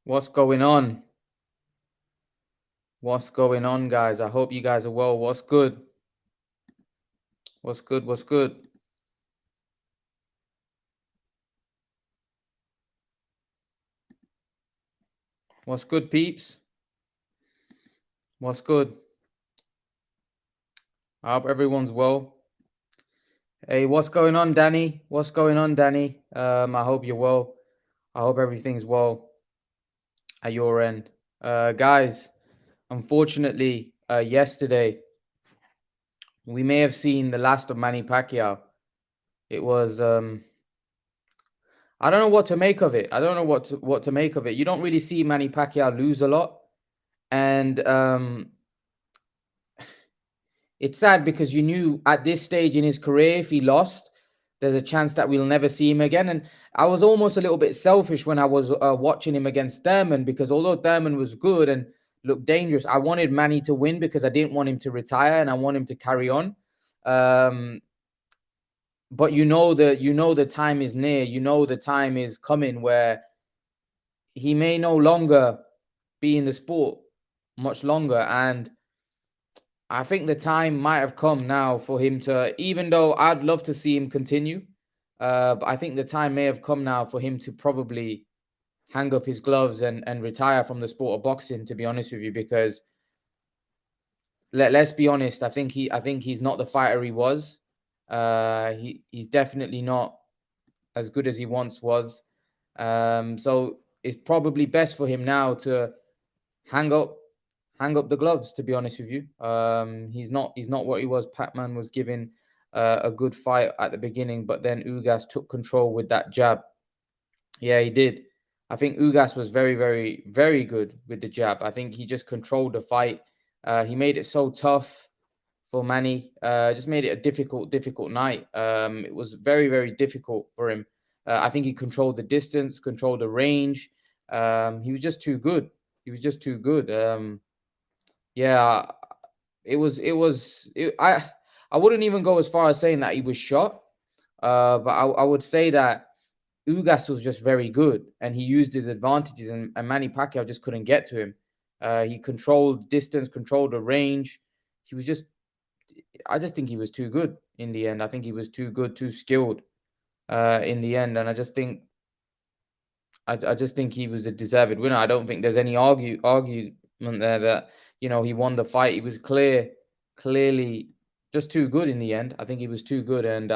What's going on? What's going on, guys? I hope you guys are well. What's good? What's good? What's good? What's good, peeps? What's good? I hope everyone's well. Hey, what's going on, Danny? What's going on, Danny? I hope you're well. I hope everything's well at your end. Guys, unfortunately, yesterday we may have seen the last of Manny Pacquiao. It was I don't know what to make of it. I don't know what to make of it. You don't really see Manny Pacquiao lose a lot. And it's sad because you knew at this stage in his career, if he lost, there's a chance that we'll never see him again. And I was almost a little bit selfish when I was watching him against Thurman, because although Thurman was good and looked dangerous, I wanted Manny to win because I didn't want him to retire and I want him to carry on. But you know the time is near. You know the time is coming where he may no longer be in the sport much longer. And I think the time might have come now for him to, even though I'd love to see him continue, but I think the time may have come now for him to probably hang up his gloves and retire from the sport of boxing, to be honest with you, because let's be honest, I think he's not the fighter he was. He's definitely not as good as he once was. So it's probably best for him now to hang up the gloves, to be honest with you. He's not what he was. Pac-Man was giving a good fight at the beginning, but then Ugas took control with that jab. Yeah, he did. I think Ugas was very, very, very good with the jab. I think he just controlled the fight. He made it so tough for Manny. Just made it a difficult night. It was very, very difficult for him. I think he controlled the distance, controlled the range. He was just too good. He was just too good. Yeah, I wouldn't even go as far as saying that he was shot. But I would say that Ugas was just very good and he used his advantages, and Manny Pacquiao just couldn't get to him. He controlled distance, controlled the range. I just think he was too good in the end. I think he was too good, too skilled in the end. And I just think he was the deserved winner. I don't think there's any argument there that, he won the fight. He was clearly just too good in the end. I think he was too good. And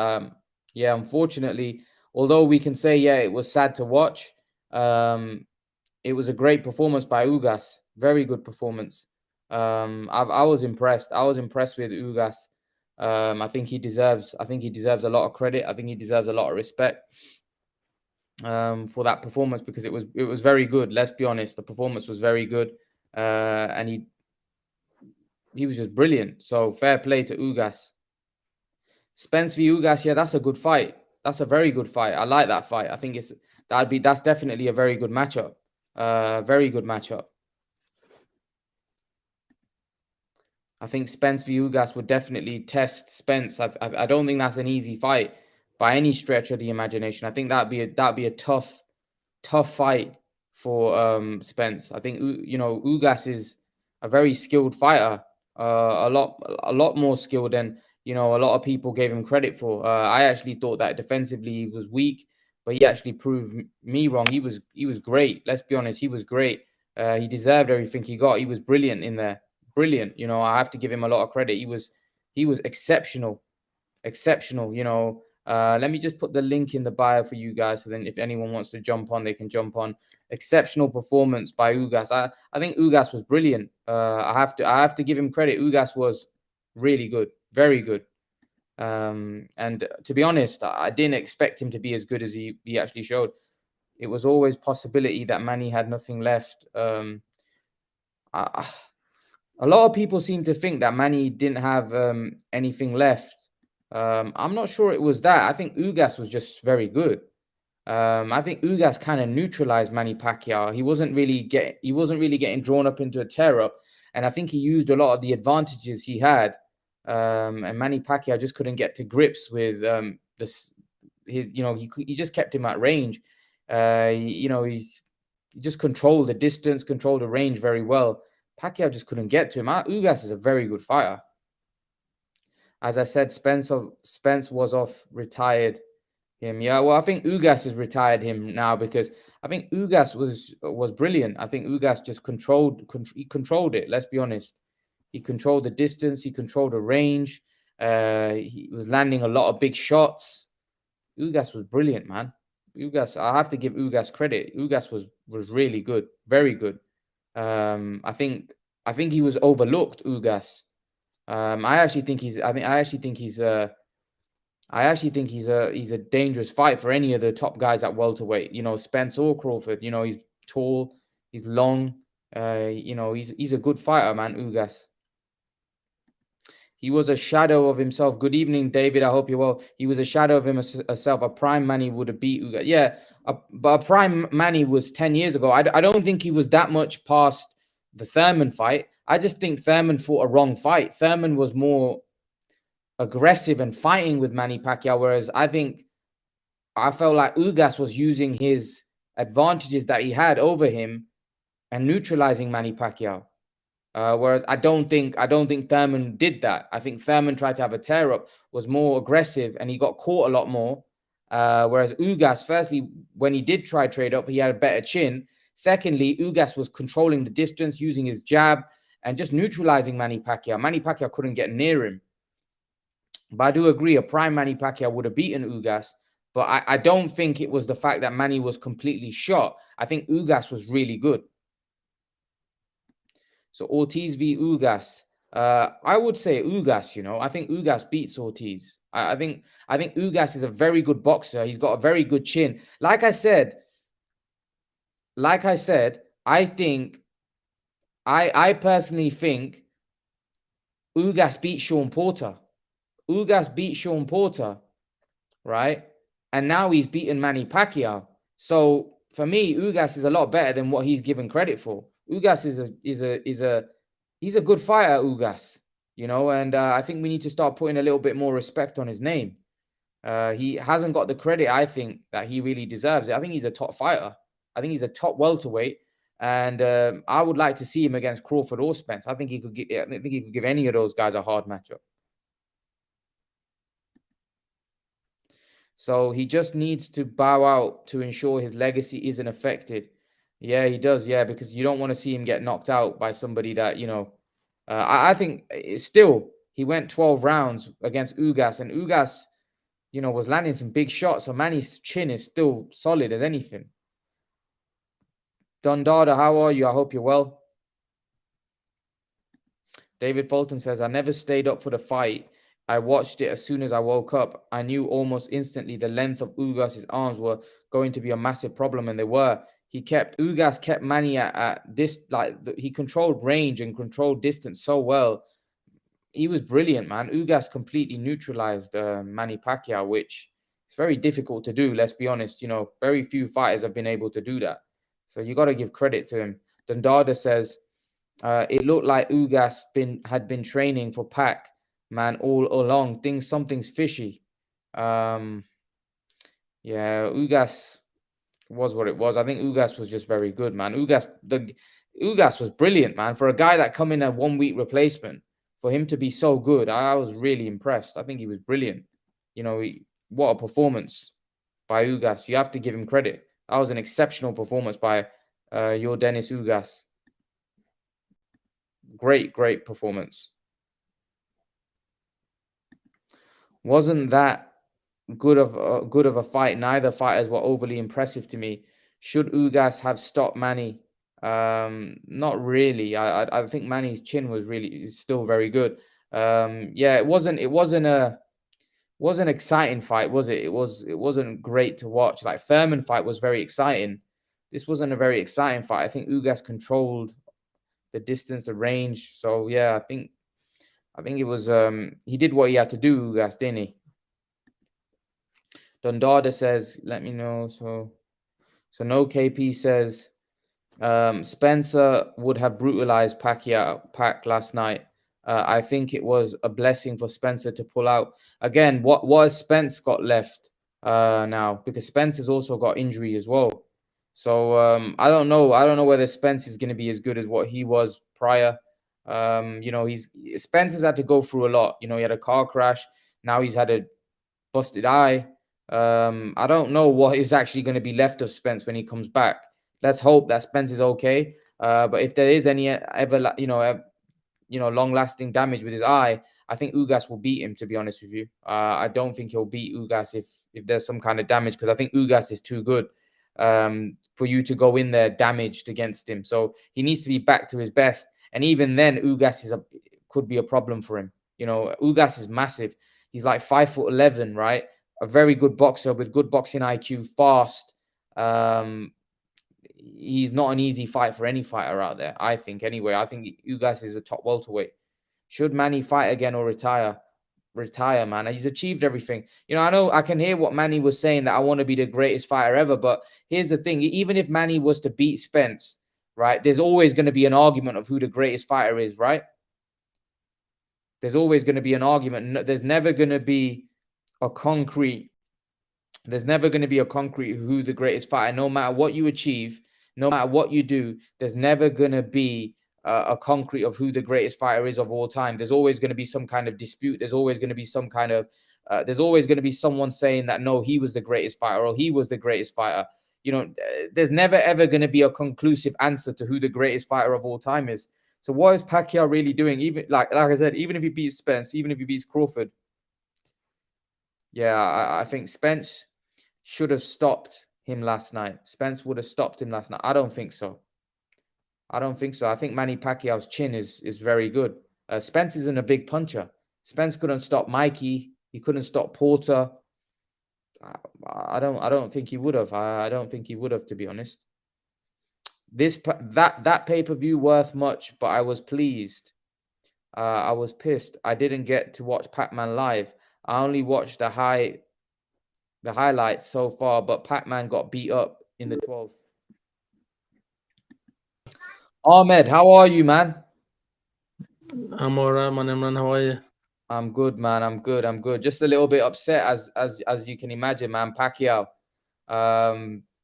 yeah, unfortunately, although we can say, yeah, it was sad to watch, it was a great performance by Ugas. Very good performance. I was impressed. I was impressed with Ugas. I think he deserves a lot of credit. I think he deserves a lot of respect for that performance, because it was very good. Let's be honest, the performance was very good, and he was just brilliant. So fair play to Ugas. Spence v Ugas, yeah, that's a good fight. That's a very good fight. I like that fight. I think that's definitely a very good matchup. Very good matchup. I think Spence v Ugas would definitely test Spence. I don't think that's an easy fight by any stretch of the imagination. I think that'd be a tough fight for Spence. I think Ugas is a very skilled fighter, a lot more skilled than a lot of people gave him credit for. I actually thought that defensively he was weak, but he actually proved me wrong. He was great. Let's be honest, he was great. He deserved everything he got. He was brilliant in there. Brilliant. I have to give him a lot of credit. He was exceptional. Let me just put the link in the bio for you guys, so then if anyone wants to jump on, they can jump on. Exceptional performance by Ugas. I think Ugas was brilliant. I have to give him credit. Ugas was really good, very good. And to be honest, I didn't expect him to be as good as he actually showed. It was always possibility that Manny had nothing left. A lot of people seem to think that Manny didn't have anything left. I'm not sure it was that. I think Ugas was just very good. I think Ugas kind of neutralized Manny Pacquiao. He wasn't really getting drawn up into a tear up, and I think he used a lot of the advantages he had. And Manny Pacquiao just couldn't get to grips with he just kept him at range. He's He just controlled the distance, controlled the range very well. Pacquiao just couldn't get to him. Ugas is a very good fighter. As I said, Spence was off, retired him. Yeah, well, I think Ugas has retired him now because I think Ugas was brilliant. I think Ugas just he controlled it. Let's be honest. He controlled the distance. He controlled the range. He was landing a lot of big shots. Ugas was brilliant, man. Ugas, I have to give Ugas credit. Ugas was really good, very good. I think he was overlooked. Ugas. I actually think he's a dangerous fight for any of the top guys at welterweight. You know, Spence or Crawford. You know, he's tall, he's long. You know, he's a good fighter, man. Ugas. He was a shadow of himself. Good evening, David. I hope you're well. He was a shadow of himself. A prime Manny would have beat Ugas. Yeah, but a prime Manny was 10 years ago. I don't think he was that much past the Thurman fight. I just think Thurman fought a wrong fight. Thurman was more aggressive and fighting with Manny Pacquiao, whereas I felt like Ugas was using his advantages that he had over him and neutralizing Manny Pacquiao. Whereas I don't think Thurman did that. I think Thurman tried to have a tear up, was more aggressive, and he got caught a lot more. Whereas Ugas, firstly, when he did try trade up, he had a better chin. Secondly, Ugas was controlling the distance, using his jab, and just neutralizing Manny Pacquiao. Manny Pacquiao couldn't get near him. But I do agree, a prime Manny Pacquiao would have beaten Ugas. But I don't think it was the fact that Manny was completely shot. I think Ugas was really good. So Ortiz v Ugas. I would say Ugas, you know. I think Ugas beats Ortiz. I think Ugas is a very good boxer. He's got a very good chin. Like I said, I personally think Ugas beat Sean Porter. Ugas beat Sean Porter, right? And now he's beaten Manny Pacquiao. So for me, Ugas is a lot better than what he's given credit for. Ugas he's a good fighter, Ugas, you know, and I think we need to start putting a little bit more respect on his name. He hasn't got the credit, I think, that he really deserves it. I think he's a top fighter. I think he's a top welterweight, and I would like to see him against Crawford or Spence. I think he could give any of those guys a hard matchup. So he just needs to bow out to ensure his legacy isn't affected. Yeah, he does. Yeah, because you don't want to see him get knocked out by somebody that, you know, I think still he went 12 rounds against Ugas, and Ugas, you know, was landing some big shots. So Manny's chin is still solid as anything. Dundada, how are you? I hope you're well. David Fulton says, I never stayed up for the fight. I watched it as soon as I woke up. I knew almost instantly the length of Ugas' arms were going to be a massive problem, and they were. Ugas kept Manny at this, like, he controlled range and controlled distance so well. He was brilliant, man. Ugas completely neutralized Manny Pacquiao, which is very difficult to do. Let's be honest. You know, very few fighters have been able to do that. So you got to give credit to him. Dundada says, it looked like Ugas had been training for Pac, man, all along. Something's fishy. Yeah, Ugas was what it was. I think Ugas was just very good, man. Ugas was brilliant, man. For a guy that come in a 1 week replacement, for him to be so good, I was really impressed. I think he was brilliant. You know, what a performance by Ugas. You have to give him credit. That was an exceptional performance by Yordenis Ugas. Great performance. Wasn't that good of a fight. Neither fighters were overly impressive to me. Should Ugas have stopped Manny? Not really. I think Manny's chin is still very good. Yeah, it wasn't an exciting fight, was it? It wasn't great to watch. Like Thurman fight was very exciting. This wasn't a very exciting fight. I think Ugas controlled the distance, the range. So yeah, I think it was he did what he had to do, Ugas, didn't he? Dundada says, let me know. So no KP says Spencer would have brutalized Pac last night. I think it was a blessing for Spencer to pull out. Again, what has Spence got left now? Because Spence has also got injury as well. So I don't know. I don't know whether Spence is going to be as good as what he was prior. He's Spence has had to go through a lot. He had a car crash. Now he's had a busted eye. I don't know what is actually going to be left of Spence when he comes back. Let's hope that Spence is okay. But if there is any ever, long lasting damage with his eye, I think Ugas will beat him. To be honest with you, I don't think he'll beat Ugas if there's some kind of damage, because I think Ugas is too good for you to go in there damaged against him. So he needs to be back to his best, and even then, Ugas could be a problem for him. Ugas is massive. He's like 5'11", right? A very good boxer with good boxing IQ, fast. He's not an easy fight for any fighter out there, I think. Anyway, I think Ugas is a top welterweight. Should Manny fight again or retire? Retire, man. He's achieved everything. I know I can hear what Manny was saying, that I want to be the greatest fighter ever. But here's the thing: even if Manny was to beat Spence, right, there's always going to be an argument of who the greatest fighter is, right? There's always going to be an argument. There's never going to be a concrete. There's never going to be a concrete who the greatest fighter. No matter what you achieve, no matter what you do, there's never going to be a concrete of who the greatest fighter is of all time. There's always going to be some kind of dispute. There's always going to be some kind of there's always going to be someone saying that no, he was the greatest fighter or he was the greatest fighter. There's never ever going to be a conclusive answer to who the greatest fighter of all time is. So what is Pacquiao really doing? Even like I said, even if he beats Spence, even if he beats Crawford, yeah, I think Spence should have stopped him last night. Spence would have stopped him last night. I don't think so. I don't think so. I think Manny Pacquiao's chin is very good. Spence isn't a big puncher. Spence couldn't stop Mikey. He couldn't stop Porter. I don't think he would have. I don't think he would have, to be honest. That pay-per-view worth much, but I was pleased. I was pissed. I didn't get to watch Pac-Man live. I only watched the highlights so far, but Pac-Man got beat up in the 12th. Ahmed, how are you, man? I'm alright, man. Imran, how are you? I'm good, man. I'm good. Just a little bit upset, as you can imagine, man. Pacquiao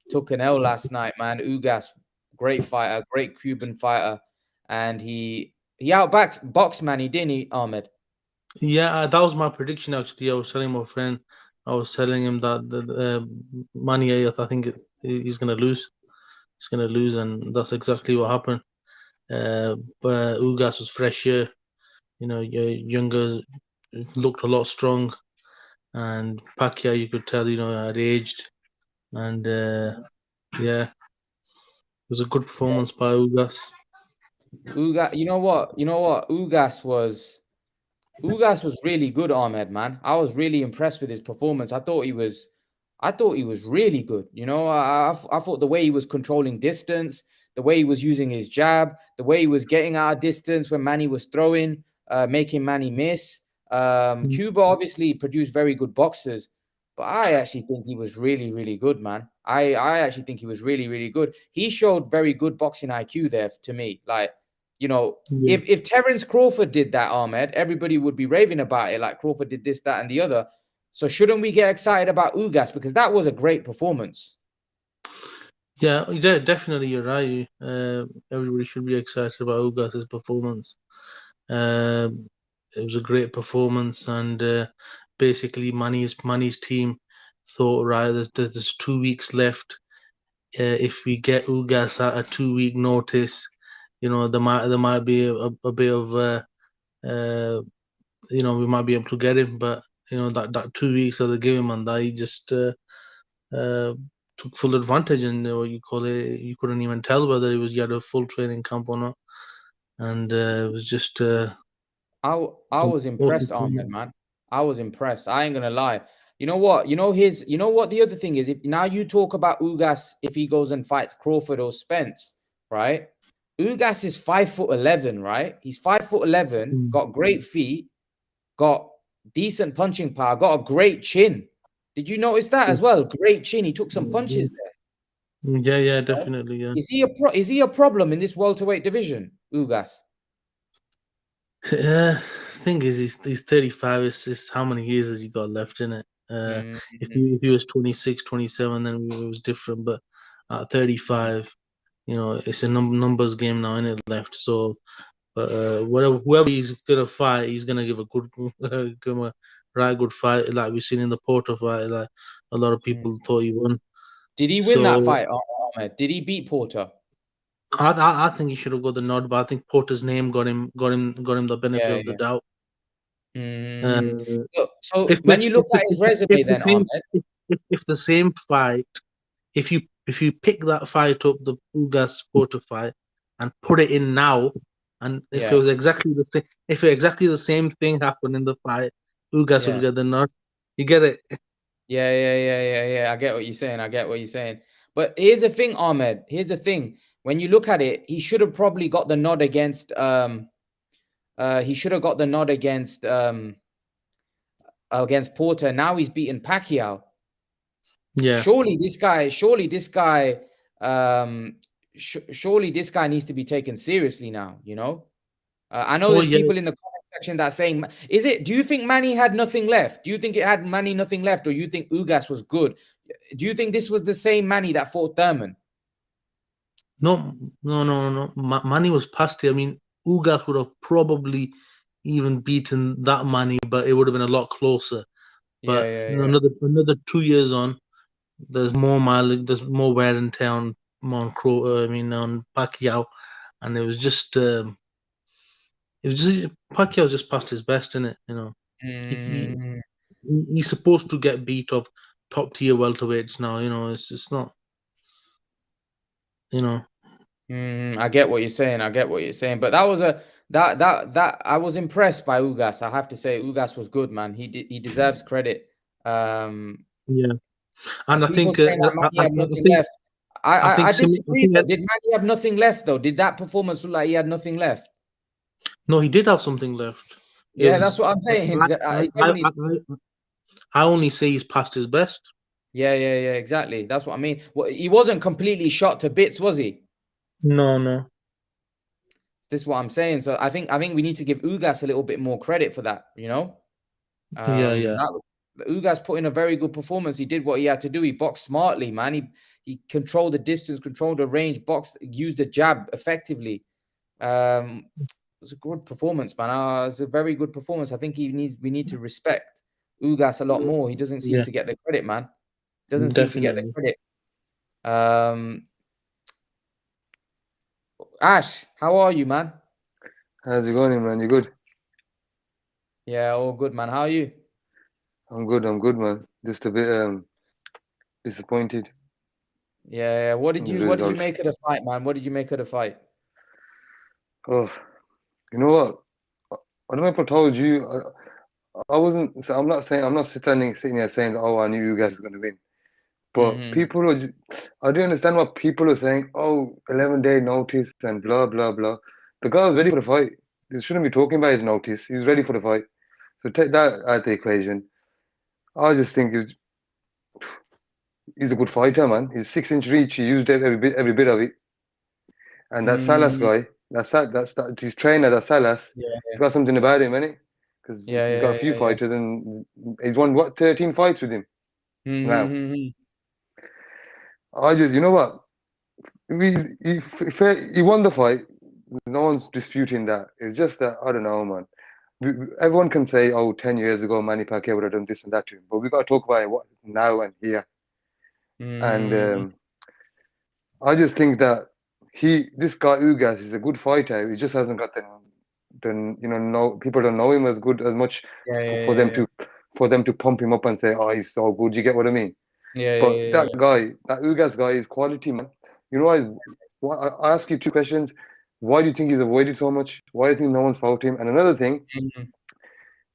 took an L last night, man. Ugas, great fighter, great Cuban fighter, and he boxed Manny, didn't he, Ahmed? Yeah, that was my prediction actually. I was telling my friend, I was telling him that the Manny, I think he's gonna lose. He's gonna lose, and that's exactly what happened. But Ugas was fresher, younger, looked a lot strong, and Pacquiao, you could tell, had aged, and yeah, it was a good performance by Ugas. Ugas, you know what? Ugas was really good, Ahmed, man. I was really impressed with his performance. I thought he was really good. I thought the way he was controlling distance, the way he was using his jab, the way he was getting out of distance when Manny was throwing, making Manny miss. Cuba obviously produced very good boxers, but I actually think he was really, really good, man. I actually think he was really, really good. He showed very good boxing IQ there to me. Like, Yeah. if Terence Crawford did that, Ahmed, everybody would be raving about it. Like Crawford did this, that, and the other. So shouldn't we get excited about Ugas, because that was a great performance? Yeah, definitely, you're right. Everybody should be excited about Ugas's performance. Uh, it was a great performance, and basically, Manny's team thought, right, there's 2 weeks left. If we get Ugas at a 2 week notice, there might be a bit of we might be able to get him, but that 2 weeks that they give him, and that he just uh, took full advantage, and what you call it, you couldn't even tell whether he had a full training camp or not, and it was just I was impressed, Ahmed, man. I was impressed. I ain't gonna lie. You know what? You know what the other thing is? If now you talk about Ugas, if he goes and fights Crawford or Spence, right? Ugas is 5'11", right? He's 5'11", got great feet, got decent punching power, got a great chin. Did you notice that as well? Great chin. He took some punches there. Yeah, definitely, yeah. Is he a problem in this welterweight division, Ugas? Thing is, he's 35. It's how many years has he got left in it? If Mm-hmm. he was 26, 27, then it was different. But at 35. It's a numbers game now, innit, left. So, but whoever he's gonna fight, he's gonna give a good, give him a right good fight, like we've seen in the Porter fight. Like a lot of Mm. people thought he won. Did he win that So fight, Ahmed? Did he beat Porter? I think he should have got the nod, but I think Porter's name got him the benefit Yeah, of the yeah. doubt. Uh, So if when you look at his if resume, the then same Ahmed, if the same fight, if you pick that fight up, the Ugas Porter fight, and put it in now, and if it yeah, was exactly the same, if exactly the same thing happened in the fight, Ugas would yeah. get the nod. You get it? Yeah. I get what you're saying. I get what you're saying. But here's the thing, Ahmed. Here's the thing. When you look at it, he should have probably got the nod against he should have got the nod against Porter. Now he's beaten Pacquiao. Yeah. Surely this guy surely this guy needs to be taken seriously now, you know? I know Oh there's yeah. people in the comment section that saying, do you think Manny had nothing left? Do you think it had Manny nothing left, or you think Ugas was good? Do you think this was the same Manny that fought Thurman? No. Manny was past it. I mean, Ugas would have probably even beaten that Manny, but it would have been a lot closer. Yeah, But yeah, yeah. another 2 years on, there's more mileage, there's more wear and tear on Pacquiao, and it was just Pacquiao just past his best in it. He, Mm, he's supposed to get beat of top tier welterweights now. It's not. I get what you're saying. I get what you're saying. But that was a that I was impressed by Ugas. I have to say, Ugas was good, man. He deserves credit. Um, Yeah, and I People think saying that Manny had nothing left. I think I I disagree think though. Did Manny have nothing left though? Did that performance look like he had nothing left? no, he did have something left. It Yeah, was that's what I'm saying. I, It I, definitely. I, I only say he's past his best. Yeah. Exactly. That's what I mean. Well, he wasn't completely shot to bits, was he? No. This is what I'm saying. So I think we need to give Ugas a little bit more credit for that. You know, Yeah. that Ugas put in a very good performance. He did what he had to do. He boxed smartly, man. He controlled the distance, controlled the range, boxed, used the jab effectively. It was a good performance, man. It was a very good performance. I think we need to respect Ugas a lot more. He doesn't seem Yeah, to get the credit, man. Doesn't seem to get the definitely. credit. Um, Ash, how are you, man? How's it going, man? You good? Yeah, all good, man. How are you? I'm good, man. Just a bit disappointed Yeah. What in did the you result. make of the fight, man? What did you make of the fight? Oh, you know what? I don't know if I told you. I wasn't. So I'm not saying. I'm not sitting here saying that. Oh, I knew you guys were going to win. But Mm-hmm. people are. I do understand what people are saying. Oh, 11-day notice and blah blah blah. The guy was ready for the fight. They shouldn't be talking about his notice. He's ready for the fight. So take that out of the equation. I just think he's a good fighter, man. He's 6-inch reach. He used every bit of it. And that Salas Mm, guy, that's his trainer, that Salas, yeah, he's got something about him, innit? Because he's got a few yeah. fighters and he's won, what, 13 fights with him now. Mm-hmm. I just, you know what? He won the fight. No one's disputing that. It's just that, I don't know, man. Everyone can say, oh, 10 years ago, Manny Pacquiao would have done this and that to him. But we got to talk about it now and here. And Mm-hmm. I just think that this guy Ugas is a good fighter. He just hasn't got no people don't know him as much for them Yeah. to pump him up and say, oh, he's so good. You get what I mean? But Yeah. that guy, that Ugas guy, is quality, man. You know, I ask you two questions. Why do you think he's avoided so much? Why do you think no one's fought him? And another thing, Mhm.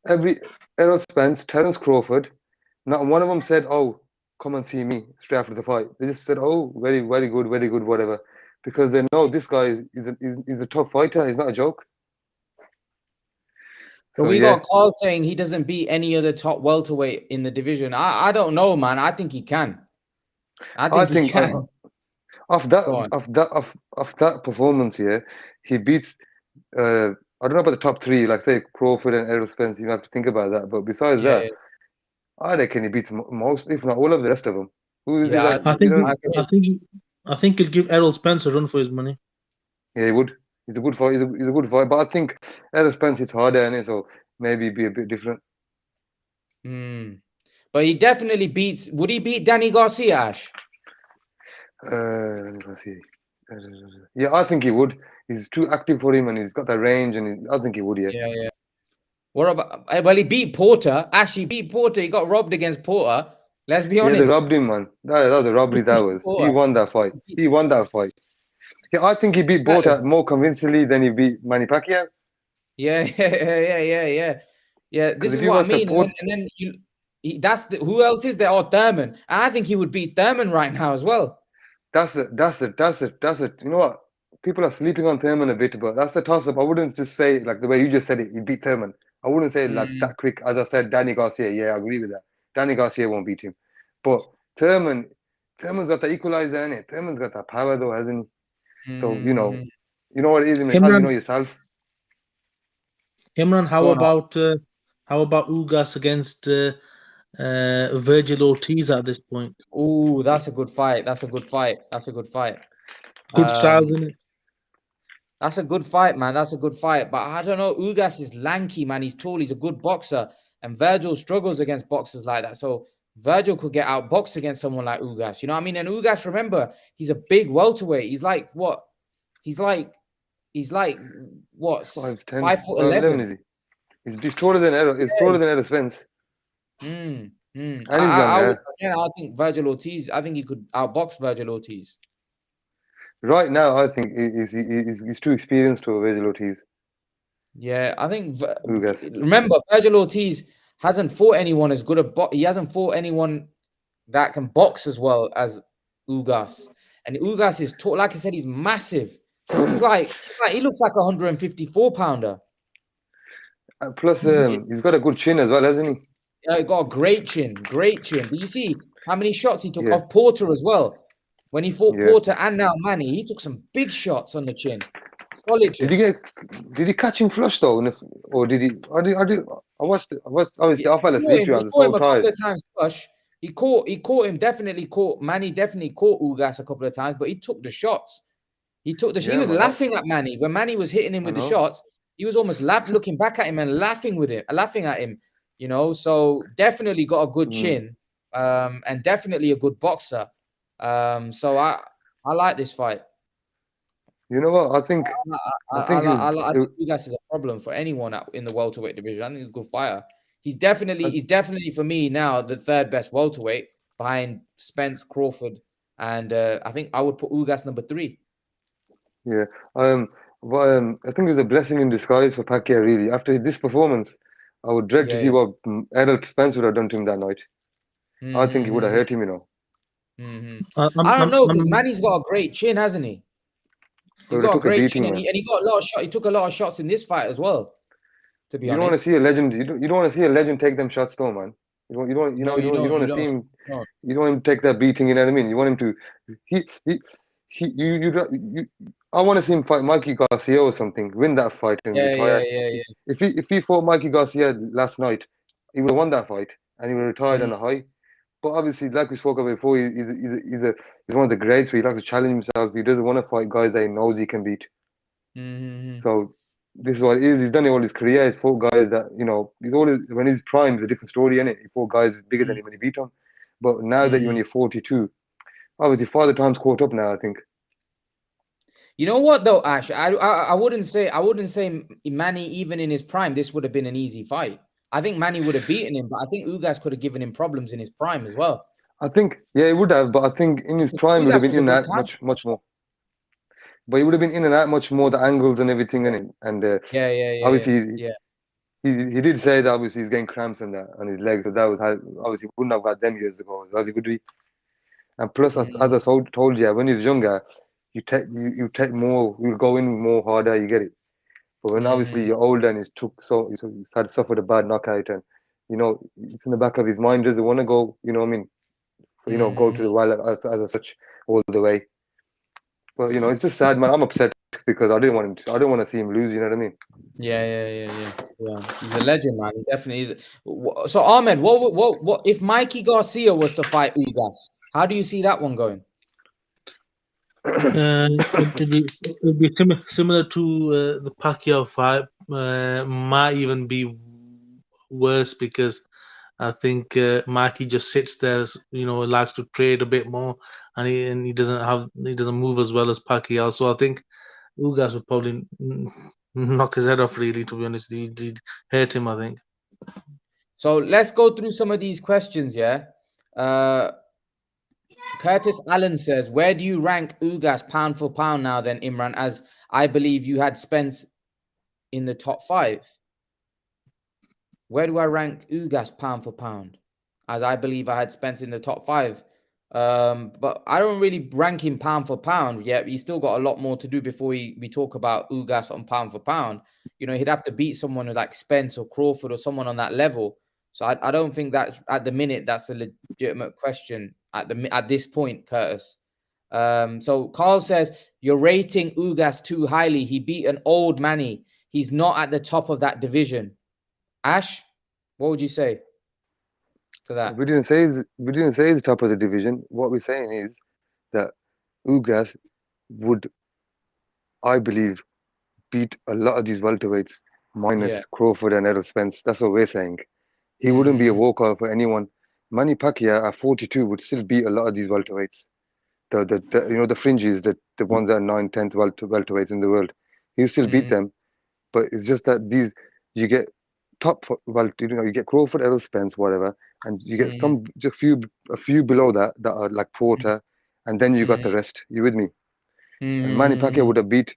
every Errol Spence, Terence Crawford, not one of them said, "Oh, come and see me" straight after the fight. They just said, "Oh, very good, whatever," because they know this guy is a tough fighter. He's not a joke. But So we yeah, got Carl saying he doesn't beat any other top welterweight in the division. I don't know, man. I think he can. I I think he think can. of that Go on. of that performance here, he beats. I don't know about the top three, like say Crawford and Errol Spence. You have to think about that. But besides that, Yeah. I reckon he beats most, if not all, of the rest of them. Who is it Yeah. that I you think don't? I can. I think I think he'll give Errol Spence a run for his money. Yeah, he would. He's a good fight. He's a good fight. But I think Errol Spence is harder, innit? So maybe it'd be a bit different. But he definitely beats. Would he beat Danny Garcia, Ash? Let's see. Yeah, I think he would. He's too active for him, and he's got that range, and I think he would. Yeah. Yeah. What about? Well, he beat Porter. Ash, he beat Porter. He got robbed against Porter. Let's be Yeah, honest. they robbed him, man. That was a robbery. That was. He won that fight. He won that fight. Yeah, I think he beat Porter more convincingly than he beat Manny Pacquiao. Yeah. This is what I mean. And then who else is there? Oh, Thurman. I think he would beat Thurman right now as well. That's it. You know what? People are sleeping on Thurman a bit, but that's the toss-up. I wouldn't just say like the way you just said it. He beat Thurman. I wouldn't say like that quick. As I said, Danny Garcia. Yeah, I agree with that. Danny Garcia won't beat him, but Thurman's got the equalizer in it. Thurman's got that power though, hasn't he? So you know what it is. Imran, you know yourself. Imran, how about Ugas against Virgil Ortiz at this point? Oh, that's a good fight. Good styles, isn't it? That's a good fight, man. That's a good fight. But I don't know. Ugas is lanky, man. He's tall. He's a good boxer. And Virgil struggles against boxers like that. So Virgil could get outboxed against someone like Ugas. You know what I mean? And Ugas, remember, he's a big welterweight. He's like what? He's like what? 5'11". Is he? He's taller than Errol. He's taller than Errol Spence. And he's young. I think Virgil Ortiz. I think he could outbox Virgil Ortiz. Right now, I think he's too experienced for Virgil Ortiz. Yeah, I think. Remember, Virgil Ortiz hasn't fought anyone as good he hasn't fought anyone that can box as well as Ugas. And Ugas is tall. Like I said, he's massive. He looks like a 154-pounder. Plus, he's got a good chin as well, hasn't he? Yeah, he got a great chin. Did you see how many shots he took off Porter as well? When he fought Porter and now Manny, he took some big shots on the chin. Solid chin. Did he catch him flush though, or did he? I watched. Obviously, I fell asleep. I was so tired. A couple of times flush. He caught him. Manny definitely caught Ugas a couple of times, but he took the shots. He was laughing at Manny when Manny was hitting him with the shots. He was almost looking back at him and laughing at him. You know, so definitely got a good chin, and definitely a good boxer. So I like this fight. You know what? I think Ugas is a problem for anyone in the welterweight division. I think he's a good fighter. He's definitely for me now the third best welterweight behind Spence, Crawford, and I think I would put Ugas number 3. Yeah. I think it's a blessing in disguise for Pacquiao. Really, after this performance, I would dread to see what Errol Spence would have done to him that night. I think he would have hurt him. You know. I don't know, because Manny's got a great chin, hasn't he? He's got a great chin, and he got a lot of shots. He took a lot of shots in this fight as well. To be honest, you don't want to see a legend. You don't want to see a legend take them shots, though, man. You don't want to see him. No. You don't want him to take that beating. You know what I mean? You want him to. I want to see him fight Mikey Garcia or something. Win that fight and retire. Yeah. If he fought Mikey Garcia last night, he would have won that fight and he would have retired on a high. But obviously, like we spoke about before, he's one of the greats. So he likes to challenge himself. He doesn't want to fight guys that he knows he can beat. So this is what it is. He's done it all his career. He's fought guys that he's always, when he's prime, it's a different story, isn't it? He fought guys bigger than him when he beat them. But now that when you're 42, obviously Father Time's caught up now, I think. You know what though, Ash? I wouldn't say Manny, even in his prime, this would have been an easy fight. I think Manny would have beaten him, but I think Ugas could have given him problems in his prime as well. I think, yeah, he would have, but I think in his prime, he would have been in and out much more. But he would have been in and out much more, the angles and everything, and obviously, he did say that obviously he's getting cramps on his legs, so that was how, obviously wouldn't have had them years ago, as he would be. And plus, as I told you, when he's younger, you take more, you go in more harder, you get it. But when obviously you're older and he's had suffered a bad knockout, and it's in the back of his mind, doesn't want to go, go to the well as such all the way. But it's just sad, man. I'm upset because I don't want to see him lose. You know what I mean? Yeah. He's a legend, man. He definitely is. So Ahmed, what if Mikey Garcia was to fight Ugas? How do you see that one going? It'd be similar to the Pacquiao fight. Might even be worse because I think Mikey just sits there, likes to trade a bit more, and he doesn't move as well as Pacquiao. So I think Ugas would probably knock his head off. Really, to be honest, he'd hurt him, I think. So let's go through some of these questions. Yeah. Curtis Allen says, where do you rank Ugas pound for pound now then, Imran, as I believe you had Spence in the top 5? Where do I rank Ugas pound for pound? As I believe I had Spence in the top 5. But I don't really rank him pound for pound yet. He's still got a lot more to do before we talk about Ugas on pound for pound. He'd have to beat someone like Spence or Crawford or someone on that level. So I don't think that at the minute that's a legitimate question at this point, Curtis. So Carl says, you're rating Ugas too highly. He beat an old Manny. He's not at the top of that division. Ash, what would you say to that? We didn't say he's top of the division. What we're saying is that Ugas would, I believe, beat a lot of these welterweights minus Crawford and Errol Spence. That's what we're saying. He wouldn't be a walkover for anyone. Manny Pacquiao at 42 would still beat a lot of these welterweights. The fringes, the ones that are 9th, 10th welterweights in the world. He'll still beat them, but it's just that you get top you get Crawford, Errol Spence, whatever, and you get a few below that are like Porter, and then you got the rest. You with me? And Manny Pacquiao would have beat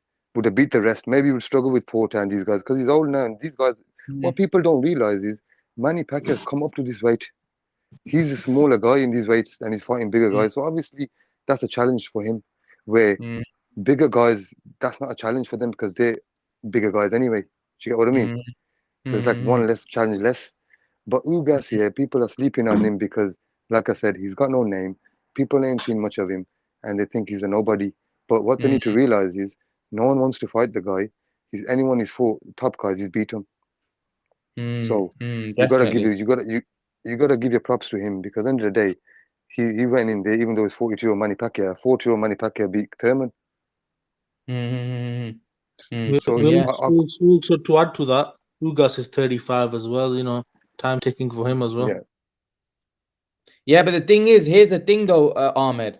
the rest. Maybe he would struggle with Porter and these guys because he's old now. And these guys, what people don't realize is Manny Pacquiao's come up to this weight. He's a smaller guy in these weights and he's fighting bigger guys. So obviously that's a challenge for him. Where bigger guys, that's not a challenge for them because they're bigger guys anyway. Do you get what I mean? So it's like one less challenge less. But Ugas here, people are sleeping on him because, like I said, he's got no name. People ain't seen much of him and they think he's a nobody. But what they need to realize is no one wants to fight the guy. Anyone he's fought, top guys, he's beat him. So you gotta give your props to him because at the end of the day, he went in there even though he's 42 on Manny Pacquiao. 42 on Manny Pacquiao beat Thurman. So to add to that, Ugas is 35 as well. Time taking for him as well. Yeah, but the thing is, here's the thing though, Ahmed.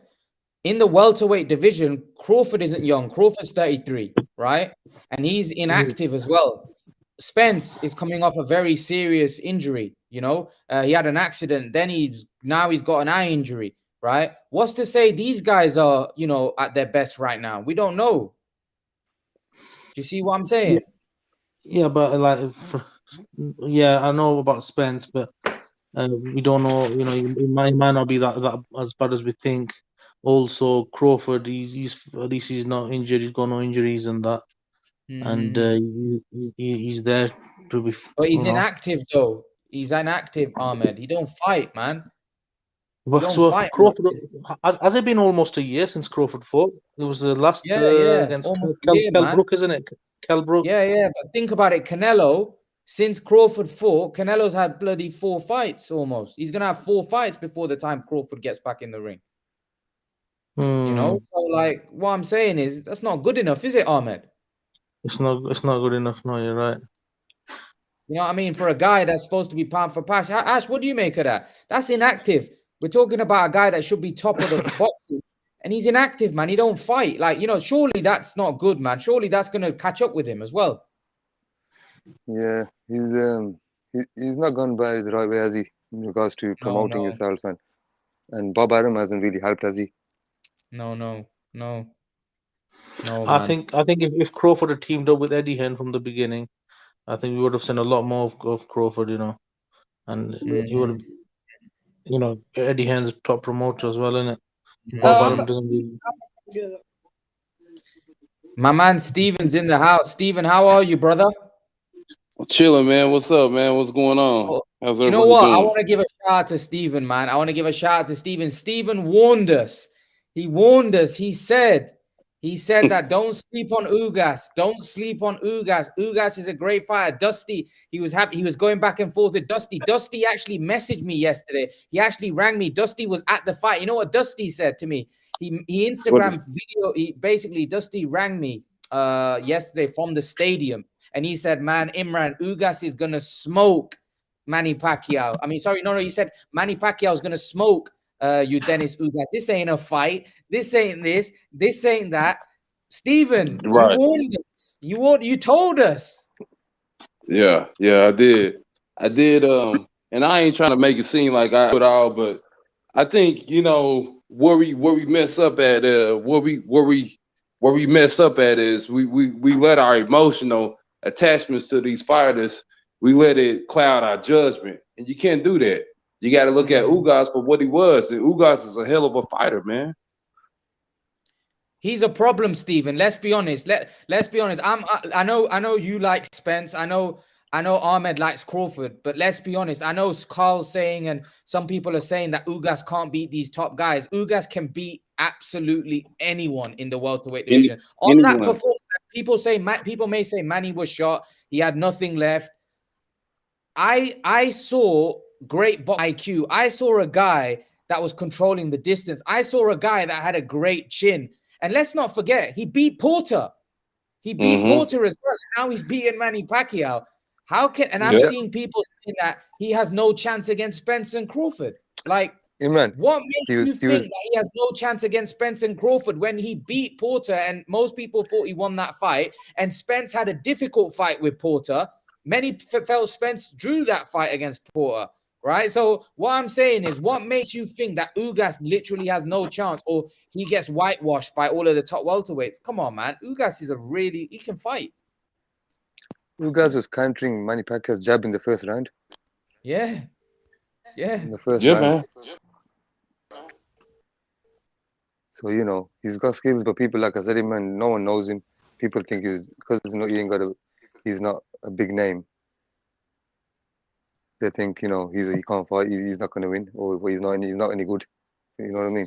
In the welterweight division, Crawford isn't young. Crawford's 33, right? And he's inactive as well. Spence is coming off a very serious injury. He had an accident. Then he's got an eye injury, right? What's to say these guys are, at their best right now? We don't know. Do you see what I'm saying? Yeah, but I know about Spence, but we don't know. It might not be that as bad as we think. Also, Crawford, he's at least he's not injured. He's got no injuries and that, and he's there to be. But he's inactive though. He's inactive, Ahmed. He don't fight, man. Fight, Crawford, has it been almost a year since Crawford fought? It was the last against Kell Brook, isn't it? Kell Brook. Yeah. But think about it, Canelo. Since Crawford fought, Canelo's had bloody 4 fights almost. He's gonna have 4 fights before the time Crawford gets back in the ring. So like what I'm saying is that's not good enough, is it, Ahmed? It's not good enough. No, you're right. You know what I mean? For a guy that's supposed to be pound for pound. Ash, what do you make of that? That's inactive. We're talking about a guy that should be top of the boxing, and he's inactive, man. He don't fight. Like, surely that's not good, man. Surely that's gonna catch up with him as well. Yeah, he's not gone by the right way, has he? In regards to promoting himself, and Bob Arum hasn't really helped, has he? No. I think if Crawford had teamed up with Eddie Hearn from the beginning, I think we would have seen a lot more of Crawford, and he would have, Eddie Hearn's a top promoter as well, isn't it? Bob Arum doesn't really. My man Steven's in the house. Steven, how are you, brother? Chilling, man. What's up, man? What's going on? How's everybody You know what? doing? I want to give a shout out to Steven, man. I want to give a shout out to Steven. Steven warned us. He warned us. He said that don't sleep on Ugas. Don't sleep on Ugas. Ugas is a great fighter. Dusty, he was happy. He was going back and forth with Dusty. Dusty actually messaged me yesterday. He actually rang me. Dusty was at the fight. You know what Dusty said to me? he Instagram video. He basically Dusty rang me yesterday from the stadium, and he said, "Man, Imran, Ugas is gonna smoke Manny Pacquiao." I mean, sorry, no, he said Manny Pacquiao is gonna smoke Yordenis Ugas. This ain't a fight. This ain't this. This ain't that. Stephen, you Right. warned us. You told us. Yeah, I did. And I ain't trying to make it seem like I put all, but I think where we mess up at. Where we mess up at is we let our emotional attachments to these fighters, we let it cloud our judgment, and you can't do that. You got to look at Ugas for what he was, and Ugas is a hell of a fighter, man. He's a problem, Stephen. Let's be honest. Let's be honest. I know you like Spence. I know Ahmed likes Crawford, but let's be honest. I know Carl's saying, and some people are saying that Ugas can't beat these top guys. Ugas can beat absolutely anyone in the welterweight division. On that performance, people may say Manny was shot. He had nothing left. I saw great IQ. I saw a guy that was controlling the distance. I saw a guy that had a great chin. And let's not forget, he beat Porter. He beat Porter as well. Now he's beating Manny Pacquiao. How can I'm seeing people saying that he has no chance against Spence and Crawford? Like, Imran, what makes you think that he has no chance against Spence and Crawford when he beat Porter and most people thought he won that fight? And Spence had a difficult fight with Porter. Many felt Spence drew that fight against Porter, right? So what I'm saying is, what makes you think that Ugas literally has no chance, or he gets whitewashed by all of the top welterweights? Come on, man. Ugas is he can fight. Ugas was countering Manny Pacquiao's jab in the first round. Yeah. In the first round. Man. So he's got skills, but people, like I said, man, no one knows him. People think he's not a big name. They think he can't fight. He's not going to win, or he's not any good. You know what I mean?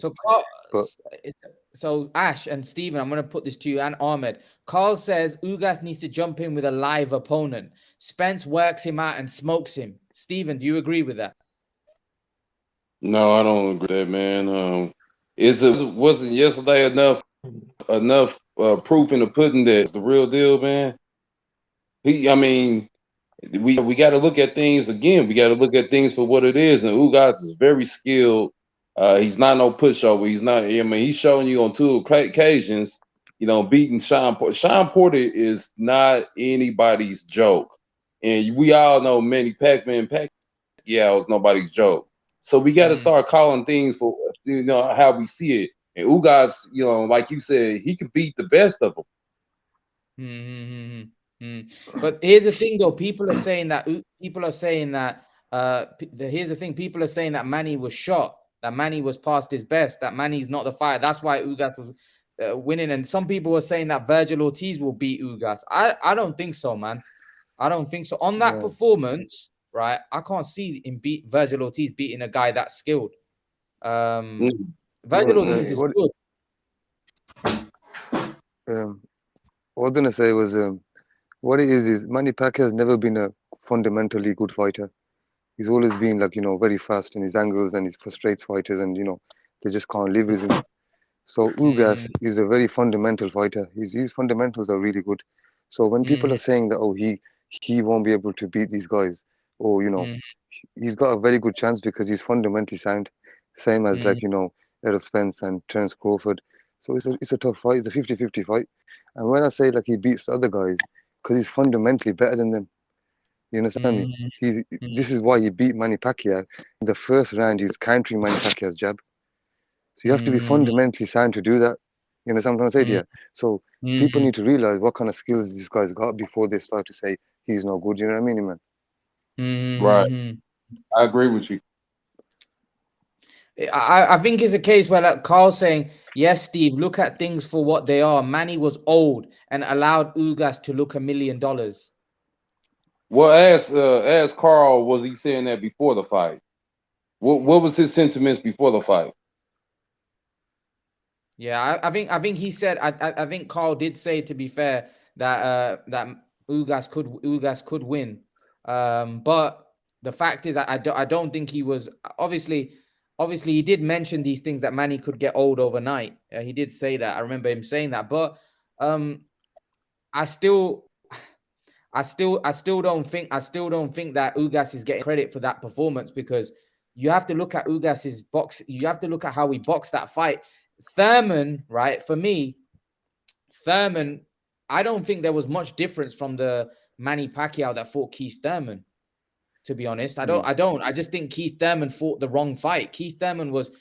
So Ash and Stephen, I'm going to put this to you and Ahmed. Carl says Ugas needs to jump in with a live opponent. Spence works him out and smokes him. Stephen, do you agree with that? No, I don't agree with that, man. Wasn't yesterday enough proof in the pudding that it's the real deal, man? We got to look at things again. We got to look at things for what it is. And Ugas is very skilled. He's not no pushover. He's not. I mean, he's showing you on 2 occasions, beating Sean Porter. Sean Porter is not anybody's joke, and we all know Manny Pacquiao is nobody's joke. So we got to start calling things for how we see it. And Ugas, like you said, he can beat the best of them. But here's the thing, though. People are saying that. Here's the thing. People are saying that Manny was shot. That Manny was past his best. That Manny's not the fighter. That's why Ugas was winning. And some people were saying that Virgil Ortiz will beat Ugas. I don't think so, man. I don't think so. On that performance, right? I can't see him beat Virgil Ortiz beating a guy that skilled. Virgil Ortiz is good. What I was gonna say was what it is Manny Pacquiao has never been a fundamentally good fighter. He's always been very fast in his angles, and he frustrates fighters, and they just can't live with him. So Ugas is a very fundamental fighter. His fundamentals are really good. So when people are saying that he won't be able to beat these guys, or he's got a very good chance because he's fundamentally sound, same as Errol Spence and Terence Crawford. So it's a tough fight. It's a 50-50 fight. And when I say he beats the other guys, because he's fundamentally better than them. You understand me? This is why he beat Manny Pacquiao. In the first round, he's countering Manny Pacquiao's jab. So you have to be fundamentally sound to do that. You understand what I'm trying to say to you? So people need to realize what kind of skills this guy's got before they start to say he's no good. You know what I mean, man? Right. I agree with you. I think it's a case where, like Carl's saying, yes, Steve, look at things for what they are. Manny was old and allowed Ugas to look $1 million. Well, ask Carl, was he saying that before the fight? What was his sentiments before the fight? Yeah, I think he said. I think Carl did say, to be fair, that that Ugas could win. But the fact is, I don't think he was. Obviously, obviously he did mention these things that Manny could get old overnight. He did say that. I remember him saying that. But I still don't think that Ugas is getting credit for that performance, because you have to look at Ugas's box. You have to look at how he boxed that fight. Thurman, right? For me, Thurman, I don't think there was much difference from the Manny Pacquiao that fought Keith Thurman. To be honest, I don't. I just think Keith Thurman fought the wrong fight. Keith Thurman was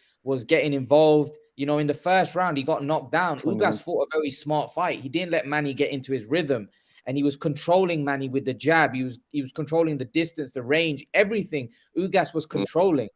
getting involved. You know, in the first round, he got knocked down. Ugas fought a very smart fight. He didn't let Manny get into his rhythm, and he was controlling Manny with the jab. He was controlling the distance, the range, everything. Ugas was controlling,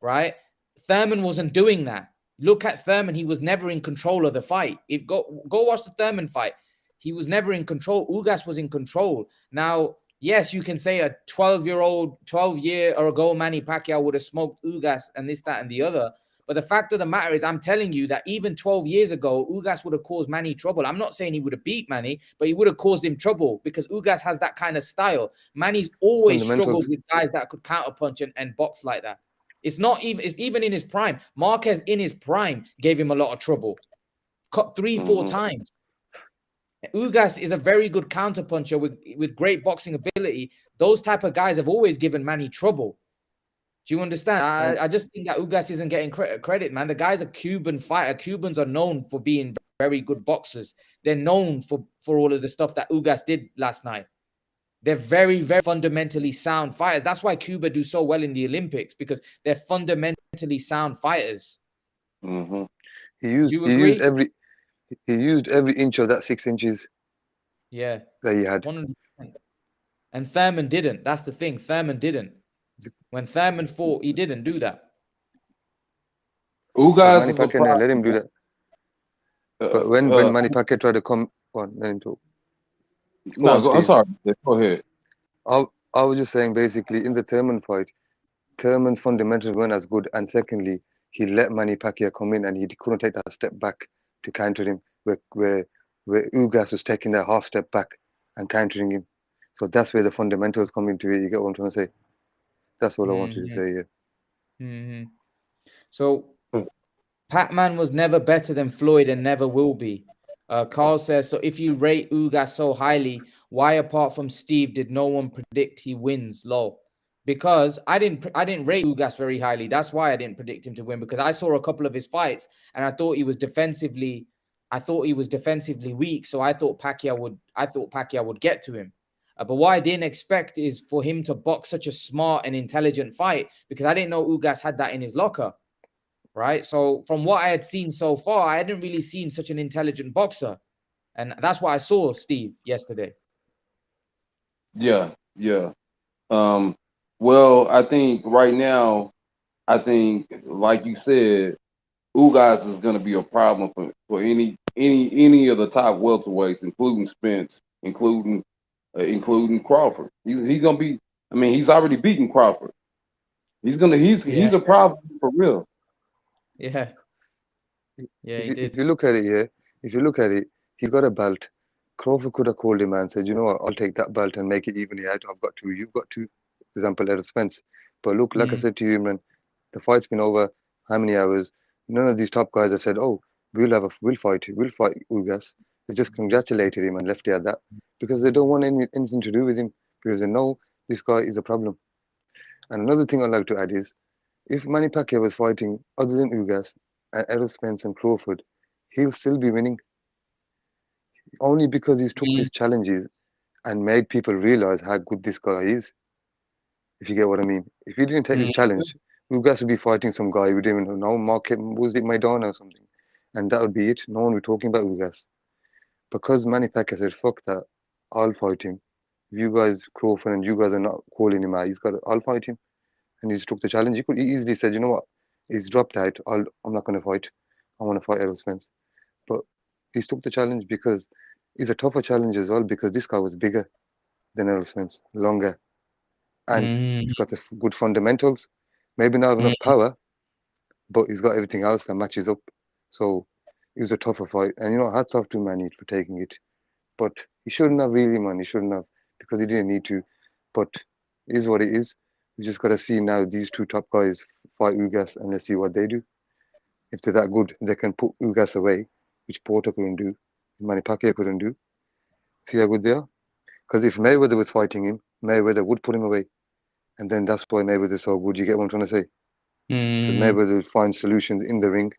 right? Thurman wasn't doing that. Look at Thurman; he was never in control of the fight. Go watch the Thurman fight. He was never in control. Ugas was in control. Now, yes, you can say a 12-year-ago Manny Pacquiao would have smoked Ugas and this, that, and the other. But the fact of the matter is, I'm telling you that even 12 years ago, Ugas would have caused Manny trouble. I'm not saying he would have beat Manny, but he would have caused him trouble, because Ugas has that kind of style. Manny's always struggled with guys that could counterpunch and box like that. It's even in his prime. Marquez in his prime gave him a lot of trouble. Cut 3-4 times. Ugas is a very good counterpuncher with great boxing ability. Those type of guys have always given Manny trouble. Do you understand? I just think that Ugas isn't getting credit, man. The guy's a Cuban fighter. Cubans are known for being very good boxers. They're known for all of the stuff that Ugas did last night. They're very, very fundamentally sound fighters. That's why Cuba do so well in the Olympics, because they're fundamentally sound fighters. Mm-hmm. Do you agree? He used every inch of that 6 inches. Yeah, that he had. 100%. And Thurman didn't. That's the thing. Thurman didn't. When Thurman fought, he didn't do that. Ugas Manny is a Pacquiao, let him do product. that. But when Manny Pacquiao tried to come on, let him talk. I'm sorry. Go ahead. I was just saying, basically, in the Thurman fight, Thurman's fundamentals weren't as good, and secondly, he let Manny Pacquiao come in, and he couldn't take that step back to counter him, where Ugas was taking that half step back and countering him. So that's where the fundamentals come into it. You get what I'm trying to say? That's all I wanted to say. Yeah. So, Pac-Man was never better than Floyd and never will be. Carl says, so if you rate Ugas so highly, why apart from Steve did no one predict he wins? Lol. Because I didn't rate Ugas very highly. That's why I didn't predict him to win, because I saw a couple of his fights and I thought he was defensively weak. So I thought Pacquiao would get to him. But what I didn't expect is for him to box such a smart and intelligent fight, because I didn't know Ugas had that in his locker. Right. So from what I had seen so far, I hadn't really seen such an intelligent boxer. And that's what I saw, Steve, yesterday. Yeah. Well, I think right now, like you said, Ugas is going to be a problem for any of the top welterweights, including Spence, including Crawford. He's going to be. I mean, he's already beaten Crawford. He's a problem for real. Yeah. Yeah, he did. If you look at it, he got a belt. Crawford could have called him and said, you know what, I'll take that belt and make it evenly out. I've got two, you've got two. For example, Errol Spence. But look, like I said to you, man, the fight's been over how many hours? None of these top guys have said, oh, we'll fight Ugas. They just congratulated him and left it at that, because they don't want anything to do with him, because they know this guy is a problem. And another thing I'd like to add is, if Manny Pacquiao was fighting other than Ugas and Errol Spence and Crawford, he'll still be winning. Only because he's took these challenges and made people realize how good this guy is. If you get what I mean. If he didn't take his challenge, Ugas would be fighting some guy we didn't even know, was it Maidana or something? And that would be it. No one would be talking about Ugas. Because Manny Pacquiao said, fuck that, I'll fight him. If you guys, Crawford, and you guys are not calling him out, I'll fight him. And he just took the challenge. He could easily said, you know what, he's dropped out. I'm not going to fight. I want to fight Errol Spence. But he took the challenge because it's a tougher challenge as well, because this guy was bigger than Errol Spence, longer. And he's got the good fundamentals. Maybe not enough power, but he's got everything else that matches up. So it was a tougher fight. And, you know, hats off to Manny for taking it. But he shouldn't have really, man. He shouldn't have, because he didn't need to. But it is what it is. We just got to see now these two top guys fight Ugas and let's see what they do. If they're that good, they can put Ugas away, which Porter couldn't do, Manny Pacquiao couldn't do. See how good they are? Because if Mayweather was fighting him, Mayweather would put him away. And then that's why Mayweather's so good. You get what I'm trying to say? Because Mayweather would find solutions in the ring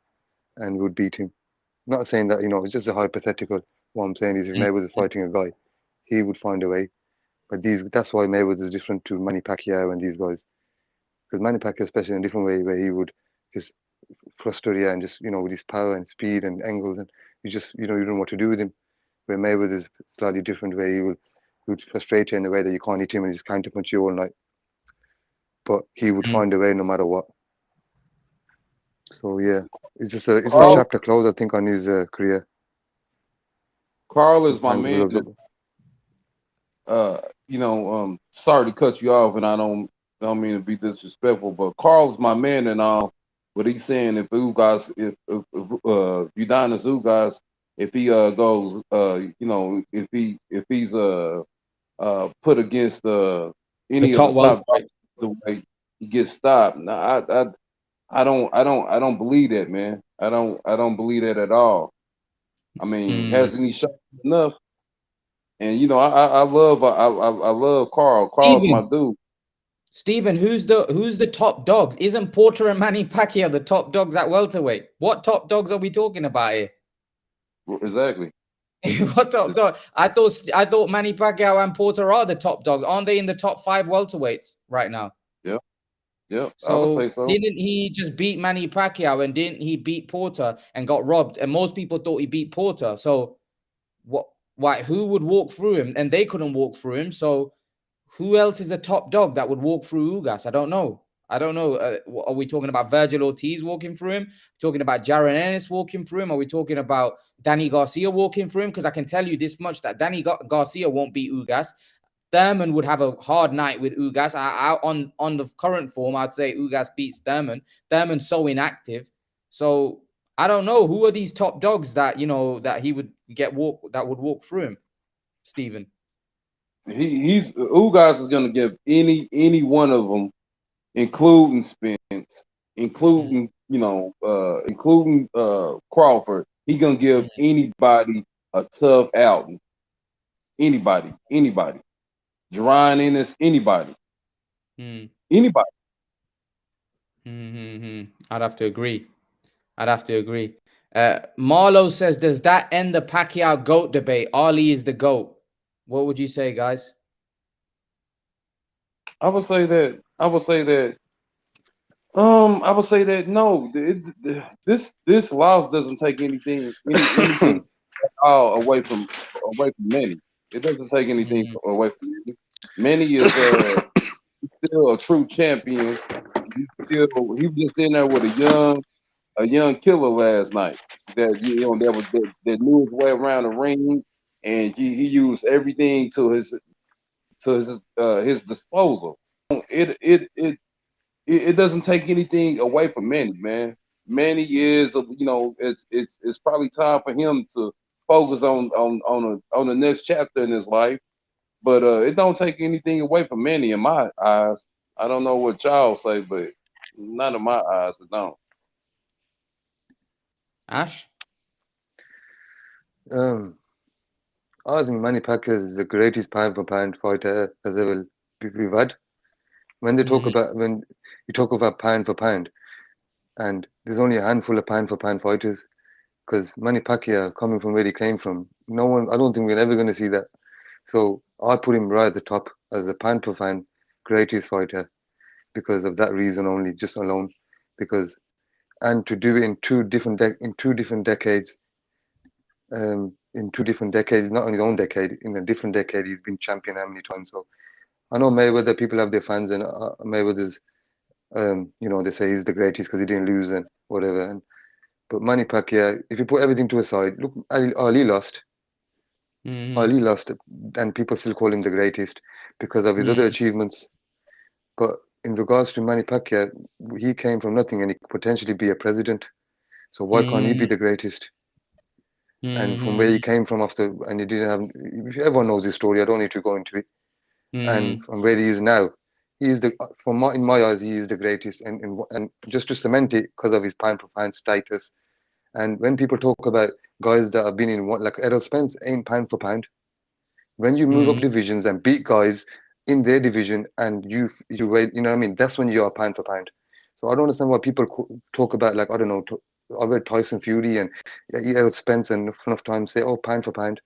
and would beat him. Not saying that, it's just a hypothetical. What I'm saying is if Mayweather's fighting a guy, he would find a way. But that's why Mayweather's different to Manny Pacquiao and these guys. Because Manny Pacquiao, especially in a different way, where he would just frustrate you and just, with his power and speed and angles, and you just, you don't know what to do with him. Where Mayweather's slightly different, where he would frustrate you in the way that you can't hit him and just counter punch you all night. But he would find a way no matter what. So yeah, it's a chapter close, I think, on his career. Carl is my man. Sorry to cut you off, and I don't mean to be disrespectful, but Carl's my man and all. But he's saying if Ugas, if Yordenis Ugas, if he goes, if he's put against any of the top the way he gets stopped. Now I don't believe that, man. I don't believe that at all. I mean, hasn't he shot enough? And I love Carl. Carl's my dude. Stephen, who's the top dogs? Isn't Porter and Manny Pacquiao the top dogs at welterweight? What top dogs are we talking about here? Exactly. What top dog? I thought Manny Pacquiao and Porter are the top dogs. Aren't they in the top 5 welterweights right now? Yeah. So, I would say so. Didn't he just beat Manny Pacquiao and didn't he beat Porter and got robbed? And most people thought he beat Porter. So why? Who would walk through him? And they couldn't walk through him. So who else is a top dog that would walk through Ugas? I don't know. Are we talking about Virgil Ortiz walking through him? Talking about Jaron Ennis walking through him? Are we talking about Danny Garcia walking through him? Because I can tell you this much, that Danny Garcia won't beat Ugas. Thurman would have a hard night with Ugas. On the current form, I'd say Ugas beats Thurman. Thurman's so inactive. So I don't know. Who are these top dogs that, that he would that would walk through him, Stephen? Ugas is gonna give any one of them, including Spence, including including Crawford. He's gonna give anybody a tough outing. Anybody. Jaron Ennis, anybody. Anybody. I'd have to agree. Marlo says, does that end the Pacquiao GOAT debate? Ali is the GOAT. What would you say, guys? I would say that no. This loss doesn't take anything at all away from Manny. It doesn't take anything away from Manny. Manny is still a true champion. He was just in there with a young killer last night that knew his way around the ring, and he used everything to his disposal. It doesn't take anything away from Manny, man. Manny is, it's probably time for him to focus on the next chapter in his life. But it don't take anything away from Manny in my eyes. I don't know what y'all say, but not in my eyes, it don't. Ash? I think Manny Pacquiao is the greatest pound-for-pound fighter as ever we've had. When you talk about pound for pound, and there's only a handful of pound for pound fighters, because Manny Pacquiao, coming from where he came from, I don't think we're ever going to see that. So I put him right at the top as the pound for pound greatest fighter because of that reason only, just alone. And to do it in two different decades, not only his own decade, in a different decade, he's been champion how many times. So I know Mayweather, people have their fans, and Mayweather's, they say he's the greatest because he didn't lose and whatever. But Manny Pacquiao, if you put everything to a side, look, Ali lost. Ali lost, and people still call him the greatest because of his other achievements. But in regards to Manny Pacquiao, he came from nothing and he could potentially be a president. So why can't he be the greatest? And from where he came from and he didn't have, everyone knows his story. I don't need to go into it. And from where he is now, he is the in my eyes, he is the greatest, and just to cement it because of his pound for pound status. And when people talk about guys that have been in one, like Errol Spence, ain't pound for pound. When you move up Mm. divisions and beat guys in their division, and wait, you know what I mean? That's when you are pound for pound. So I don't understand why people talk about, like, I don't know. I've heard Tyson Fury and Errol Spence and enough times say, "Oh, pound for pound."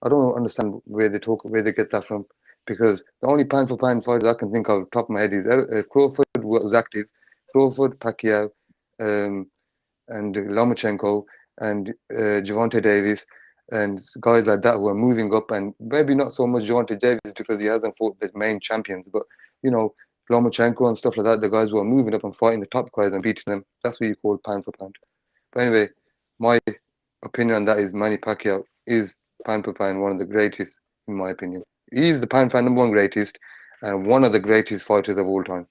I don't understand where they get that from, because the only pound for pound fighters I can think of top of my head is Crawford was active, Crawford, Pacquiao, um, and Lomachenko and Javante Davis and guys like that who are moving up, and maybe not so much Javante Davis because he hasn't fought the main champions, but you know, Lomachenko and stuff like that, the guys who are moving up and fighting the top guys and beating them. That's what you call pound for pound. But anyway, my opinion on that is Manny Pacquiao is pound for pound one of the greatest, in my opinion. He's the pound for pound number one greatest and one of the greatest fighters of all time.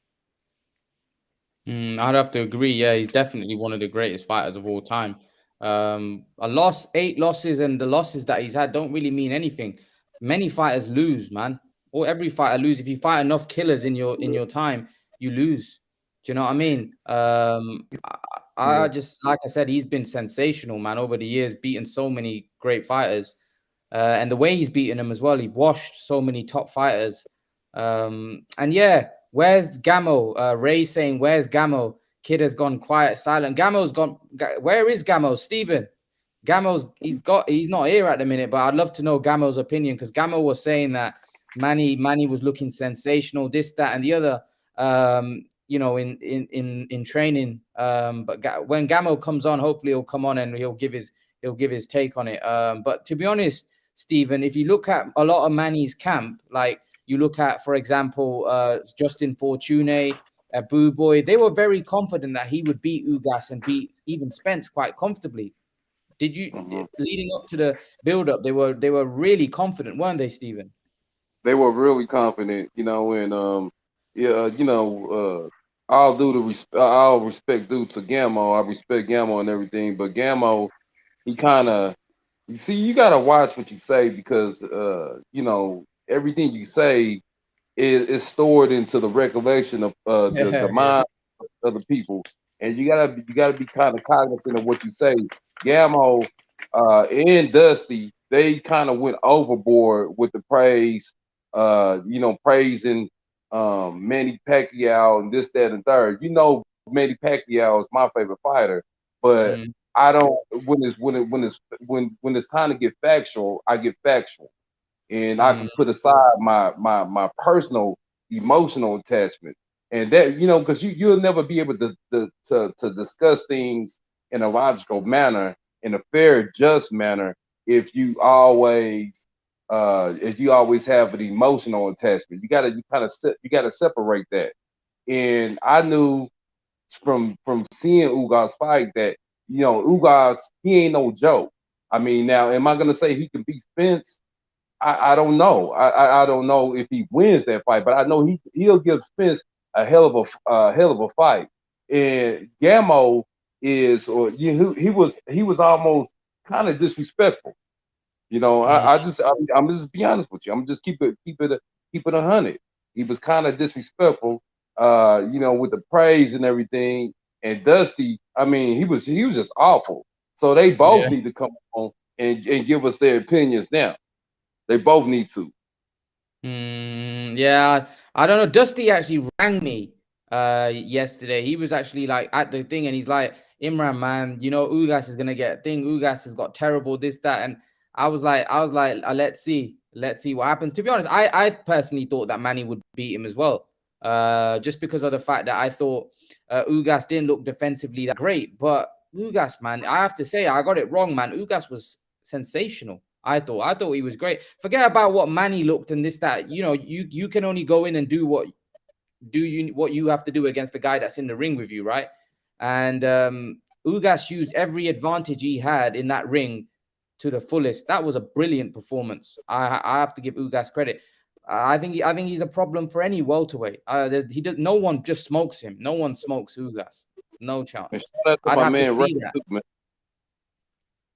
I'd have to agree. Yeah, he's definitely one of the greatest fighters of all time. Eight losses, and the losses that he's had don't really mean anything. Many fighters lose, man. Or every fighter lose. If you fight enough killers in your time, you lose. Do you know what I mean? I Yeah. just, like I said, he's been sensational, man, over the years, beating so many great fighters. And the way he's beaten them as well, he washed so many top fighters. And yeah, where's Gamo? Ray saying, "Where's Gamo? Kid has gone quiet, silent." Gamo's gone. Where is Gamo? Stephen? He's not here at the minute, but I'd love to know Gamo's opinion, because Gamo was saying that Manny was looking sensational, this, that, and the other. In training. But when Gamo comes on, hopefully he'll come on and he'll give his take on it. But to be honest, Stephen, if you look at a lot of Manny's camp, like you look at, for example, Justin Fortune, Boo Boy, they were very confident that he would beat Ugas and beat even Spence quite comfortably. Did you, leading up to the build-up, they were really confident, weren't they, Stephen? They were really confident, and all respect due to Gammo. I respect Gammo and everything, but Gammo, he kind of, you see, you gotta watch what you say, because everything you say is stored into the recollection of the mind of the people, and you gotta be kind of cognizant of what you say. Gammo and Dusty, they kind of went overboard with the praise, praising Manny Pacquiao and this, that, and third. Manny Pacquiao is my favorite fighter, but I don't, when it's time to get factual, I get factual, and I can put aside my personal emotional attachment, and that, because you'll never be able to discuss things in a logical manner, in a fair, just manner, if you always have an emotional attachment. You gotta separate that. And I knew from seeing Ugas fight that, Ugas, he ain't no joke. I mean, now, am I gonna say he can beat Spence? I don't know. I don't know if he wins that fight, but I know he'll give Spence a hell of a fight. And Gammo he was almost kind of disrespectful. I'm just be honest with you. I'm just keep it 100. He was kind of disrespectful, with the praise and everything. And Dusty, I mean, he was just awful. So they both need to come on and give us their opinions now. They both need to. Yeah, I don't know. Dusty actually rang me yesterday. He was actually like at the thing, and he's like, "Imran, man, Ugas is gonna get a thing. Ugas has got terrible this, that." And I was like, let's see what happens. To be honest, I personally thought that Manny would beat him as well, just because of the fact that I thought Ugas didn't look defensively that great. But Ugas, man, I have to say, I got it wrong, man. Ugas was sensational. I thought he was great. Forget about what Manny looked and this, that. You can only go in and do what you have to do against the guy that's in the ring with you, right? And Ugas used every advantage he had in that ring to the fullest. That was a brilliant performance. I have to give Ugas credit. I think he's a problem for any welterweight. No one just smokes him. No one smokes Ugas. No chance. I'd have to see that. Man.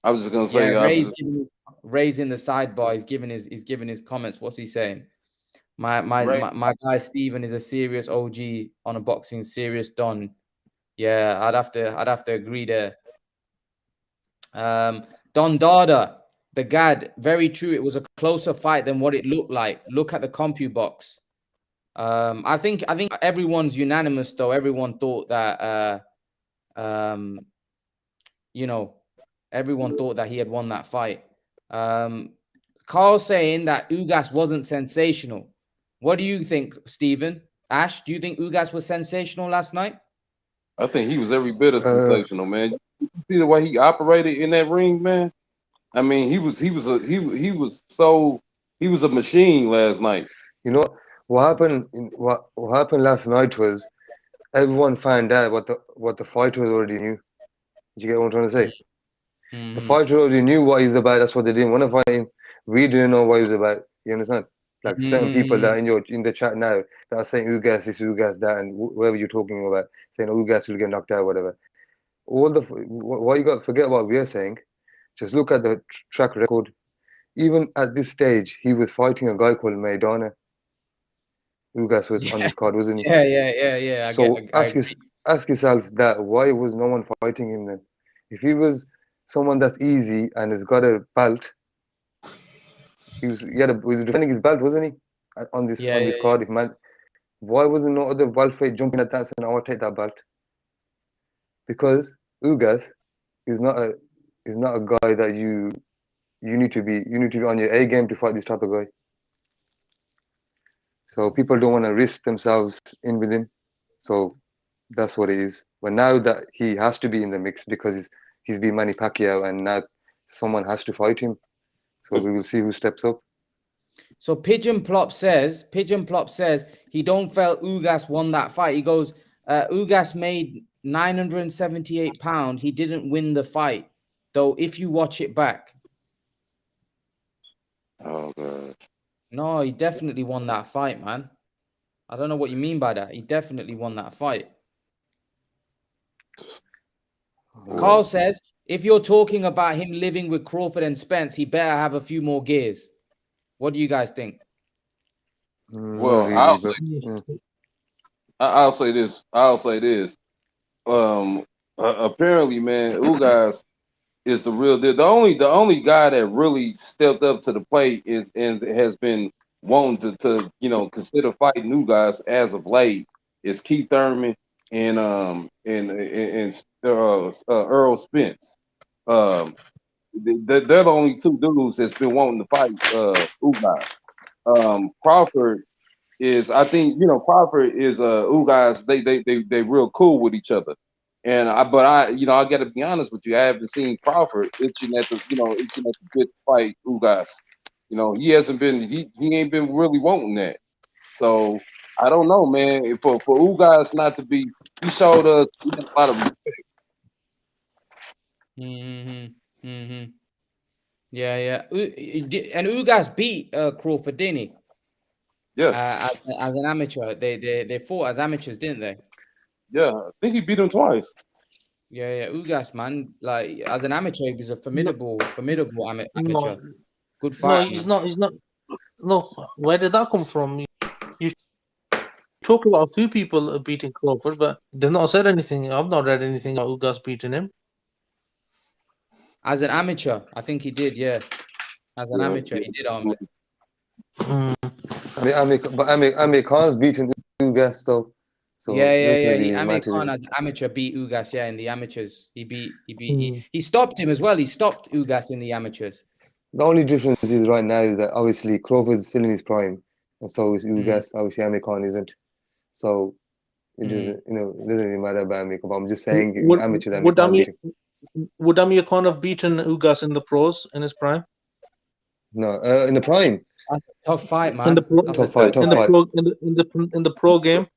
I was just gonna say, Ray's in the sidebar. He's giving his comments. What's he saying? My guy Steven is a serious OG on a boxing, serious don. Yeah, I'd have to agree there. Don Dada, the Gad, very true. It was a closer fight than what it looked like. Look at the CompuBox. I think everyone's unanimous though. Everyone thought that you know, everyone thought that he had won that fight. Carl's saying that Ugas wasn't sensational. What do you think, Stephen? Ash, do you think Ugas was sensational last night? I think he was every bit of sensational, man. You see the way he operated in that ring, man. I mean, he was a machine last night. You know what happened? What happened last night was everyone found out what the fighters already knew. Did you get what I'm trying to say? Mm-hmm. The fighter already knew what he's about. That's what they didn't want to fight him. We didn't know what he was about. You understand? Like certain people that in the chat now that are saying Ugas this, Ugas that, and whoever you're talking about saying Ugas will get knocked out, whatever. All the what you got to forget what we are saying. Just look at the track record. Even at this stage, he was fighting a guy called Maidana. Ugas was on this card, wasn't he? Yeah. So ask yourself that why was no one fighting him then? If he was someone that's easy and has got a belt, he was defending his belt, wasn't he? On this card, if man, why wasn't no other welterweight jumping at that saying, "I'll take that belt"? Because Ugas is not a guy that you need to be on your A game to fight this type of guy. So people don't want to risk themselves in with him. So that's what it is. But now that he has to be in the mix because he's been Manny Pacquiao and now someone has to fight him. So we will see who steps up. So Pigeon Plop says he don't felt Ugas won that fight. He goes, Ugas made £978. He didn't win the fight, though. If you watch it back, oh god, no, he definitely won that fight, man. I don't know what you mean by that. He definitely won that fight. Carl says, if you're talking about him living with Crawford and Spence, he better have a few more gears. What do you guys think? Well, really, I'll say this. Apparently, man, Ugas is the real deal. The only guy that really stepped up to the plate and has been wanting to consider fighting Ugas as of late is Keith Thurman and Earl Spence. They're the only two dudes that's been wanting to fight Ugas. Crawford is, I think, Crawford is Ugas. They real cool with each other. And I got to be honest with you. I haven't seen Crawford itching at the bit to fight Ugas. He hasn't been. He ain't been really wanting that. So I don't know, man. For Ugas not to be, he showed us a lot of respect. Yeah. And Ugas beat Crawford, didn't he? Yeah. As an amateur, they fought as amateurs, didn't they? Yeah, I think he beat him twice. Yeah. Ugas, man, like as an amateur, he was a formidable amateur. Good fight. No, he's not. No, where did that come from? You talk about a few people beating Crawford, but they've not said anything. I've not read anything about Ugas beating him. As an amateur, I think he did. Yeah, as an amateur, he did arm it. Amir Khan's beaten Ugas, so yeah. Amir Khan as an amateur beat Ugas. Yeah, in the amateurs, he stopped him as well. He stopped Ugas in the amateurs. The only difference is right now is that obviously Crawford's still in his prime, and so is Ugas. Obviously, Amir Khan isn't. So it doesn't, it doesn't really matter about Amir Khan. But I'm just saying, amateurs. Would Amir Khan have beaten Ugas in the pros in his prime? No, in the prime. That's a tough fight, man. In the pro game.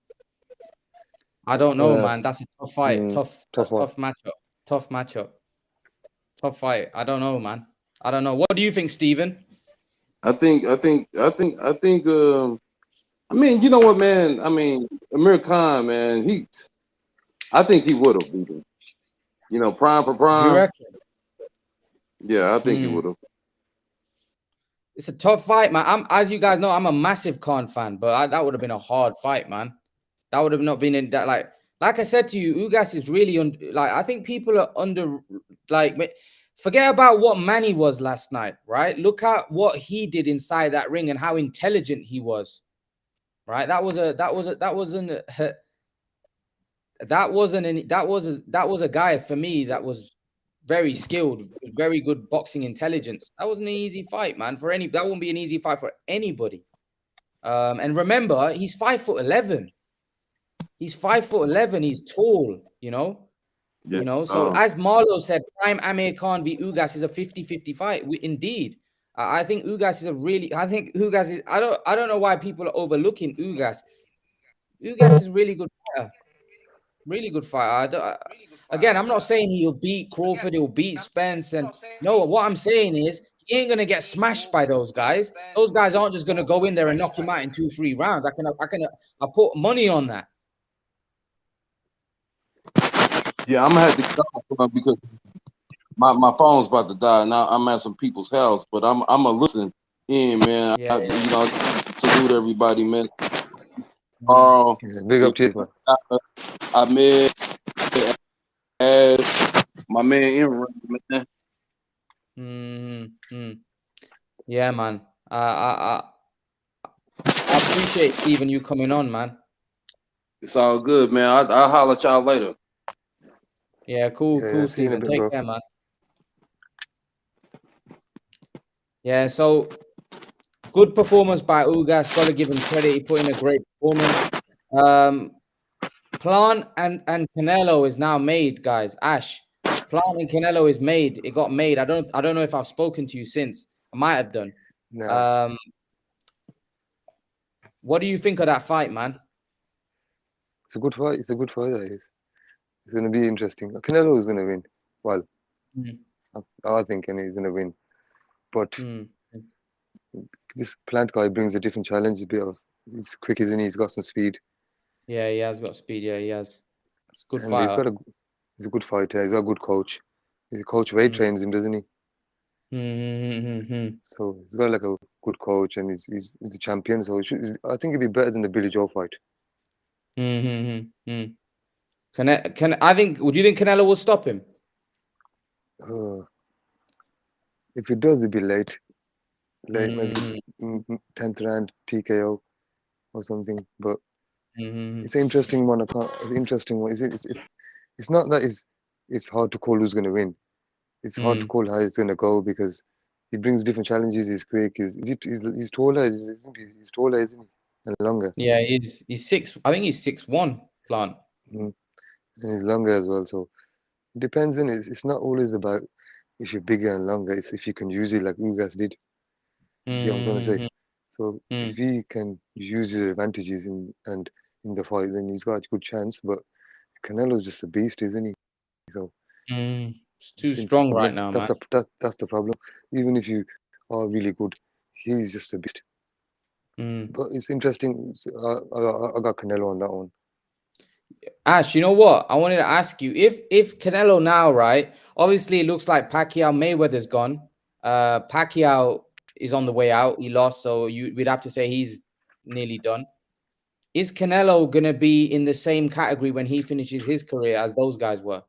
I don't know, man. That's a tough fight. Tough matchup. Tough fight. I don't know, man. I don't know. What do you think, Stephen? I think. I mean, you know what, man? I mean, Amir Khan, man. I think he would have beaten him. Prime for prime. Do you reckon? Yeah, I think he would have. It's a tough fight, man. As you guys know, I'm a massive Khan fan, but that would have been a hard fight, man. That would have not been in that like I said to you, Ugas is really I think people are under forget about what Manny was last night, right? Look at what he did inside that ring and how intelligent he was, right? That was a guy for me that was very skilled, very good boxing intelligence. That wasn't an easy fight, man. That wouldn't be an easy fight for anybody. And remember, he's 5'11". He's 5'11". He's tall, you know. Yeah. You know, so as Marlo said, prime Amir Khan v Ugas is a 50-50 fight. Indeed. I think Ugas is I don't know why people are overlooking Ugas. Ugas is a really good fighter. Really good fighter. Again, I'm not saying he'll beat Crawford, he'll beat Spence. And no, what I'm saying is he ain't gonna get smashed by those guys. Those guys aren't just gonna go in there and knock him out in 2-3 rounds. I put money on that. Yeah, I'm gonna have to stop because my phone's about to die. Now I'm at some people's house, but I'm gonna listen in, man. Yeah, You know, salute everybody, man. Big up to you, man. I met my man in, man. Yeah, man. I appreciate Stephen you coming on, man. It's all good, man. I'll holler at y'all later. Yeah, cool, Stephen. Take care, man. Yeah, so good performance by Ugas. Got to give him credit. He put in a great performance. Plant and Canelo is now made, guys. Ash, Plant and Canelo is made. It got made. I don't know if I've spoken to you since. I might have done. No. What do you think of that fight, man? It's a good fight. It's a good fight. It's going to be interesting. Canelo is going to win. Well, I think he's going to win. But this Plant guy brings a different challenge. He's quick, isn't he? He's got some speed. Yeah, he has got speed. Yeah, he has. It's a good and fighter. He's a good fighter. He's got a good coach. His coach weight trains him, doesn't he? So he's got like a good coach, and he's a champion. So I think he'd be better than the Billy Joe fight. Would you think Canelo will stop him? If he does, it'd be late, maybe 10th round TKO or something. But it's an interesting one. It's an interesting one. It's not that it's hard to call who's going to win. It's hard to call how it's going to go because he brings different challenges. He's quick. He's taller. He's taller, isn't he? And longer. Yeah, he's 6. I think he's 6'1", Plant. And he's longer as well. So it depends. And it's not always about if you're bigger and longer. It's if you can use it like Ugas did. Yeah, I'm gonna say. So if he can use his advantages in the fight, then he's got a good chance. But Canelo's just a beast, isn't he? So it's too strong right now, man. That's the problem. Even if you are really good, he's just a beast. But it's interesting. I got Canelo on that one. Ash, you know what? I wanted to ask you if Canelo now, right? Obviously, it looks like Pacquiao Mayweather's gone. Pacquiao is on the way out. He lost, so we'd have to say he's nearly done. Is Canelo gonna be in the same category when he finishes his career as those guys were?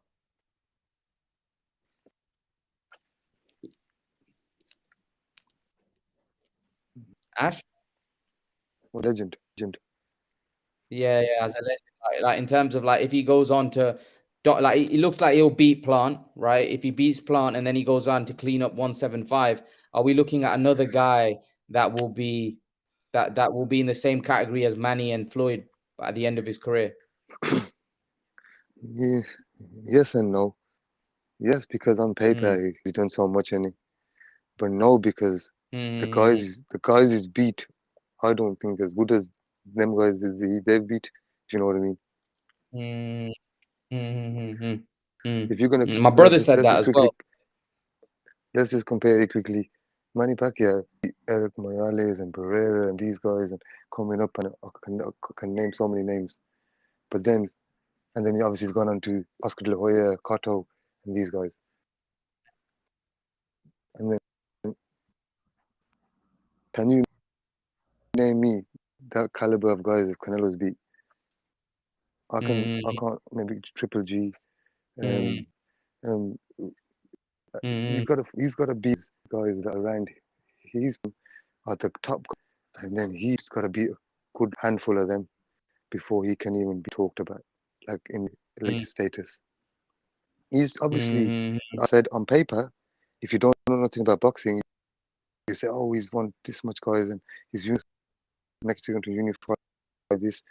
Ash? Legend. Yeah, as a legend, like in terms of like if he goes on to like it looks like he'll beat Plant, right? If he beats Plant and then he goes on to clean up 175, are we looking at another guy that will be that will be in the same category as Manny and Floyd at the end of his career? Yeah, yes and no. Yes, because on paper he's done so much in it, but no, because the guys he's beat, I don't think as good as them guys they've beat. If you know what I mean. If you're gonna, my brother said that as well. Let's just compare it quickly. Manny Pacquiao, Eric Morales, and Pereira, and these guys, and coming up, and I can name so many names. But then, and then obviously he's gone on to Oscar De La Hoya, Cotto, and these guys. And then Can you name me that caliber of guys that Canelo's beat? I can't. Maybe Triple G. Um, um, he's got to beat guys that are around. He's at the top, and then he's got to beat a good handful of them before he can even be talked about, like in elite status. He's obviously, I said on paper, if you don't know nothing about boxing, you say, oh, he's won this much guys and he's next year going to unify this.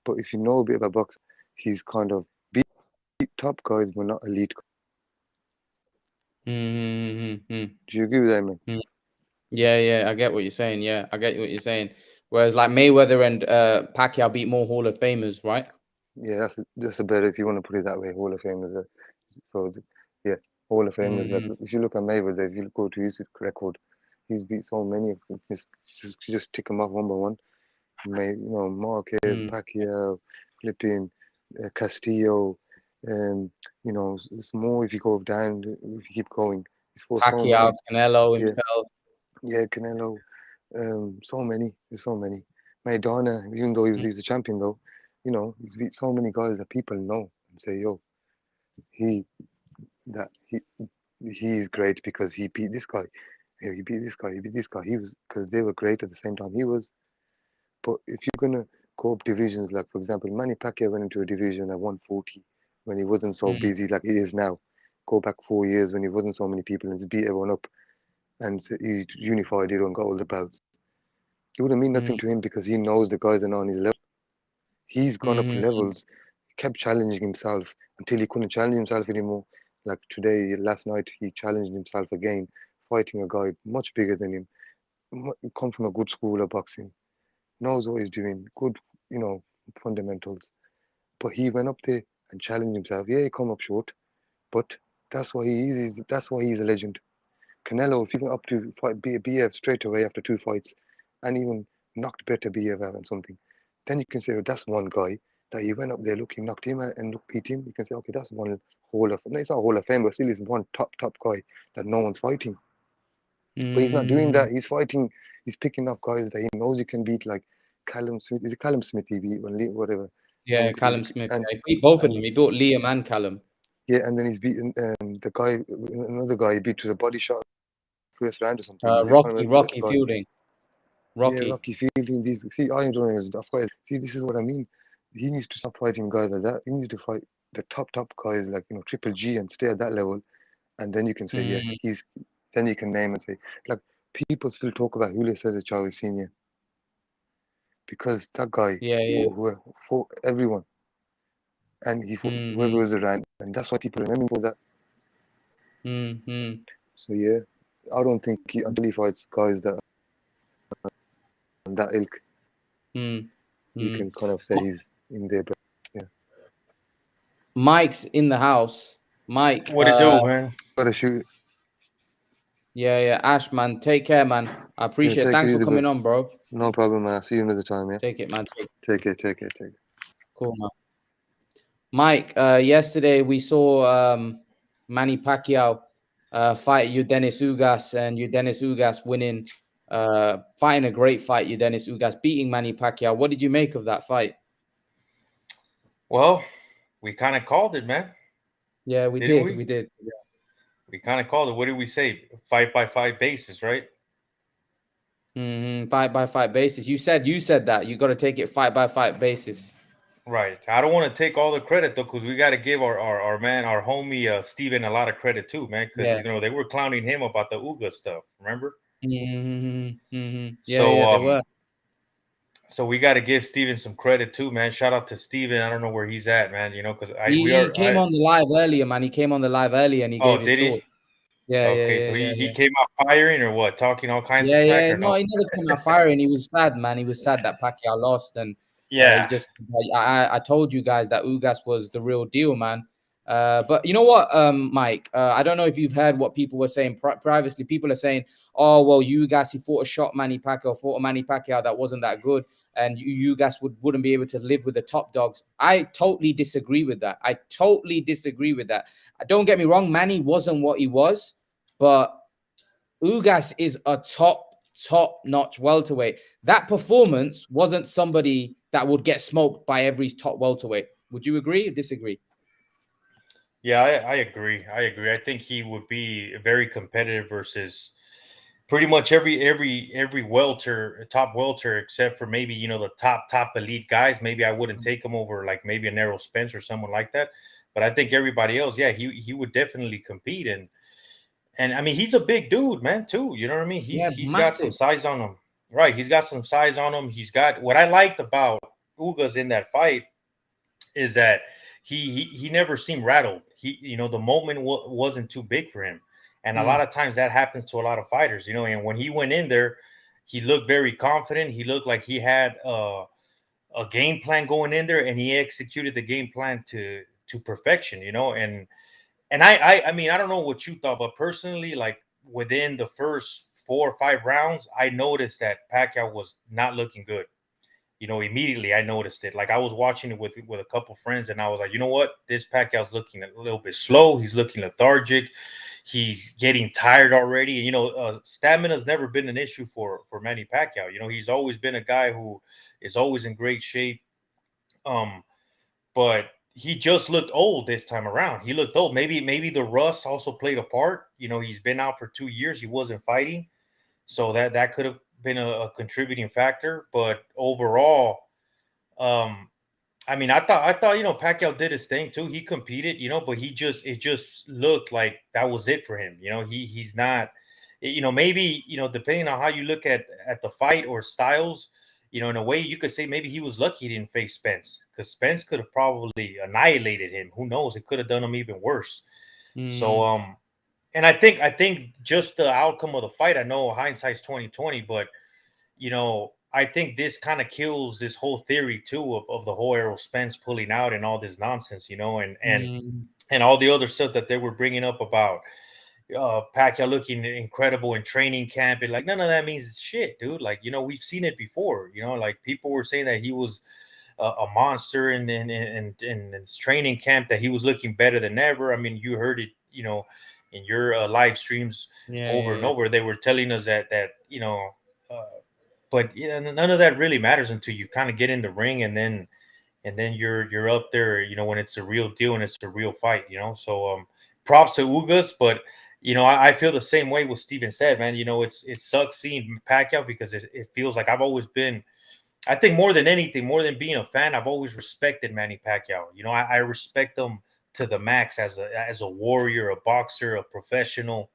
But if you know a bit about boxing, he's kind of beat top guys, but not elite. Do you agree with that, man? Yeah, I get what you're saying. Yeah, I get what you're saying. Whereas like Mayweather and Pacquiao beat more Hall of Famers, right? Yeah, that's a better, if you want to put it that way, Hall of Famers. So yeah, Hall of Famers. Like if you look at Mayweather, if you go to his record, he's beat so many of them. Just tick them off one by one. Marquez, Pacquiao, flipping Castillo, it's more if you go down, if you keep going. He's fought so many. Pacquiao, Canelo himself. Yeah, Canelo. So many. There's so many. Maidana, even though he's the champion, though, he's beat so many guys that people know and say, yo, he's great because he beat this guy. Yeah, he beat this guy. He beat this guy. He was, because they were great at the same time he was. But if you're gonna go up divisions, like for example, Manny Pacquiao went into a division at 140 when he wasn't so busy like he is now. Go back 4 years when he wasn't so many people and just beat everyone up, and he unified it and got all the belts. It wouldn't mean nothing to him because he knows the guys are not on his level. He's gone up levels, kept challenging himself until he couldn't challenge himself anymore. Like last night, he challenged himself again, fighting a guy much bigger than him, come from a good school of boxing, knows what he's doing, good, fundamentals. But he went up there and challenged himself. Yeah, he come up short, but that's why he is. That's why he's a legend. Canelo, if he went up to fight BF straight away after 2 fights, and even knocked better BF out and something, then you can say, oh, that's one guy that he went up there, he knocked him out and beat him. You can say, okay, that's one no, it's not Hall of Fame, but still is one top guy that no one's fighting. But he's not doing that. He's fighting. He's picking up guys that he knows he can beat, like Callum Smith. Is it Callum Smith he beat or whatever? Yeah, Callum Smith. He beat both of them. He beat Liam and Callum. Yeah, and then he's beaten another guy he beat to the body shot first round or something. Rocky Fielding. Yeah, Rocky Fielding. I don't know. See, this is what I mean. He needs to stop fighting guys like that. He needs to fight the top guys like Triple G and stay at that level, and then you can say, yeah, then you can name and say, like, people still talk about Julio Cesar Chavez Sr. because that guy who fought everyone, and he fought whoever was around, and that's why people remember for that. So yeah, I don't think until he fights guys that are that ilk, you can kind of say he's in there. But yeah, Mike's in the house. Mike, what it do, man? gotta shoot. Yeah, Ash, man, take care, man. I appreciate it. Thanks for coming on, bro. No problem, man. I'll see you another time, yeah. Take it, man. Take it. Cool, man. Mike, yesterday we saw Manny Pacquiao fight Yordenis Ugas, and Yordenis Ugas winning, fighting a great fight. Yordenis Ugas beating Manny Pacquiao. What did you make of that fight? Well, we kind of called it, man. Yeah, we did. Yeah. We kind of called it. What did we say? Fight by fight basis, right? Fight by fight basis. You said that you got to take it fight by fight basis. Right. I don't want to take all the credit though, because we got to give our man, our homie Steven, a lot of credit too, man. Because they were clowning him about the Uga stuff. Remember? Yeah, they were. So we got to give Steven some credit too, man. Shout out to Steven. I don't know where he's at, man. Because he came on the live earlier, man. He came on the live earlier and he gave his thoughts. Yeah. Okay, so he came out firing or what? Talking all kinds of smack? Yeah. No, he never came out firing. He was sad, man. He was sad that Pacquiao lost, and I told you guys that Ugas was the real deal, man. But you know what, Mike? I don't know if you've heard what people were saying previously. People are saying, "Oh, well, Ugas, he fought a Manny Pacquiao that wasn't that good, and Ugas wouldn't be able to live with the top dogs." I totally disagree with that. Don't get me wrong, Manny wasn't what he was, but Ugas is a top top-notch welterweight. That performance wasn't somebody that would get smoked by every top welterweight. Would you agree or disagree? Yeah, I agree. I agree. I think he would be very competitive versus pretty much every top welter, except for maybe the top elite guys. Maybe I wouldn't take him over like maybe a Errol Spence or someone like that. But I think everybody else, yeah, he would definitely compete. And I mean, he's a big dude, man, too. You know what I mean? Yeah, He's got some massive. size on him, right? He's got some size on him. He's got what I liked about Ugas in that fight is that he never seemed rattled. The moment wasn't too big for him, and a lot of times that happens to a lot of fighters. And when he went in there, he looked very confident. He looked like he had a game plan going in there, and he executed the game plan to perfection. And I mean, I don't know what you thought, but personally, like within the first 4 or 5 rounds, I noticed that Pacquiao was not looking good. Immediately I noticed it. Like I was watching it with a couple friends, and I was like, you know what? This Pacquiao's looking a little bit slow. He's looking lethargic. He's getting tired already. Stamina's never been an issue for Manny Pacquiao. He's always been a guy who is always in great shape. But he just looked old this time around. He looked old. Maybe the rust also played a part. He's been out for 2 years. He wasn't fighting, so that could have been a contributing factor. But overall, um, I mean, I thought Pacquiao did his thing too. He competed, but it just looked like that was it for him. He's not, maybe depending on how you look at the fight or styles, in a way you could say maybe he was lucky he didn't face Spence, because Spence could have probably annihilated him. Who knows? It could have done him even worse. So and I think just the outcome of the fight. I know hindsight's 2020, but I think this kind of kills this whole theory too of the whole Errol Spence pulling out and all this nonsense, and all the other stuff that they were bringing up about Pacquiao looking incredible in training camp, and like none of that means shit, dude. Like we've seen it before. Like people were saying that he was a monster in his training camp, that he was looking better than ever. I mean, you heard it, in your live streams over and Yeah. over. They were telling us that. Uh, but none of that really matters until you kind of get in the ring, and then you're up there, when it's a real deal and it's a real fight. So props to Ugas, but I feel the same way with Steven said, man. It sucks seeing Pacquiao, because it feels like I've always been, I think more than anything, more than being a fan, I've always respected Manny Pacquiao. I respect him to the max as a warrior, a boxer, a professional,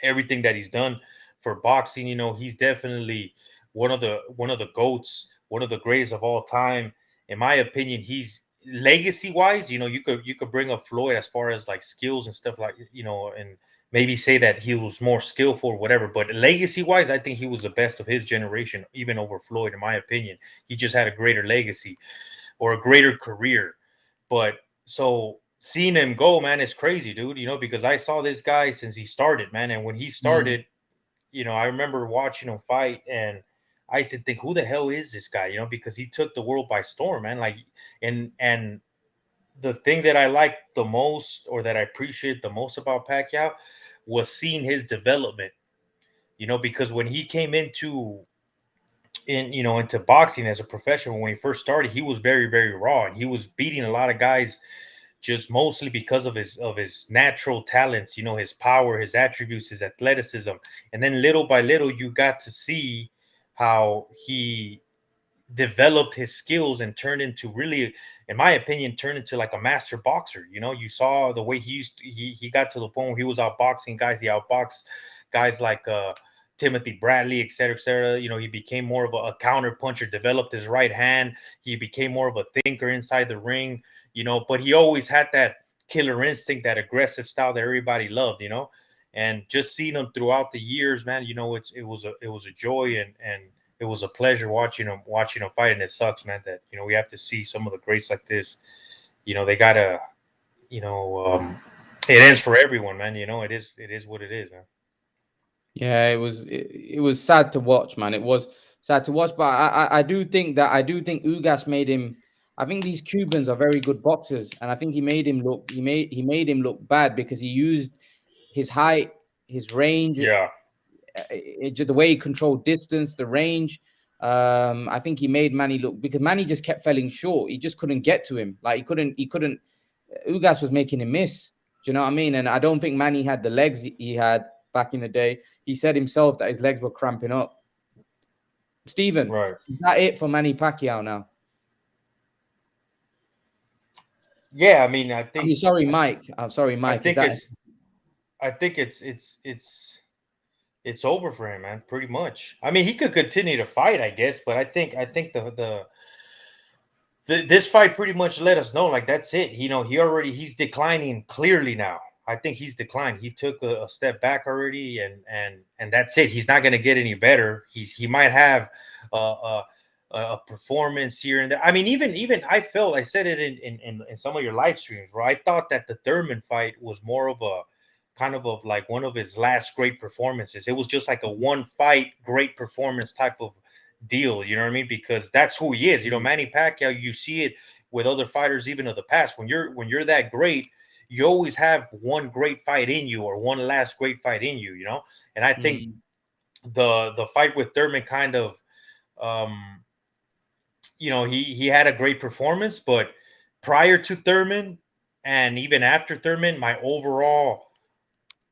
everything that he's done for boxing. He's definitely one of the goats, one of the greatest of all time. In my opinion, he's legacy wise. You could bring up Floyd as far as like skills and stuff, like and maybe say that he was more skillful or whatever. But legacy wise, I think he was the best of his generation, even over Floyd. In my opinion, he just had a greater legacy or a greater career. But so seeing him go, man, is crazy, dude. Because I saw this guy since he started, man. And when he started, I remember watching him fight, and I used to think, who the hell is this guy? Because he took the world by storm, man. Like, and the thing that I like the most, or that I appreciate the most about Pacquiao, was seeing his development. Because when he came into boxing as a professional, when he first started, he was very, very raw, and he was beating a lot of guys just mostly because of his natural talents, his power, his attributes, his athleticism. And then little by little, you got to see how he developed his skills and turned into, really, in my opinion, turned into like a master boxer. You saw the way he got to the point where he was outboxing guys. He outboxed guys like Timothy Bradley, et cetera, et cetera. He became more of a counter puncher, developed his right hand. He became more of a thinker inside the ring, but he always had that killer instinct, that aggressive style that everybody loved, and just seeing him throughout the years, man, it was a joy, and it was a pleasure watching him fight. And it sucks, man, that we have to see some of the greats like this. They gotta, you know, um, it ends for everyone, man. It is what it is, man. Yeah, it was sad to watch, man. It was sad to watch, but I do think Ugas made him. I think these Cubans are very good boxers, and I think he made him look bad because he used his height, his range, Yeah, the way he controlled distance, the range. I think he made Manny look, because Manny just kept falling short. He just couldn't get to him. Like he couldn't. Ugas was making him miss. Do you know what I mean? And I don't think Manny had the legs he had back in the day. He said himself that his legs were cramping up. Stephen, Right. is that it for Manny Pacquiao now? Yeah, I mean, I think. Sorry, Mike. I'm sorry, Mike. I think it's over for him, man. Pretty much. I mean, he could continue to fight, I guess, but I think this fight pretty much let us know, like, that's it. He's declining clearly now. I think he's declined. He took a step back already, and that's it. He's not going to get any better. He might have a performance here and there. I mean, even I said it in some of your live streams, where I thought that the Thurman fight was more of a kind of like one of his last great performances. It was just like a one fight great performance type of deal, you know what I mean? Because that's who he is. Manny Pacquiao, you see it with other fighters even of the past. When you're that great, you always have one great fight in you, or one last great fight in you, And I think the fight with Thurman kind of he had a great performance, but prior to Thurman and even after Thurman, my overall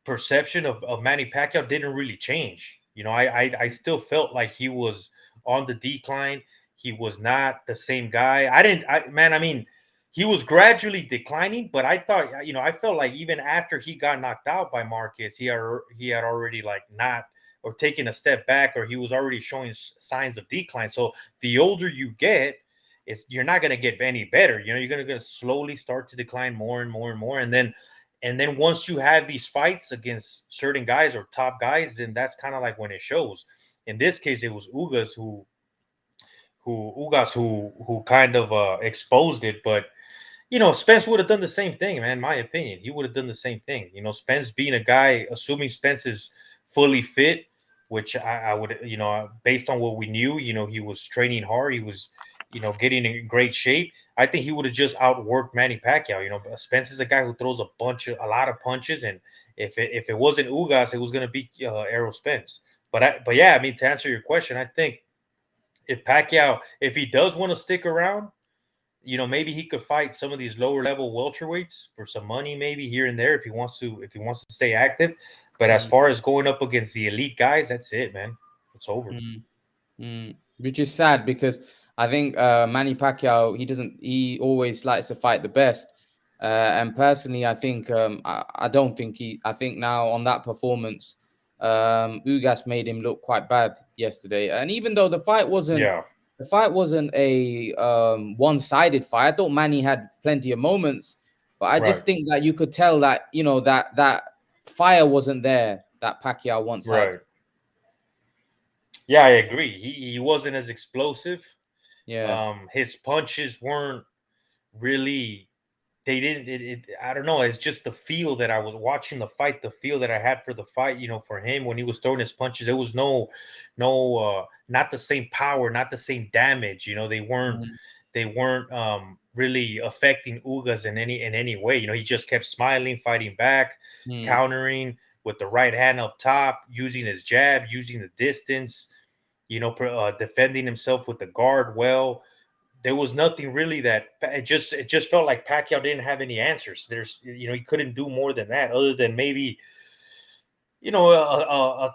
perception of Manny Pacquiao didn't really change. I still felt like he was on the decline. He was not the same guy. I mean, he was gradually declining, but I thought, I felt like even after he got knocked out by Marquez, he had already like not, or taken a step back, or he was already showing signs of decline. So the older you get, you're not going to get any better. You're going to slowly start to decline more and more and more. And then once you have these fights against certain guys or top guys, then that's kind of like when it shows. In this case, it was Ugas who kind of exposed it. But Spence would have done the same thing, man. In my opinion, he would have done the same thing. Spence being a guy, assuming Spence is fully fit, which I would, based on what we knew, he was training hard. He was, getting in great shape. I think he would have just outworked Manny Pacquiao. Spence is a guy who throws a lot of punches, and if it wasn't Ugas, it was going to be Errol Spence. But yeah, I mean, to answer your question, I think if Pacquiao, if he does want to stick around, maybe he could fight some of these lower level welterweights for some money, maybe here and there, if he wants to stay active. But as far as going up against the elite guys, that's it, man. It's over. Which is sad, because I think Manny Pacquiao, he always likes to fight the best. And personally, I think I don't think I think now on that performance, Ugas made him look quite bad yesterday. And even though the fight wasn't a one-sided fight, I thought Manny had plenty of moments, but I just think that you could tell that that fire wasn't there that Pacquiao once had. Yeah, I agree. He wasn't as explosive. Yeah. His punches weren't really. They didn't. I don't know. It's just the feel that I was watching the fight. The feel that I had for the fight. For him when he was throwing his punches, there was no, not the same power, not the same damage. They weren't. They weren't really affecting Ugas in any way. He just kept smiling, fighting back, countering with the right hand up top, using his jab, using the distance. Defending himself with the guard well. There was nothing really that it just felt like Pacquiao didn't have any answers. He couldn't do more than that, other than maybe, a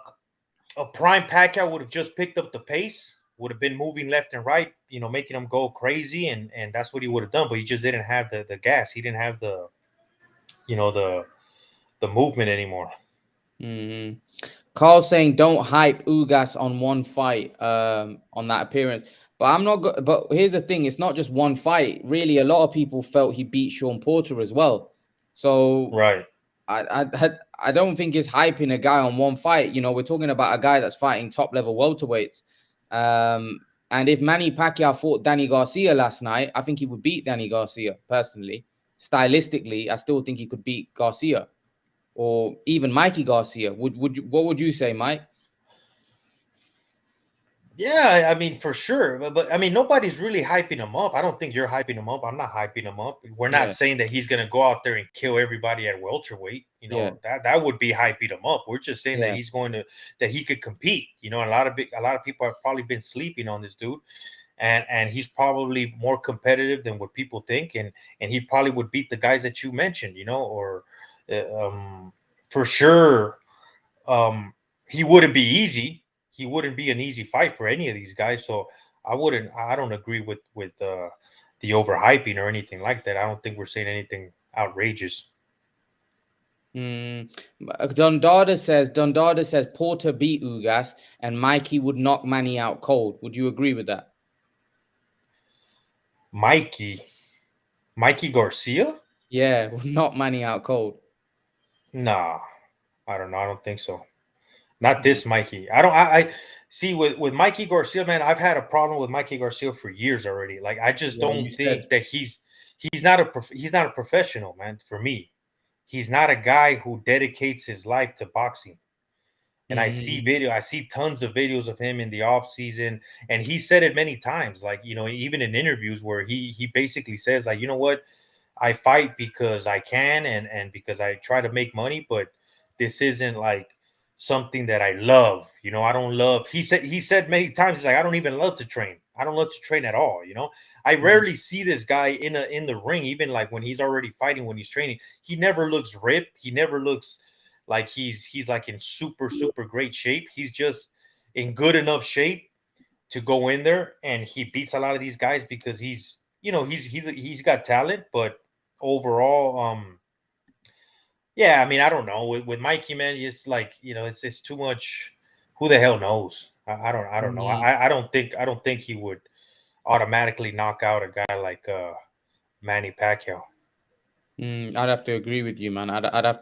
prime Pacquiao would have just picked up the pace, would have been moving left and right, making him go crazy, and that's what he would have done. But he just didn't have the gas. He didn't have the, the movement anymore. Carl saying don't hype Ugas on one fight on that appearance. But I'm not. But here's the thing: it's not just one fight. Really, a lot of people felt he beat Sean Porter as well. So I don't think it's hyping a guy on one fight. We're talking about a guy that's fighting top level welterweights. And if Manny Pacquiao fought Danny Garcia last night, I think he would beat Danny Garcia personally. Stylistically, I still think he could beat Garcia, or even Mikey Garcia. What would you say, Mike? Yeah, I mean, for sure. But I mean, nobody's really hyping him up. I don't think you're hyping him up. I'm not hyping him up. We're not Yeah, saying that he's gonna go out there and kill everybody at welterweight. yeah, That would be hyping him up. We're just saying that yeah. he's going to that he could compete. A lot of people have probably been sleeping on this dude, and he's probably more competitive than what people think, and he probably would beat the guys that you mentioned. Or for sure. Um, he wouldn't be easy. He wouldn't be an easy fight for any of these guys. So I wouldn't. I don't agree with the overhyping or anything like that. I don't think we're saying anything outrageous. Mm. Dondada says Porter beat Ugas and Mikey would knock Manny out cold. Would you agree with that? Mikey, Mikey Garcia? Yeah, would knock Manny out cold. Nah, I don't know. I don't think so. Not Mm. this Mikey. I don't. I see with Mikey Garcia, man. I've had a problem with Mikey Garcia for years already. Like I just Yeah, you don't said. think that he's not a professional, man. For me, he's not a guy who dedicates his life to boxing. And Mm, I see tons of videos of him in the off season, and he said it many times, like even in interviews where he basically says like, what, I fight because I can and because I try to make money, but this isn't like something that I love. I don't love. He said many times, he's like, I don't even love to train. I don't love to train at all. I mm, rarely see this guy in the ring, even like when he's already fighting, when he's training. He never looks ripped. He never looks like he's like in super great shape. He's just in good enough shape to go in there, and he beats a lot of these guys because he's got talent. But overall, yeah, I mean, I don't know, with Mikey, man, it's like, it's too much. Who the hell knows? I don't know. mm, I don't think he would automatically knock out a guy like Manny Pacquiao. I'd have to agree with you, man. I'd have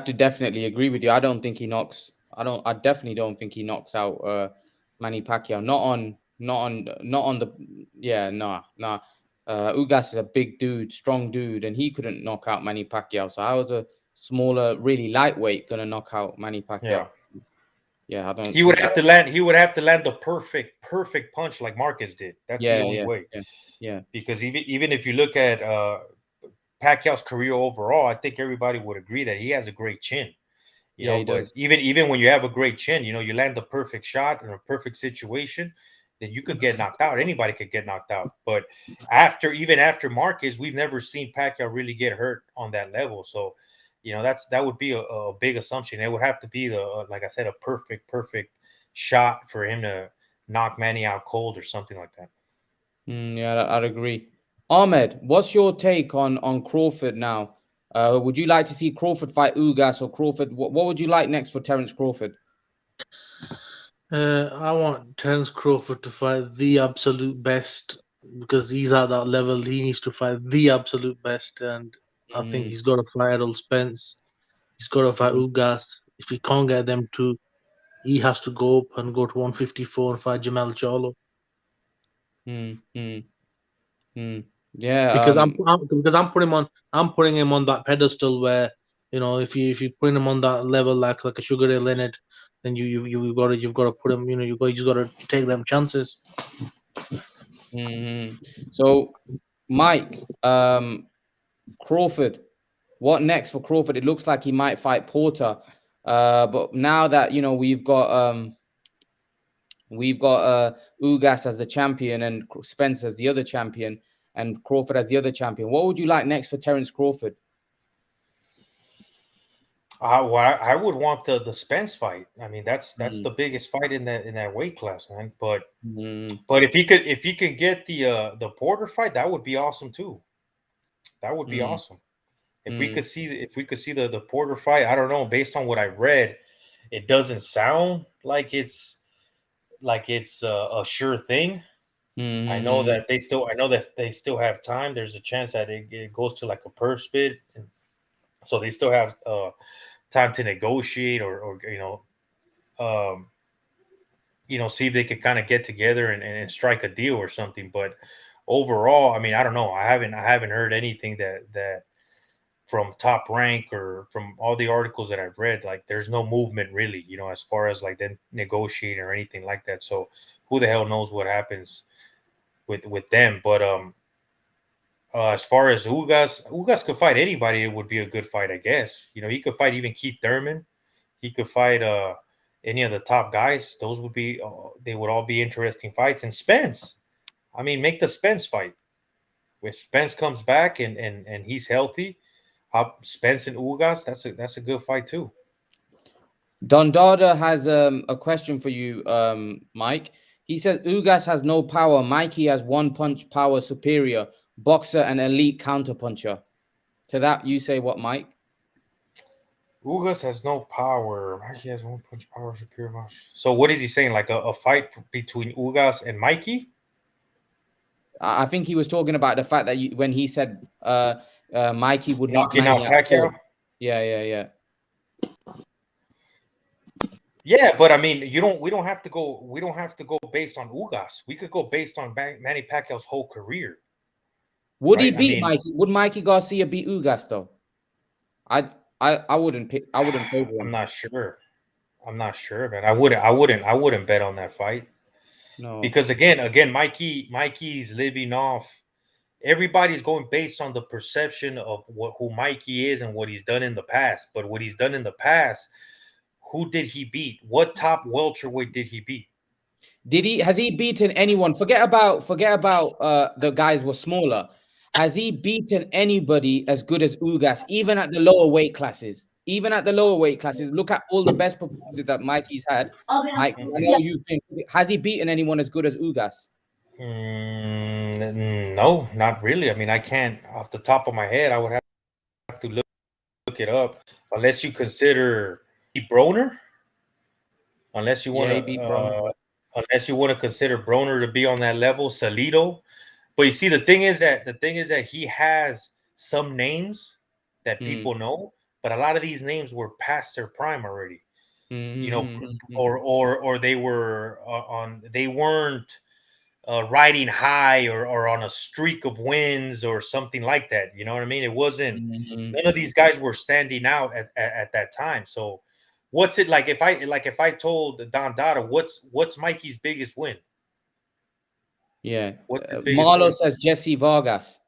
to definitely agree with you. I don't think he knocks. I definitely don't think he knocks out Manny Pacquiao. Not on the. Yeah, nah, nah. Ugas is a big dude, strong dude, and he couldn't knock out Manny Pacquiao. So I was a smaller, really lightweight gonna knock out Manny Yeah. Pacquiao. Yeah, I don't He would see have that. to land. He would have to land the perfect punch like Marquez did. That's the Yeah, only yeah, way. yeah, yeah, Because even if you look at Pacquiao's career overall, I think everybody would agree that he has a great chin. yeah. He But does. even when you have a great chin, you land the perfect shot in a perfect situation, then you could get knocked out. Anybody could get knocked out. But even after Marquez, we've never seen Pacquiao really get hurt on that level. So, that would be a big assumption. It would have to be like I said, a perfect shot for him to knock Manny out cold or something like that. Yeah, I'd agree. Ahmed, what's your take on Crawford now? Would you like to see Crawford fight Ugas or Crawford? What would you like next for Terence Crawford? I want Terence Crawford to fight the absolute best because he's at that level. He needs to fight the absolute best, and I think Mm, he's got to fight Errol Spence. He's got to fight mm, Ugas. If he can't get them two, he has to go up and go to 154 and fight Jamal Charlo. mm, mm, mm. Yeah. Because I'm putting him on that pedestal where if you put him on that level like a Sugar Ray Leonard, then you've got to put him, you just got to take them chances. So, Mike, Crawford. What next for Crawford? It looks like he might fight Porter. But now that we've got Ugas as the champion and Spence as the other champion and Crawford as the other champion. What would you like next for Terence Crawford? Well, I would want the Spence fight. I mean, that's Mm, the biggest fight in that weight class, man. But mm, but if he could get the Porter fight, that would be awesome too. That would be mm, awesome. mm, If we could see the Porter fight, I don't know. Based on what I read, it doesn't sound like it's a sure thing. mm, I know that they still have time. There's a chance that it goes to like a purse bid, and so they still have time to negotiate or um, see if they could kind of get together and strike a deal or something. But overall, I mean, I don't know. I haven't heard anything that from Top Rank or from all the articles that I've read, like there's no movement really, as far as like them negotiating or anything like that. So who the hell knows what happens with them? But as far as Ugas could fight anybody. It would be a good fight, I guess. He could fight even Keith Thurman. He could fight any of the top guys. Those would be they would all be interesting fights. And Spence, I mean, make the Spence fight. If Spence comes back and he's healthy, Spence and Ugas, that's a good fight too. Don Dada has a question for you, Mike. He says Ugas has no power. Mikey has one punch power superior, boxer and elite counterpuncher. To that, you say what, Mike? Ugas has no power. Mikey has one punch power superior. So what is he saying? Like a fight between Ugas and Mikey? I think he was talking about the fact that when he said Mikey would not knocking out Pacquiao. Yeah. Yeah, but I mean, we don't have to go based on Ugas. We could go based on Manny Pacquiao's whole career. Would he beat Mikey? Would Mikey Garcia beat Ugas though? I wouldn't pick. I wouldn't favor him. I'm not sure, man. I wouldn't bet on that fight. No, because again, Mikey's living off. Everybody's going based on the perception of who Mikey is and what he's done in the past. But what he's done in the past, who did he beat? What top welterweight did he beat? Has he beaten anyone? Forget about the guys were smaller. Has he beaten anybody as good as Ugas, even at the lower weight classes? Even at the lower weight classes, look at all the best performances that Mikey's had. Mike, I know you've been. Has he beaten anyone as good as Ugas? No, not really. I mean, I can't off the top of my head. I would have to look it up, unless you consider Broner. Unless you want to, unless you want to consider Broner to be on that level, Salido. But you see, the thing is that he has some names that people know, but a lot of these names were past their prime already. Or they were they weren't riding high or on a streak of wins or something like that. You know what I mean? It wasn't. None of these guys were standing out at that time. So, what's it like if I told Don Dada what's Mikey's biggest win? Yeah, Marlo says Jesse Vargas.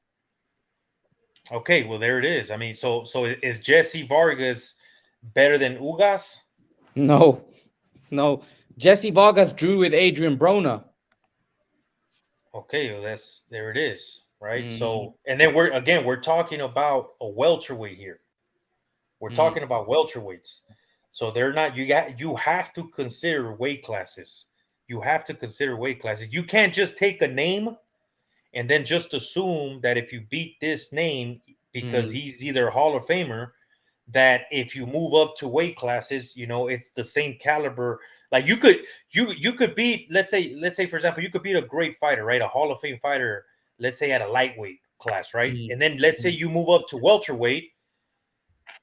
Okay, well there it is. I mean, so is Jesse Vargas better than Ugas? No. Jesse Vargas drew with Adrian Broner. Okay, well there it is, right? So, and then we're talking about a welterweight here. We're talking about welterweights. So they're not. You have to consider weight classes. You have to consider weight classes. You can't just take a name and then just assume that if you beat this name because he's either a Hall of Famer, that if you move up to weight classes, it's the same caliber. Like you could beat, let's say for example, you could beat a great fighter, right? A Hall of Fame fighter, let's say at a lightweight class, right? And then let's say you move up to welterweight.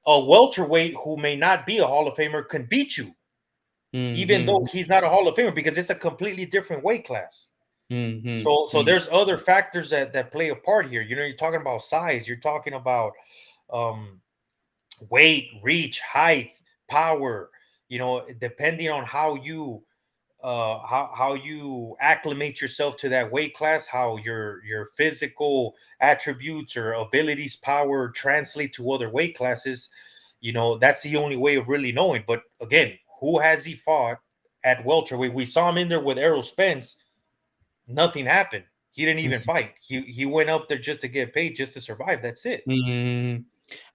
A welterweight who may not be a Hall of Famer can beat you, even though he's not a Hall of Famer, because it's a completely different weight class. So there's other factors that play a part here. You're talking about size. You're talking about weight, reach, height, power. Depending on how you acclimate yourself to that weight class, how your physical attributes or abilities, power translate to other weight classes. That's the only way of really knowing. But again, who has he fought at welterweight? We saw him in there with Errol Spence. Nothing happened. He didn't even fight. He went up there just to get paid, just to survive. That's it.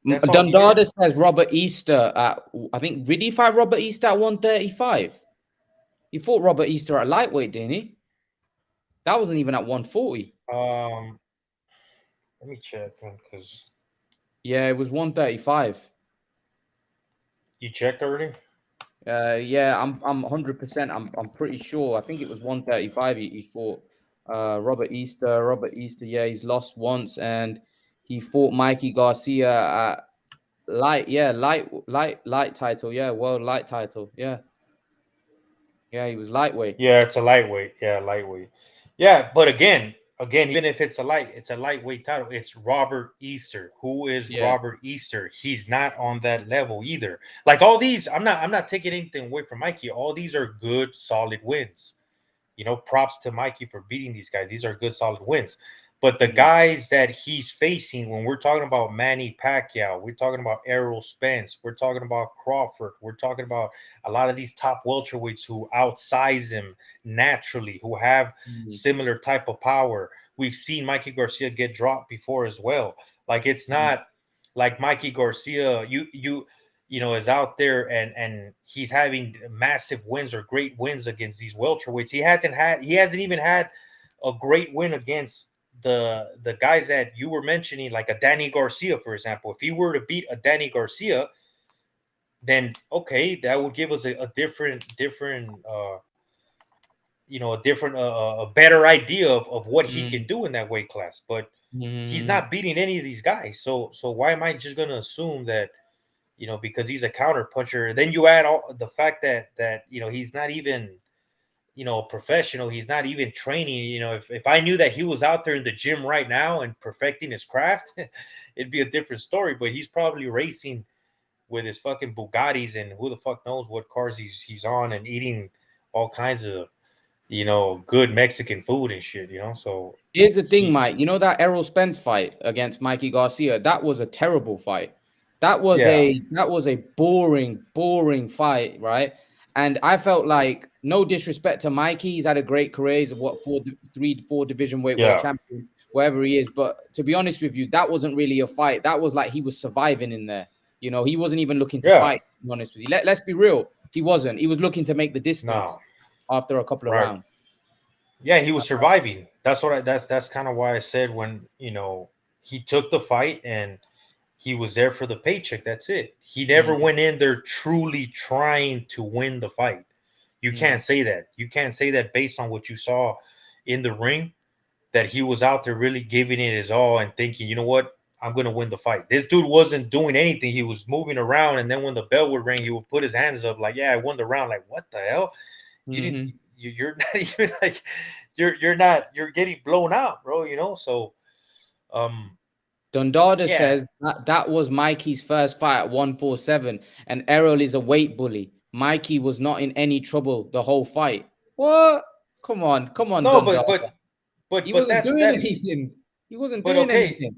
Dundada says Robert Easter at, I think, did he fight Robert Easter at 135? He fought Robert Easter at lightweight, didn't he? That wasn't even at 140. Let me check, because yeah, it was 135. You checked already? Yeah, I'm 100%. I'm pretty sure. I think it was 135. He fought Robert Easter. Robert Easter, yeah, he's lost once, and he fought Mikey Garcia at light title. Yeah, world light title. Yeah, he was lightweight. Yeah, it's a lightweight. Yeah, lightweight. Yeah, but again, again, even if it's a lightweight title. It's Robert Easter. Who is Yeah. Robert Easter? He's not on that level either. Like all these, I'm not taking anything away from Mikey. All these are good, solid wins. Props to Mikey for beating these guys. These are good, solid wins. But the guys that he's facing, when we're talking about Manny Pacquiao, we're talking about Errol Spence, we're talking about Crawford, we're talking about a lot of these top welterweights who outsize him naturally, who have similar type of power. We've seen Mikey Garcia get dropped before as well. Like it's not like Mikey Garcia, is out there and he's having massive wins or great wins against these welterweights. He hasn't even had a great win against the guys that you were mentioning, like a Danny Garcia, for example. If he were to beat a Danny Garcia, then okay, that would give us a different a better idea of what he can do in that weight class. But he's not beating any of these guys. So why am I just gonna assume that because he's a counter puncher? Then you add all the fact that he's not even professional. He's not even training. If I knew that he was out there in the gym right now and perfecting his craft, it'd be a different story. But he's probably racing with his fucking Bugattis and who the fuck knows what cars he's on, and eating all kinds of good Mexican food and shit. So Here's the thing, he, Mike. You know that Errol Spence fight against Mikey Garcia? That was a terrible fight. That was yeah, a boring fight, right? And I felt like, no disrespect to Mikey, he's had a great career. He's what 4 division weight world yeah, champion, wherever he is. But to be honest with you, that wasn't really a fight. That was like he was surviving in there. He wasn't even looking to yeah. fight. To be honest with you, let's be real. He wasn't. He was looking to make the No, distance after a couple of right. rounds. Yeah, he was surviving. That's kind of why I said when he took the fight and he was there for the paycheck. That's it. He never Mm, went in there truly trying to win the fight. You can't mm, say that. You can't say that based on what you saw in the ring, that he was out there really giving it his all and thinking, you know what, I'm gonna win the fight. This dude wasn't doing anything. He was moving around, and then when the bell would ring, he would put his hands up like, "Yeah, I won the round." Like, what the hell? You didn't. mhm. You're not even like you're not. You're getting blown out, bro. So um Dundada yeah. says that was Mikey's first fight at 147, and Errol is a weight bully. Mikey was not in any trouble the whole fight. What? Come on, No, Dundada. but He but wasn't that's doing that's anything. He wasn't but doing okay. anything.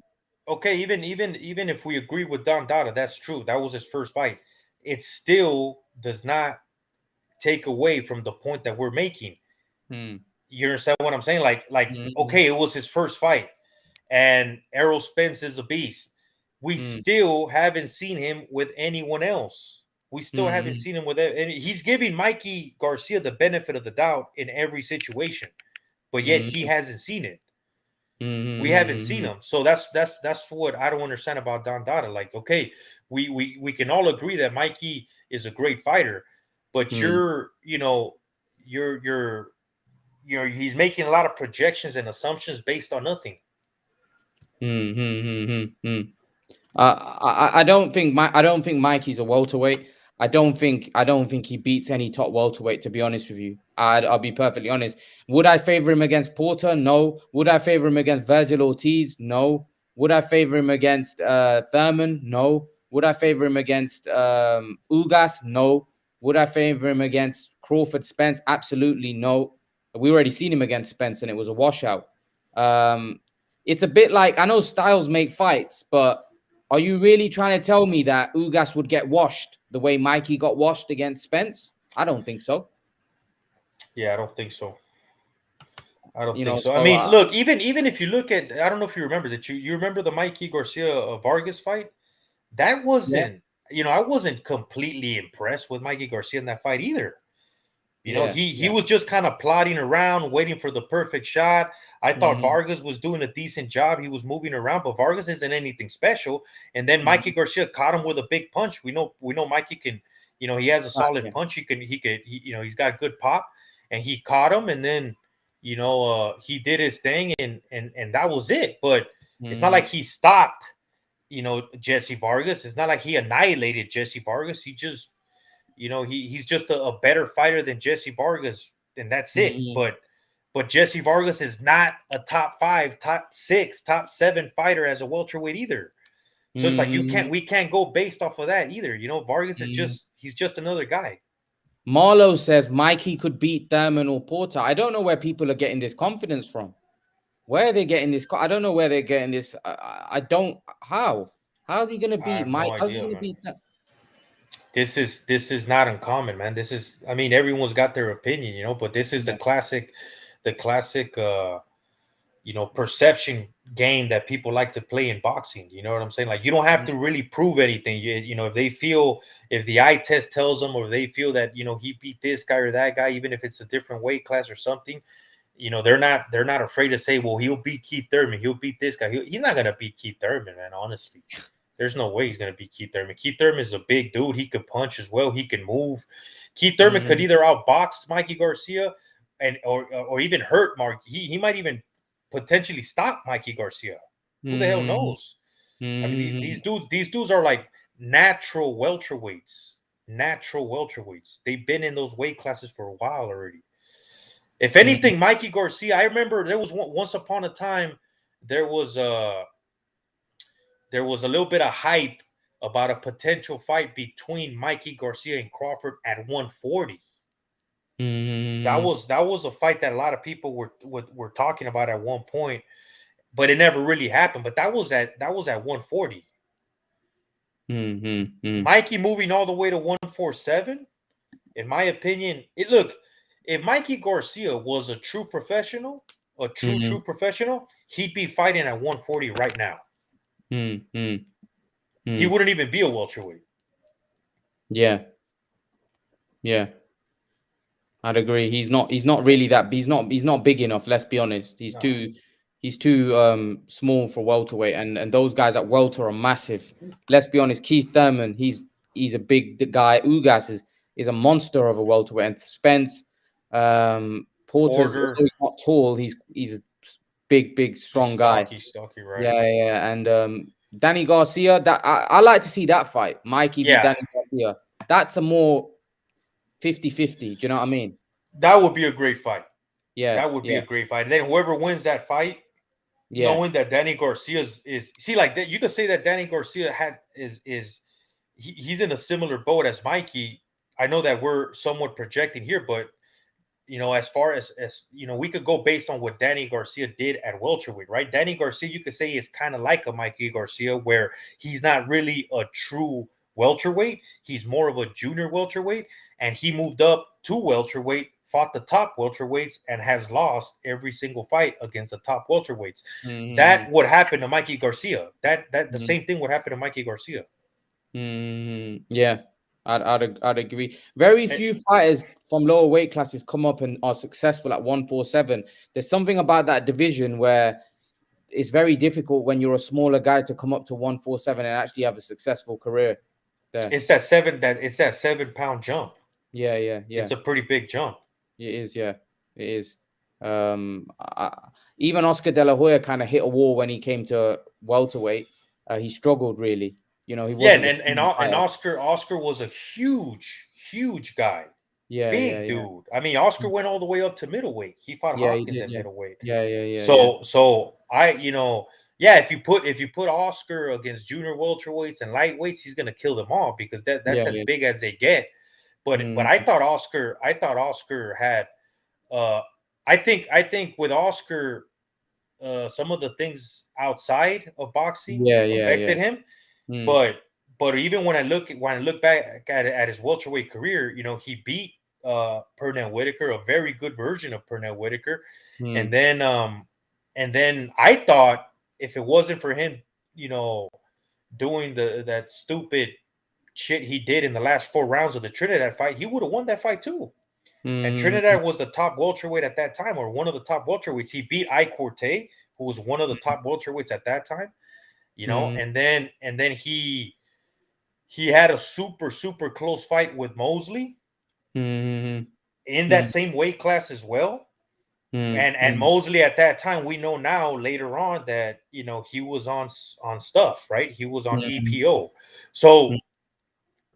Okay, even if we agree with Don Dada, that's true. That was his first fight. It still does not take away from the point that we're making. Hmm. You understand what I'm saying? Like Hmm. okay, it was his first fight, and Errol Spence is a beast. We Hmm. still haven't seen him with anyone else. We still haven't Hmm. seen him with it, and he's giving Mikey Garcia the benefit of the doubt in every situation, but yet Hmm. he hasn't seen it. We haven't seen Hmm. him. So that's what I don't understand about Don Dada. Like, okay, we can all agree that Mikey is a great fighter, but Hmm. he's making a lot of projections and assumptions based on nothing. Hmm. Hmm. I don't think Mikey's a welterweight. I don't think he beats any top welterweight. To be honest with you, I'll be perfectly honest. Would I favor him against Porter? No. Would I favor him against Virgil Ortiz? No. Would I favor him against Thurman? No. Would I favor him against Ugas? No. Would I favor him against Crawford Spence? Absolutely no. We already seen him against Spence and it was a washout. Um, it's a bit like, I know styles make fights, but are you really trying to tell me that Ugas would get washed the way Mikey got washed against Spence? I don't think so. Yeah, I don't think so. I don't think so. I So mean, look, even if you look at, I don't know if you remember that you remember the Mikey Garcia Vargas fight. That yeah, wasn't, I wasn't completely impressed with Mikey Garcia in that fight either. yeah, He yeah. was just kind of plodding around, waiting for the perfect shot. I thought Hmm. Vargas was doing a decent job. He was moving around, but Vargas isn't anything special. And then Mikey Hmm. Garcia caught him with a big punch. We know Mikey can, he has a solid Yeah. punch. He's got good pop, and he caught him. And then, he did his thing, and that was it. But it's not like Hmm. he stopped, Jesse Vargas. It's not like he annihilated Jesse Vargas. He just he's just a better fighter than Jesse Vargas, and that's it. Hmm. But But Jesse Vargas is not a top 5, top 6, top 7 fighter as a welterweight either. So it's like we can't go based off of that either. Vargas is he's just another guy. Marlo says Mikey could beat Thurman or Porter. I don't know where people are getting this confidence from. Where are they getting this? I don't know where they're getting this. I don't. How's he gonna beat Mike? How's he gonna beat that? This is not uncommon, man. This is, I mean, everyone's got their opinion, but this is the classic perception game that people like to play in boxing. You know what I'm saying? Like, you don't have to really prove anything. If they feel, if the eye test tells them, or they feel that he beat this guy or that guy, even if it's a different weight class or something, they're not afraid to say, well, he'll beat Keith Thurman, he'll beat this guy. He's not gonna beat Keith Thurman, man. Honestly, there's no way he's gonna beat Keith Thurman. Keith Thurman is a big dude. He could punch as well. He can move. Keith Thurman could either outbox Mikey Garcia or even hurt Mark. He might even potentially stop Mikey Garcia. Who the hell knows? I mean, these dudes are like natural welterweights. They've been in those weight classes for a while already. If anything, Mikey Garcia, I remember there was once upon a time, there was a little bit of hype about a potential fight between Mikey Garcia and Crawford at 140. That was a fight that a lot of people were talking about at one point, but it never really happened. But that was at 140. Mikey moving all the way to 147, in my opinion. If Mikey Garcia was a true professional, true professional, he'd be fighting at 140 right now. He wouldn't even be a welterweight. Yeah. I'd agree. He's not really that. He's not big enough. Let's be honest. He's too small for welterweight, and those guys at welter are massive. Let's be honest. Keith Thurman, he's a big guy. Ugas is a monster of a welterweight, and Spence, Porter's he's not tall. He's a big strong guy. Stocky, right? Yeah. And Danny Garcia. That I like to see that fight. Mikey v Danny Garcia. That's a more 50-50. Do you know what I mean? That would be a great fight. Yeah, that would be a great fight. And then whoever wins that fight, knowing that Danny Garcia is like that, you could say that Danny Garcia he's in a similar boat as Mikey. I know that we're somewhat projecting here, but as far as we could go based on what Danny Garcia did at welterweight, right? Danny Garcia, you could say, is kind of like a Mikey Garcia, where he's not really a true welterweight. He's more of a junior welterweight, and he moved up to welterweight, fought the top welterweights, and has lost every single fight against the top welterweights. That would happen to Mikey Garcia. The same thing would happen to Mikey Garcia. Yeah, I'd agree. Very few fighters from lower weight classes come up and are successful at 147. There's something about that division where it's very difficult when you're a smaller guy to come up to 147 and actually have a successful career there. It's that 7-pound jump. Yeah. It's a pretty big jump. It is, yeah. It is. Even Oscar De La Hoya kind of hit a wall when he came to welterweight. He struggled really. He wasn't. And Oscar was a huge guy. Yeah, big dude. Yeah. I mean, Oscar went all the way up to middleweight. He fought Hopkins at middleweight. Yeah. So if you put Oscar against junior welterweights and lightweights, he's gonna kill them all, because that's as big as they get. But I thought Oscar had I think with Oscar, some of the things outside of boxing affected him. But even when I look back at his welterweight career, he beat Pernell Whitaker, a very good version of Pernell Whitaker. And then I thought, if it wasn't for him, doing that stupid shit he did in the last 4 rounds of the Trinidad fight, he would have won that fight too. And Trinidad was the top welterweight at that time, or one of the top welterweights. He beat Ike Corte, who was one of the top welterweights at that time. And then he had a super close fight with Mosley in that same weight class as well. And Mosley at that time, we know now later on that he was on stuff, right? He was on EPO. So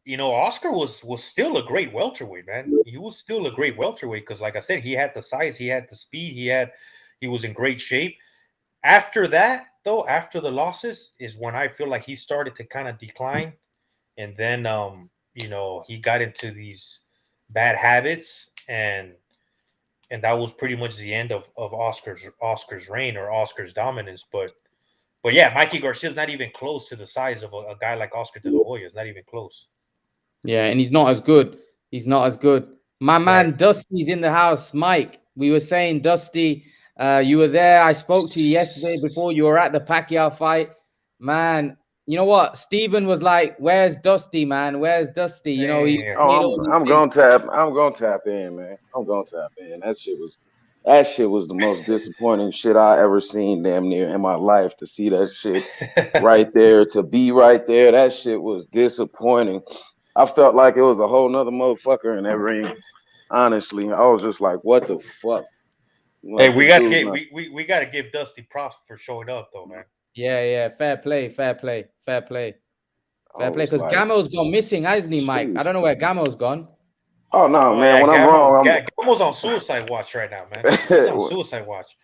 Oscar was still a great welterweight, man. He was still a great welterweight because, like I said, he had the size, he had the speed, he was in great shape. After that, though, after the losses, is when I feel like he started to kind of decline, and then he got into these bad habits, and that was pretty much the end of Oscar's reign or Oscar's dominance. But yeah, Mikey Garcia's not even close to the size of a guy like Oscar De La Hoya. It's not even close. Yeah, and he's not as good. He's not as good. My man Right. Dusty's in the house. Mike, we were saying, Dusty, you were there. I spoke to you yesterday before you were at the Pacquiao fight. Man, you know what? Steven was like, where's Dusty, man? Where's Dusty? You know, he Damn. made Oh, all these I'm things. gonna tap in, man. I'm gonna tap in. That shit was the most disappointing shit I ever seen damn near in my life. To see that shit right there, to be right there, that shit was disappointing. I felt like it was a whole nother motherfucker in that ring. Honestly, I was just like, what the fuck? Hey, Like we this gotta dude's get not. we gotta give Dusty props for showing up, though, man. Yeah, fair play, fair play, fair play, I fair play. was Because like, Gamo's gone missing, hasn't he, Mike? I sheesh. don't know where Gamo's gone. Oh no, Oh man. yeah, When I'm Gamo. wrong, Gamo's on suicide watch right now, man. He's on I'm suicide watch.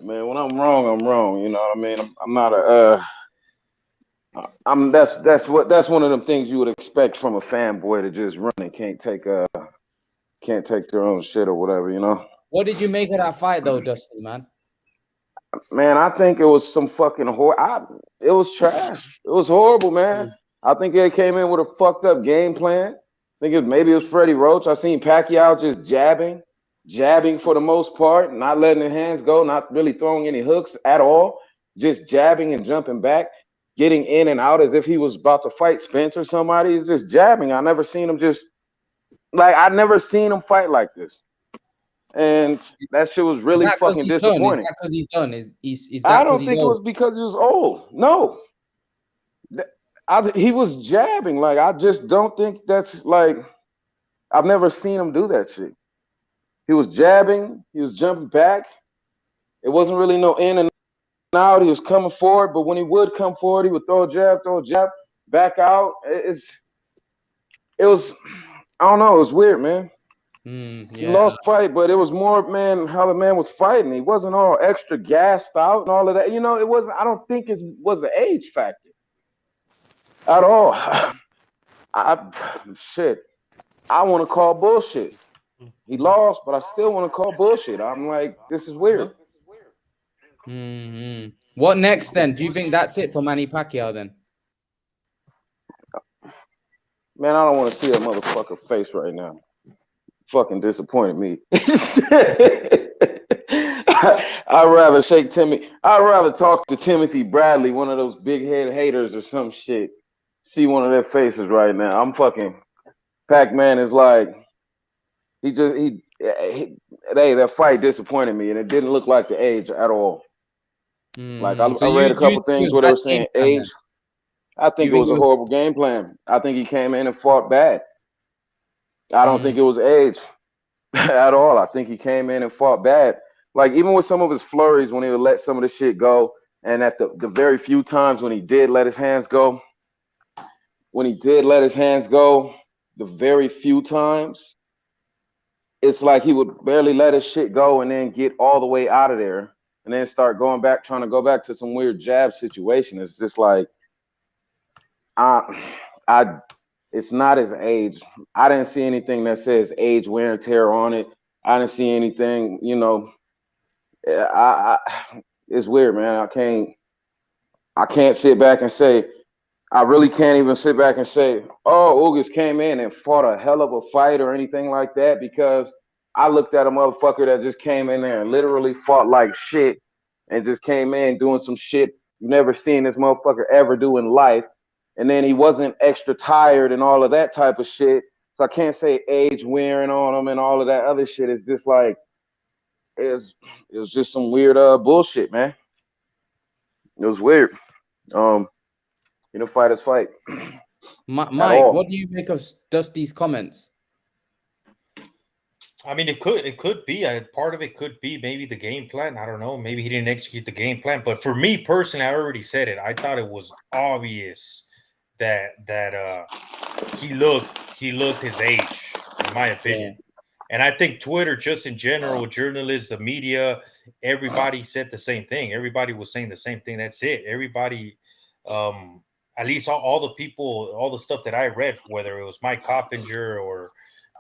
man. When I'm wrong, I'm wrong. You know what I mean? I'm not a. I'm that's one of them things you would expect from a fanboy to just run and can't take their own shit or whatever, you know. What did you make of that fight, though, Dusty, man? Man, I think it was some fucking it was trash. It was horrible, man. I think they came in with a fucked up game plan. I think maybe it was Freddie Roach. I seen Pacquiao just jabbing for the most part, not letting the hands go, not really throwing any hooks at all, just jabbing and jumping back, getting in and out as if he was about to fight Spence or somebody. He's just jabbing. I never seen him fight like this. And that shit was Is really that because fucking he's done? Is disappointing. that because he's done? Is that I because don't he's think it old? was because he was old. No, he was jabbing. Like I just don't think that's like I've never seen him do that shit. He was jabbing. He was jumping back. It wasn't really no in and out. He was coming forward, but when he would come forward, he would throw a jab, back out. It was I don't know. It was weird, man. He Yeah. lost fight, but it was more, man, how the man was fighting. He wasn't all extra gassed out and all of that. You know, it wasn't. I don't think it was an age factor at all. Shit. I want to call bullshit. He lost, but I still want to call bullshit. I'm like, this is weird. What next then? Do you think that's it for Manny Pacquiao then? Man, I don't want to see that motherfucker face right now. Fucking disappointed me. I'd rather shake Timmy. I'd rather talk to Timothy Bradley, one of those big head haters or some shit. See one of their faces right now. I'm fucking Pac-Man is like that fight disappointed me, and it didn't look like the age at all. Like I So read a you couple think it things was where they bad were game saying plan age. then? I You think it think was it a was? horrible game plan. I think he came in and fought bad. I don't Mm, think it was age at all. I think he came in and fought bad. Like even with some of his flurries when he would let some of the shit go, and at the very few times when he did let his hands go, the very few times, it's like he would barely let his shit go and then get all the way out of there and then start trying to go back to some weird jab situation. It's just like I it's not his age. I didn't see anything that says age wear and tear on it. I didn't see anything, it's weird, man. I can't sit back and say I really can't even sit back and say, oh, Ugas came in and fought a hell of a fight or anything like that, because I looked at a motherfucker that just came in there and literally fought like shit and just came in doing some shit you never seen this motherfucker ever do in life. And then he wasn't extra tired and all of that type of shit. So I can't say age wearing on him and all of that other shit. It's just like, it was just some weird bullshit, man. It was weird. Fighters fight at Mike, all. what do you make of Dusty's comments? I mean, it could be part of it could be maybe the game plan. I don't know. Maybe he didn't execute the game plan. But for me personally, I already said it. I thought it was obvious that he looked his age, in my opinion. And I think Twitter, just in general, journalists, the media, everybody said the same thing. Everybody was saying the same thing. That's it. Everybody, at least all the people, all the stuff that I read, whether it was Mike Coppinger or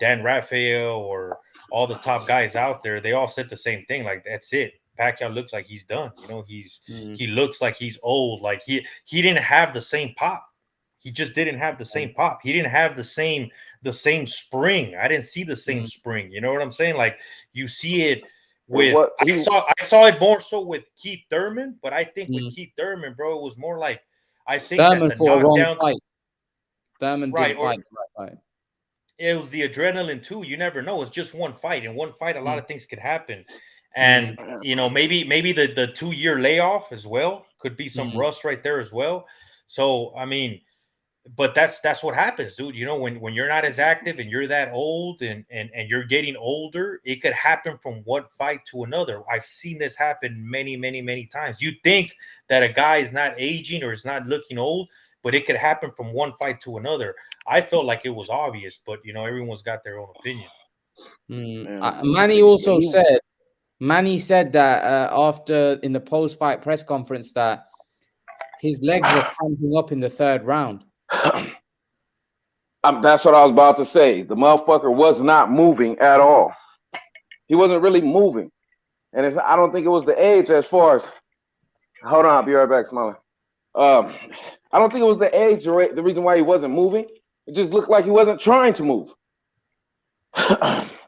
Dan Raphael or all the top guys out there, they all said the same thing. Like, that's it. Pacquiao looks like he's done. You know, he looks like he's old. Like he didn't have the same pop. He just didn't have the same pop. He didn't have the same spring. I didn't see the same spring. You know what I'm saying? Like, you see it with I saw it more so with Keith Thurman, but I think with Keith Thurman, bro, it was more like, I think Thurman that the fought a wrong knockdown, fight. Thurman did fight. it was the adrenaline too. You never know. It's just one fight. In one fight, a lot of things could happen. And you know, maybe the 2-year layoff as well could be some rust right there as well. So I mean, but that's what happens, dude. You know, when you're not as active and you're that old and you're getting older, it could happen from one fight to another. I've seen this happen many times. You think that a guy is not aging or is not looking old, but it could happen from one fight to another. I felt like it was obvious, but you know, everyone's got their own opinion. Manny also said, that after in the post-fight press conference that his legs were cramping up in the third round. That's what I was about to say. The motherfucker was not moving at all. He wasn't really moving. And I don't think it was the age as far as... Hold on, I'll be right back, Smiley. I don't think it was the age, the reason why he wasn't moving. It just looked like he wasn't trying to move.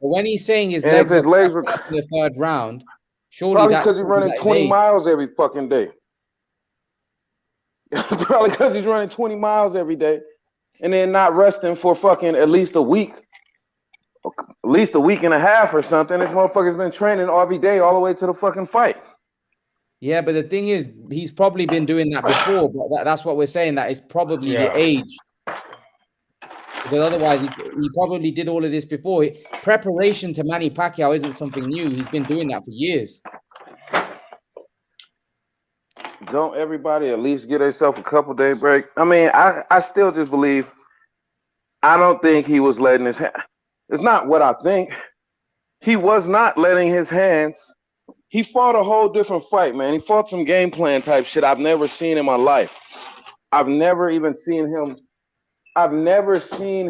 When he's saying his legs were in the third round, surely probably because he's running 20 miles every fucking day. Probably because he's running 20 miles every day and then not resting for fucking at least a week and a half or something. This motherfucker's been training every day all the way to the fucking fight. Yeah, but the thing is, he's probably been doing that before, but that's what we're saying, that it's probably the age. Because otherwise, he probably did all of this before. Preparation to Manny Pacquiao isn't something new. He's been doing that for years. Don't everybody at least get themselves a couple day break? I mean, I still just believe, I don't think he was letting his hand. It's not what I think. He was not letting his hands. He fought a whole different fight, man. He fought some game plan type shit I've never seen in my life. I've never seen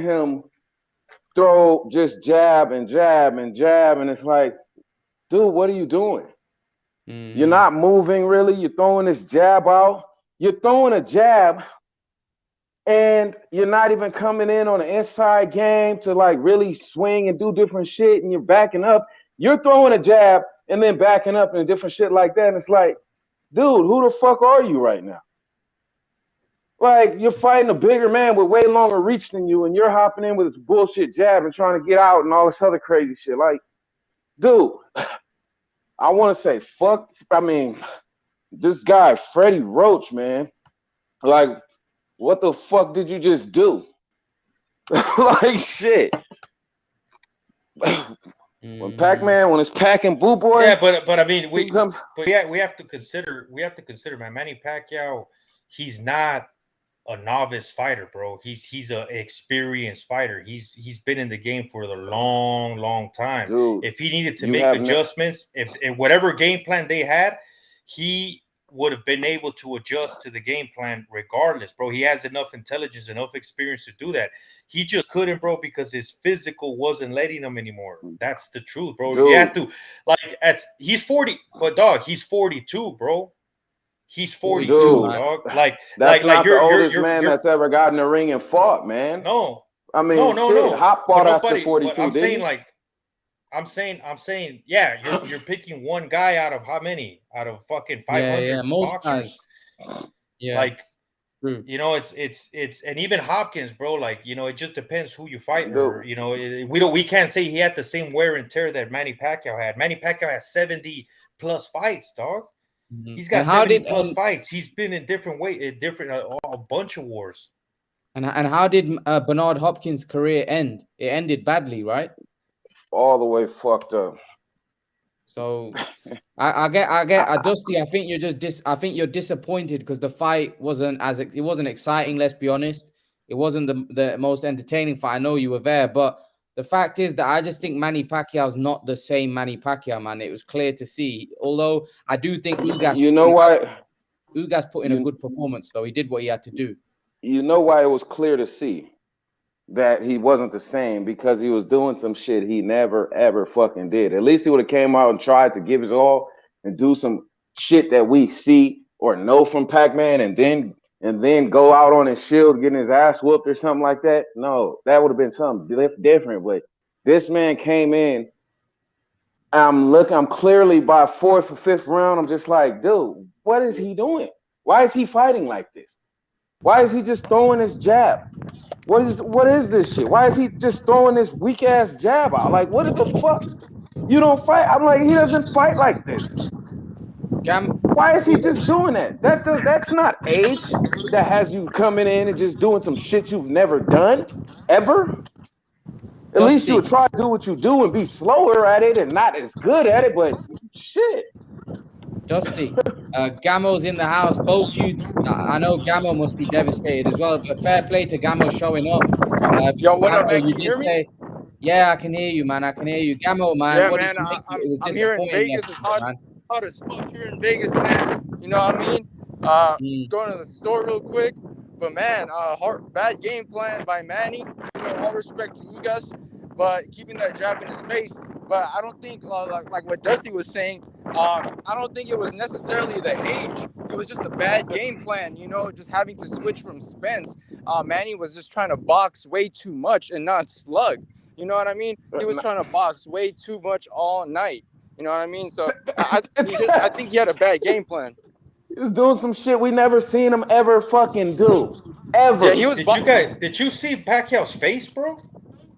him throw just jab and jab and jab. And it's like, dude, what are you doing? You're not moving really. You're throwing this jab out. You're throwing a jab and you're not even coming in on the inside game to like really swing and do different shit, and you're backing up. You're throwing a jab and then backing up and different shit like that. And it's like, dude, who the fuck are you right now? Like, you're fighting a bigger man with way longer reach than you, and you're hopping in with this bullshit jab and trying to get out and all this other crazy shit. Like, dude, I want to say fuck. I mean, this guy, Freddie Roach, man. Like, what the fuck did you just do? Like, shit. When Pac-Man, when it's Pac and Boo Boy. Yeah, but I mean, we have to consider, man, Manny Pacquiao, he's not a novice fighter, bro. He's a experienced fighter. He's been in the game for a long time. Dude, if he needed to make adjustments, if whatever game plan they had, he would have been able to adjust to the game plan regardless, bro. He has enough intelligence, enough experience to do that. He just couldn't, bro, because his physical wasn't letting him anymore. That's the truth, bro. Dude. You have to, like, he's 40, but dog, he's 42, bro. He's 42, dude, dog. Like, that's like not the oldest man that's ever gotten in the ring and fought, man. No, I mean, no. Hop fought after 42. I'm saying, like, I'm saying, yeah, you're picking one guy out of how many? Out of fucking 500 most boxers. Guys. Yeah, like, you know, it's and even Hopkins, bro. Like, you know, it just depends who you fight. Or, you know, we can't say he had the same wear and tear that Manny Pacquiao had. Manny Pacquiao has 70 plus fights, dog. He's got 70 plus fights. He's been in a bunch of wars. And how did Bernard Hopkins' career end? It ended badly, right? All the way fucked up. So I get Dusty. I think you're just disappointed because the fight wasn't exciting. Let's be honest. It wasn't the most entertaining fight. I know you were there, but the fact is that I just think Manny Pacquiao's not the same Manny Pacquiao, man. It was clear to see. Although I do think You know why? Ugas put in a good performance, though. He did what he had to do. You know why it was clear to see that he wasn't the same, because he was doing some shit he never ever fucking did. At least he would have came out and tried to give his all and do some shit that we see or know from Pac-Man, and then go out on his shield getting his ass whooped or something like that. No, that would have been something different. But this man came in. I'm clearly by fourth or fifth round. I'm just like, dude, what is he doing? Why is he fighting like this? Why is he just throwing his jab? What is this shit? Why is he just throwing this weak ass jab out? Like, what the fuck? You don't fight. I'm like, he doesn't fight like this. Why is he just doing that? That's not age that has you coming in and just doing some shit you've never done ever. At least you'll try to do what you do and be slower at it and not as good at it, but shit. Dusty, Gamo's in the house. Both you, I know Gamo must be devastated as well, but fair play to Gamo showing up. Yo, what Gamo, up, man? you Can you hear me? say, yeah, I can hear you, man. I can hear you. Gamo, man. Yeah, what man. did you think? It was I'm here in disappointing Vegas. It's yesterday, man. hot as fuck here in Vegas, man. You know what I mean? Just going to the store real quick. But, man, bad game plan by Manny. You know, all respect to Ugas, but keeping that jab in his face. But I don't think, like what Dusty was saying, I don't think it was necessarily the age. It was just a bad game plan, you know, just having to switch from Spence. Manny was just trying to box way too much and not slug. You know what I mean? He was trying to box way too much all night. You know what I mean? So I think he had a bad game plan. He was doing some shit we never seen him ever fucking do. Ever. Yeah, he was. Did you see Pacquiao's face, bro?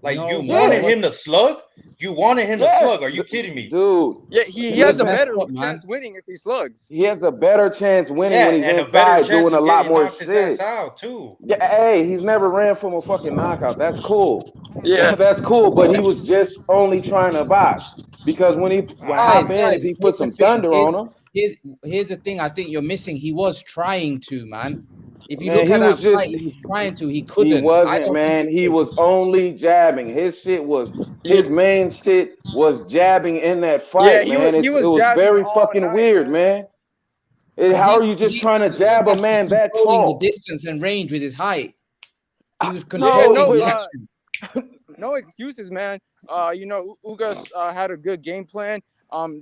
Like, no, you man. wanted him to slug? You wanted him to slug? Are you kidding me? Dude. Yeah, he has a better chance winning if he slugs. He has a better chance winning when he's inside doing a lot more shit. His ass out too. Yeah, hey, he's never ran from a fucking knockout. That's cool. Yeah. That's cool, but he was just only trying to box. Because when he hop in, if he put some thunder on him. Here's the thing I think you're missing. He was trying to, man. If you Man, look at that just, fight, he was trying to. He couldn't. He wasn't, man. He was only jabbing. His shit was, his main shit was jabbing in that fight, man. It was very fucking weird, man. How are you just trying to jab a man that tall? The distance and range with his height. He was controlling the action. No excuses, man. You know, Ugas had a good game plan.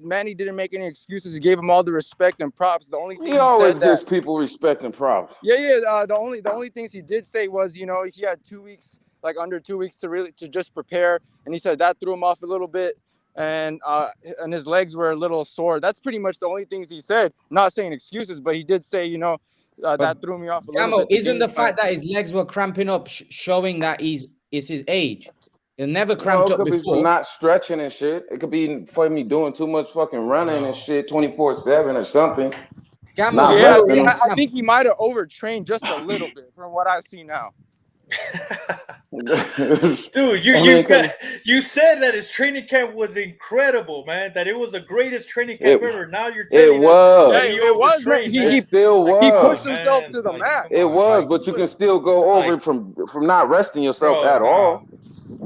Manny didn't make any excuses. He gave him all the respect and props. The only thing he always gives people respect and props. Yeah. The only things he did say was, you know, he had 2 weeks, like under 2 weeks to just prepare, and he said that threw him off a little bit, and his legs were a little sore. That's pretty much the only things he said. Not saying excuses, but he did say, you know, that threw me off a little bit. Isn't the fact that his legs were cramping up showing that it's his age? It never cramped up before. Be not stretching and shit. It could be for me doing too much fucking running and shit 24/7 or something. I think he might have overtrained just a little bit from what I see now. Dude, you said that his training camp was incredible, man. That it was the greatest training camp ever. Now you're telling it was. He still was. He pushed himself to the max. It was, but you can still go over from not resting yourself at all.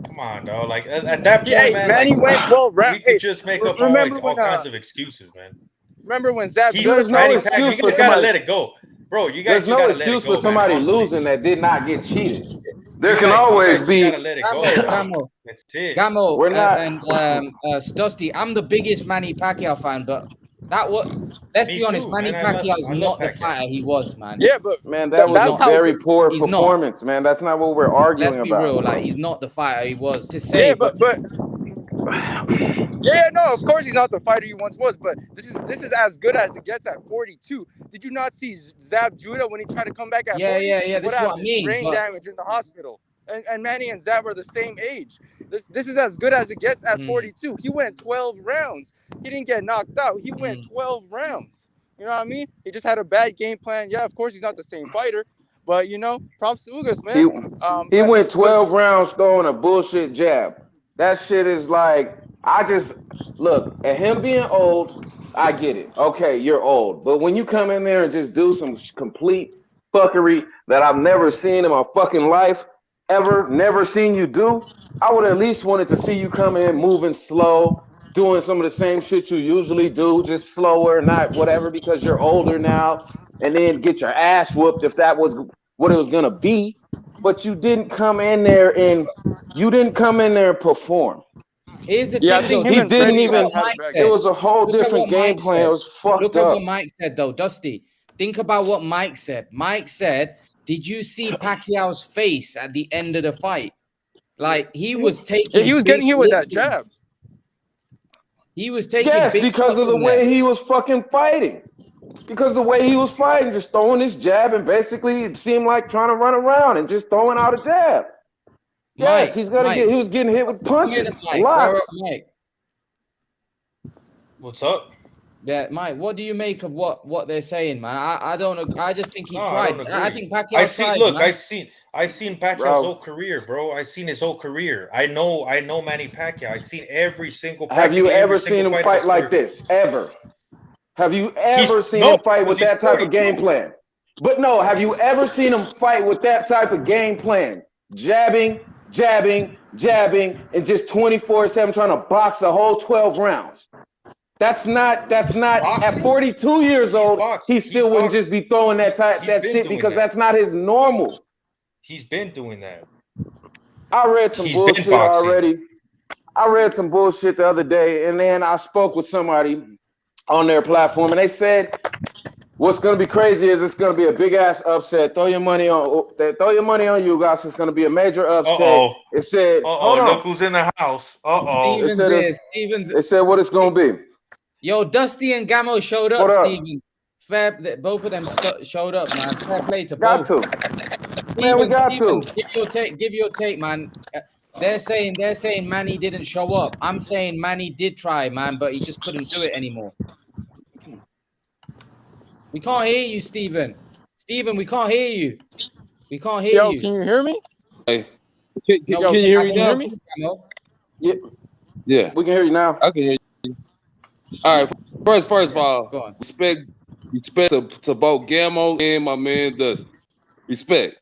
Come on, dog. Like at that point, man. Manny went 12 rounds. We could just make up all kinds of excuses, man. Remember when Zab? There's no excuse for somebody. You gotta let it go, bro. You guys. There's no excuse for somebody losing that did not get cheated. There can always be. You gotta let it go. Gamo. That's it. Gamo. We're not. And Dusty, I'm the biggest Manny Pacquiao fan, but let's be honest, Manny Pacquiao is not the fighter he was, man. Yeah, but man, that was a very poor performance, man. That's not what we're arguing about. Let's be real, like he's not the fighter he was. To say, yeah, but yeah, no, of course he's not the fighter he once was, but this is as good as it gets at 42. Did you not see Zab Judah when he tried to come back at 40? Yeah. This is what I mean. Brain damage in the hospital. And Manny and Zab are the same age. This is as good as it gets at 42. He went 12 rounds. He didn't get knocked out. He went 12 rounds. You know what I mean? He just had a bad game plan. Yeah, of course he's not the same fighter, but you know, props to Ugas, man. He went 12 rounds throwing a bullshit jab. That shit is like, look, at him being old, I get it. Okay, you're old. But when you come in there and just do some complete fuckery that I've never seen in my fucking life, ever, never seen you do, I would at least wanted to see you come in moving slow, doing some of the same shit you usually do, just slower, not whatever, because you're older now, and then get your ass whooped if that was what it was gonna be. But you didn't come in there and perform. Here's the Yeah, I thing, think though. him He and didn't Freddie even. had a Mike bad It said. game. was a whole Look at different what game Mike plan. said. It was fucked Look at what up. Mike said, though, Dusty. Think about what Mike said. Mike said, "Did you see Pacquiao's face at the end of the fight? Like he was Yeah, taking he was big getting hit with that licks. jab. He was taking Yes, big because shots of the in there. way he was fucking fighting. Because the way he was fighting, just throwing his jab, and basically it seemed like trying to run around and just throwing out a jab. Yes, Mike, he's gonna Mike, he was getting hit with come here, punches, Mike. Where lots. Mike? What's up? Yeah, Mike. What do you make of what they're saying, man? I don't. I just think he No, I tried. don't agree. I think I Pacquiao see. tried. Look, Man. I seen Pacquiao's Bro. whole career, bro. I seen his whole career. I know Manny Pacquiao. I seen every single. Have you practically ever every seen single him fight of his fight like career. this? Ever? Have you ever seen No, him fight because with he's that type of game 42. plan? But no, have you ever seen him fight with that type of game plan? Jabbing, jabbing, jabbing, and just 24/7 trying to box the whole 12 rounds. That's not at Boxing. 42 years old, boxing. he still wouldn't boxing. just be throwing that He's that been shit doing because that. that's not his normal. He's been doing that. I read some He's been bullshit boxing. already. I read some bullshit the other day, and then I spoke with somebody on their platform, and they said what's going to be crazy is it's going to be a big ass upset. Throw your money on you guys. It's going to be a major upset. It said, hold on. Look who's in the house. Steven's there. Steven's. It said what it's going to be. Yo, Dusty and Gamo showed up. What up? Steven. Fair. Both of them showed up, man. Fair play to Got both. to. Steven, Man, we got to. Give your take, man. They're saying Manny didn't show up. I'm saying Manny did try, man, but he just couldn't do it anymore. We can't hear you, Steven. Steven, we can't hear you. We can't hear you. Yo, can you hear me? Hey. Can you hear me? Yeah. Yeah, We can hear you now. I can hear you. All right. First of all, respect to both Gammo and my man Dusty. Respect.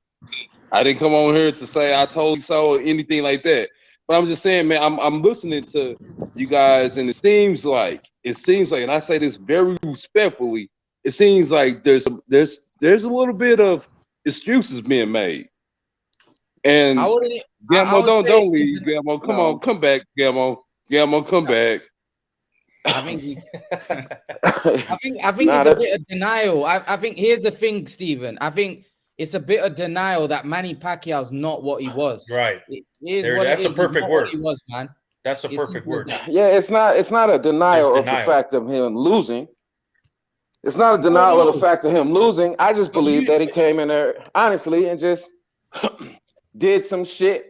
I didn't come on here to say I told you so or anything like that. But I'm just saying, man, I'm listening to you guys, and it seems like, and I say this very respectfully, it seems like there's a little bit of excuses being made. And Gammo, don't leave, Gammo. Come on, come back, Gammo. Gammo, come back. I think it's a bit of denial. I think here's the thing, Stephen. I think it's a bit of denial that Manny Pacquiao's not what he was. Right. That's the perfect word. He was, man. That's the perfect word. Yeah, it's not a denial of the fact of him losing. It's not a denial of the fact of him losing. I just believe that he came in there honestly and just did some shit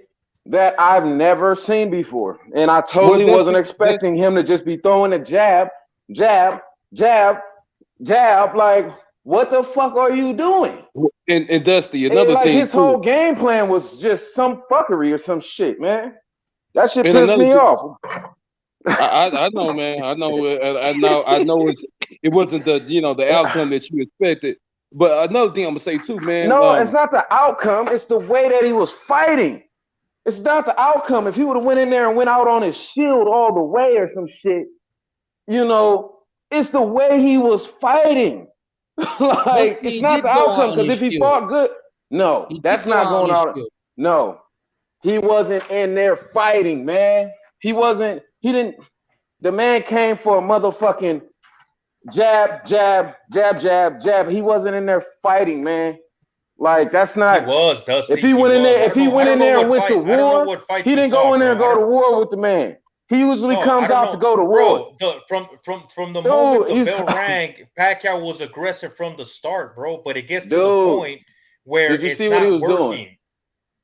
that I've never seen before. And I totally wasn't expecting him to just be throwing a jab. Like, what the fuck are you doing? And Dusty, another thing. His whole game plan was just some fuckery or some shit, man. That shit pissed me off. I know, man. I know. It wasn't the outcome that you expected. But another thing I'm gonna say too, man. No, it's not the outcome. It's the way that he was fighting. It's not the outcome. If he would have went in there and went out on his shield all the way or some shit, it's the way he was fighting. It's not the outcome, because if he fought good, no, that's not going out. No, he wasn't in there fighting, man. The man came for a motherfucking jab. He wasn't in there fighting, man. Like, that's not. He was, Dusty. If he went in there, and went to war, he didn't go in there and go to war with the man. He usually comes out to go to war. From the moment the bell rang, Pacquiao was aggressive from the start, bro. But it gets to the point where it's not working.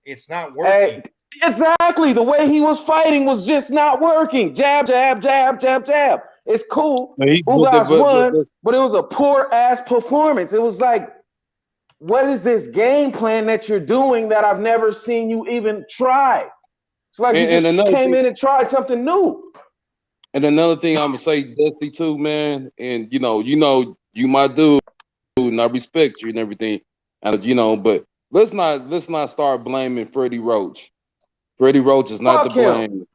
It's not working. Exactly. The way he was fighting was just not working. Jab. It's cool. Ugas won, but it was a poor ass performance. It was like, what is this game plan that you're doing that I've never seen you even try? It's like you just came in and tried something new. And another thing I'm gonna say, Dusty, too, man. And you my dude, and I respect you and everything. and but let's not start blaming Freddie Roach. Freddie Roach is not Fuck to him. blame.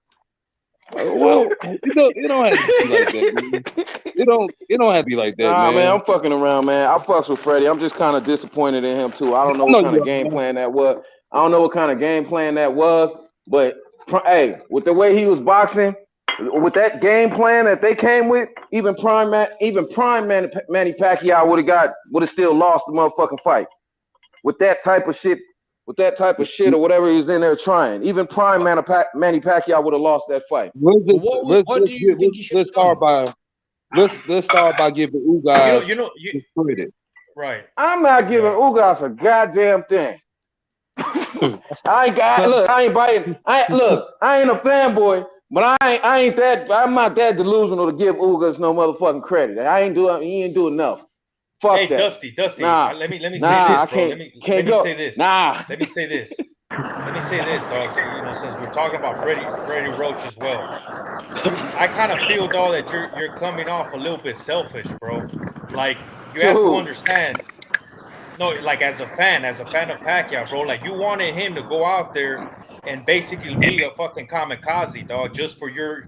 Well, it don't have to be like that, man. It don't have to be like that, Nah, man, man. I'm fucking around, man. I fucks with Freddie. I'm just kind of disappointed in him too. I don't know what kind of game plan that was. I don't know what kind of game plan that was, but hey, with the way he was boxing, with that game plan that they came with, even prime Manny Pacquiao would have still lost the motherfucking fight. With that type of shit, or whatever he was in there trying, even prime Manny Pacquiao would have lost that fight. What do you think you should Let's start by giving Ugas credit. Right. I'm not giving Ugas a goddamn thing. I ain't biting. I ain't a fanboy, but I'm not that delusional to give Ugas no motherfucking credit. He ain't do enough. Fuck hey, that. Dusty. Nah, let me say this, I bro. Let me say this. Nah. Let me say this. Dog. Since we're talking about Freddie Roach as well, I kind of feel, dog, that you're coming off a little bit selfish, bro. Like you have to understand. No, like as a fan of Pacquiao, bro. Like you wanted him to go out there and basically be a fucking kamikaze, dog, just for your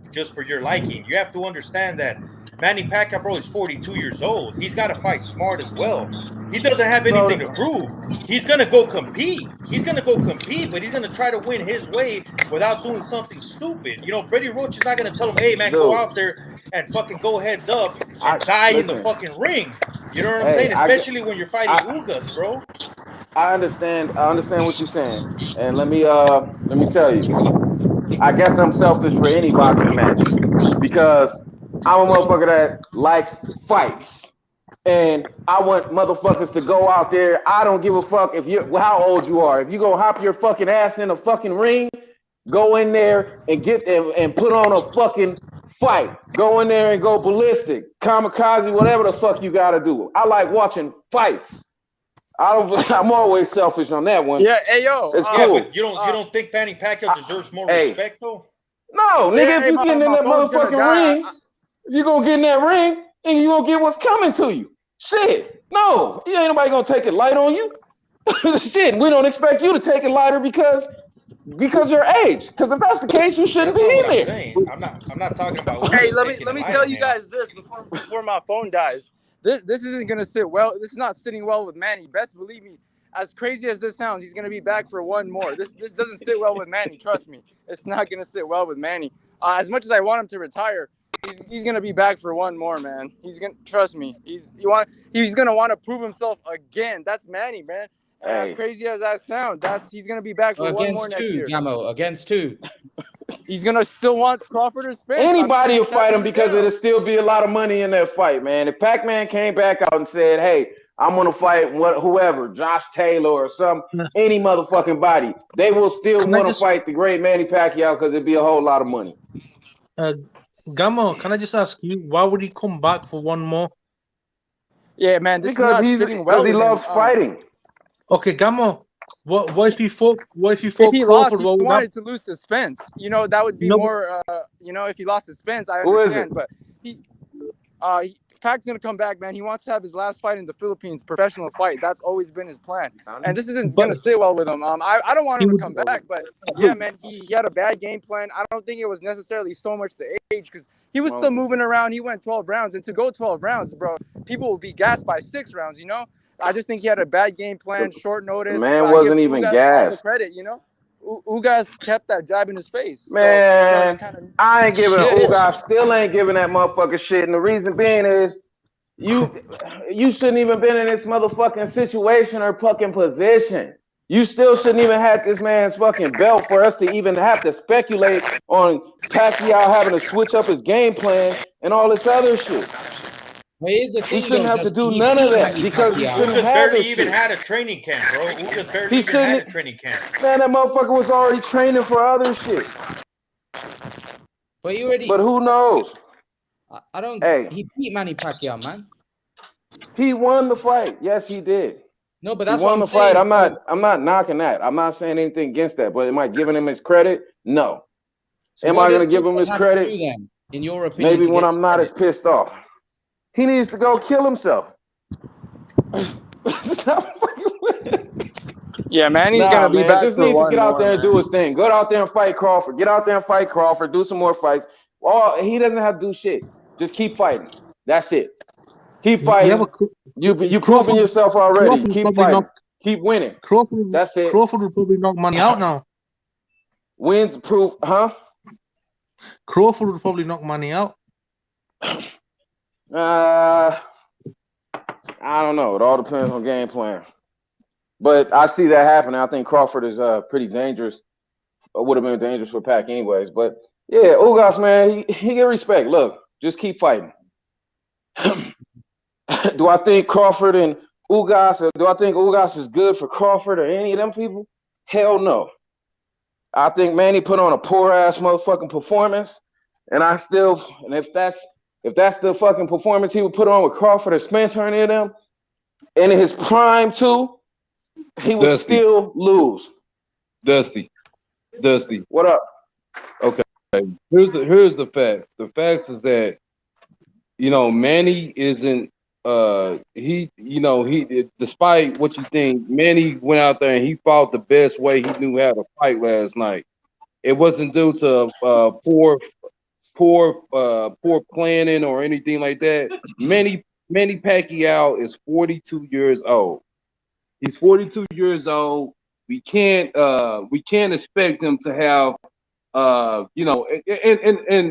liking. You have to understand that Manny Pacquiao, bro, is 42 years old. He's got to fight smart as well. He doesn't have anything to prove. He's gonna go compete. But he's gonna try to win his way without doing something stupid. Freddie Roach is not gonna tell him, "Hey, man, go out there and fucking go heads up and die in the fucking ring." You know what I'm saying? Especially when you're fighting Ugas, bro. I understand what you're saying, and let me tell you. I guess I'm selfish for any boxing match because I'm a motherfucker that likes fights, and I want motherfuckers to go out there. I don't give a fuck how old you are. If you go hop your fucking ass in a fucking ring, go in there and get them and put on a fucking fight. Go in there and go ballistic, kamikaze, whatever the fuck you gotta do. I like watching fights. I'm always selfish on that one. Yeah, hey yo, it's cool. But you don't think Manny Pacquiao deserves more respect though? No, nigga, if you get in that motherfucking ring, if you gonna get in that ring, then you gonna get what's coming to you. Shit, no, ain't nobody gonna take it light on you. Shit, we don't expect you to take it lighter because your age. Because if that's the case, you shouldn't be in there. I'm not talking about. Hey, let me tell you guys this before my phone dies. This isn't gonna sit well. This is not sitting well with Manny. Best believe me. As crazy as this sounds, he's gonna be back for one more. This doesn't sit well with Manny. Trust me, it's not gonna sit well with Manny. As much as I want him to retire, he's gonna be back for one more, man. He's gonna trust me. He's gonna want to prove himself again. That's Manny, man. And as crazy as that sounds, he's gonna be back for one more next year. Against two. He's gonna still want Crawford or Spence. Anybody will fight him because it'll still be a lot of money in that fight, man. If Pac-Man came back out and said, "Hey, I'm gonna fight whoever, Josh Taylor or any motherfucking body," they will still want to fight the great Manny Pacquiao because it'd be a whole lot of money. Gamo, can I just ask you, why would he come back for one more? Yeah, man, because he loves fighting. Okay, Gamo, what if he fought? If he lost, he wanted to lose to Spence. That would be more. If he lost to Spence, I understand. But Pac's gonna come back, man. He wants to have his last fight in the Philippines, professional fight. That's always been his plan, and this isn't gonna sit well with him. I don't want him to come back, but yeah, man, he had a bad game plan. I don't think it was necessarily so much the age because he was still moving around. He went 12 rounds, and to go 12 rounds, bro, people will be gassed by 6 rounds. I just think he had a bad game plan, short notice. Man wasn't even gassed. Credit, Ugas kept that jab in his face. Man, I ain't giving Ugas, still ain't giving that motherfucker shit. And the reason being is you shouldn't even been in this motherfucking situation or fucking position. You still shouldn't even have this man's fucking belt for us to even have to speculate on Pacquiao having to switch up his game plan and all this other shit. We shouldn't have to do none of that because he shouldn't have barely even had a training camp, bro. Ugas barely even had a training camp. Man, that motherfucker was already training for other shit. But who knows? I don't. Hey, he beat Manny Pacquiao, man. He won the fight. Yes, he did. No, but that's he won the fight. I'm not knocking that. I'm not saying anything against that. But am I giving him his credit? No. So am I going to give him his credit? In your opinion, maybe when I'm not as pissed off. He needs to go kill himself. Yeah, Manny's Nah, gonna be man, back just for needs to one get out more, there and do man. his thing. Go out there and fight Crawford. Get out there and fight Crawford. Do some more fights. Well, he doesn't have to do shit. Just keep fighting. That's it. Keep Yeah, fighting. but You proven Crawford, yourself already. Crawford will Keep probably fighting. knock Keep winning. Crawford. That's it. Crawford will probably knock Money out now. Wins proof, huh? Crawford will probably knock Money out. I don't know. It all depends on game plan. But I see that happening. I think Crawford is pretty dangerous. Would have been dangerous for Pac anyways. But yeah, Ugas, man, he get respect. Look, just keep fighting. Do I think Crawford and Ugas, or do I think Ugas is good for Crawford or any of them people? Hell no. I think Manny put on a poor ass motherfucking performance, and if that's the fucking performance he would put on with Crawford or Spencer or any of them, and in his prime too, he would still lose. Dusty. What up? Okay. Here's the facts. The facts is that Manny isn't he despite what you think, Manny went out there and he fought the best way he knew how to fight last night. It wasn't due to poor planning or anything like that. Manny Pacquiao is 42 years old. He's 42 years old. We can't expect him to have and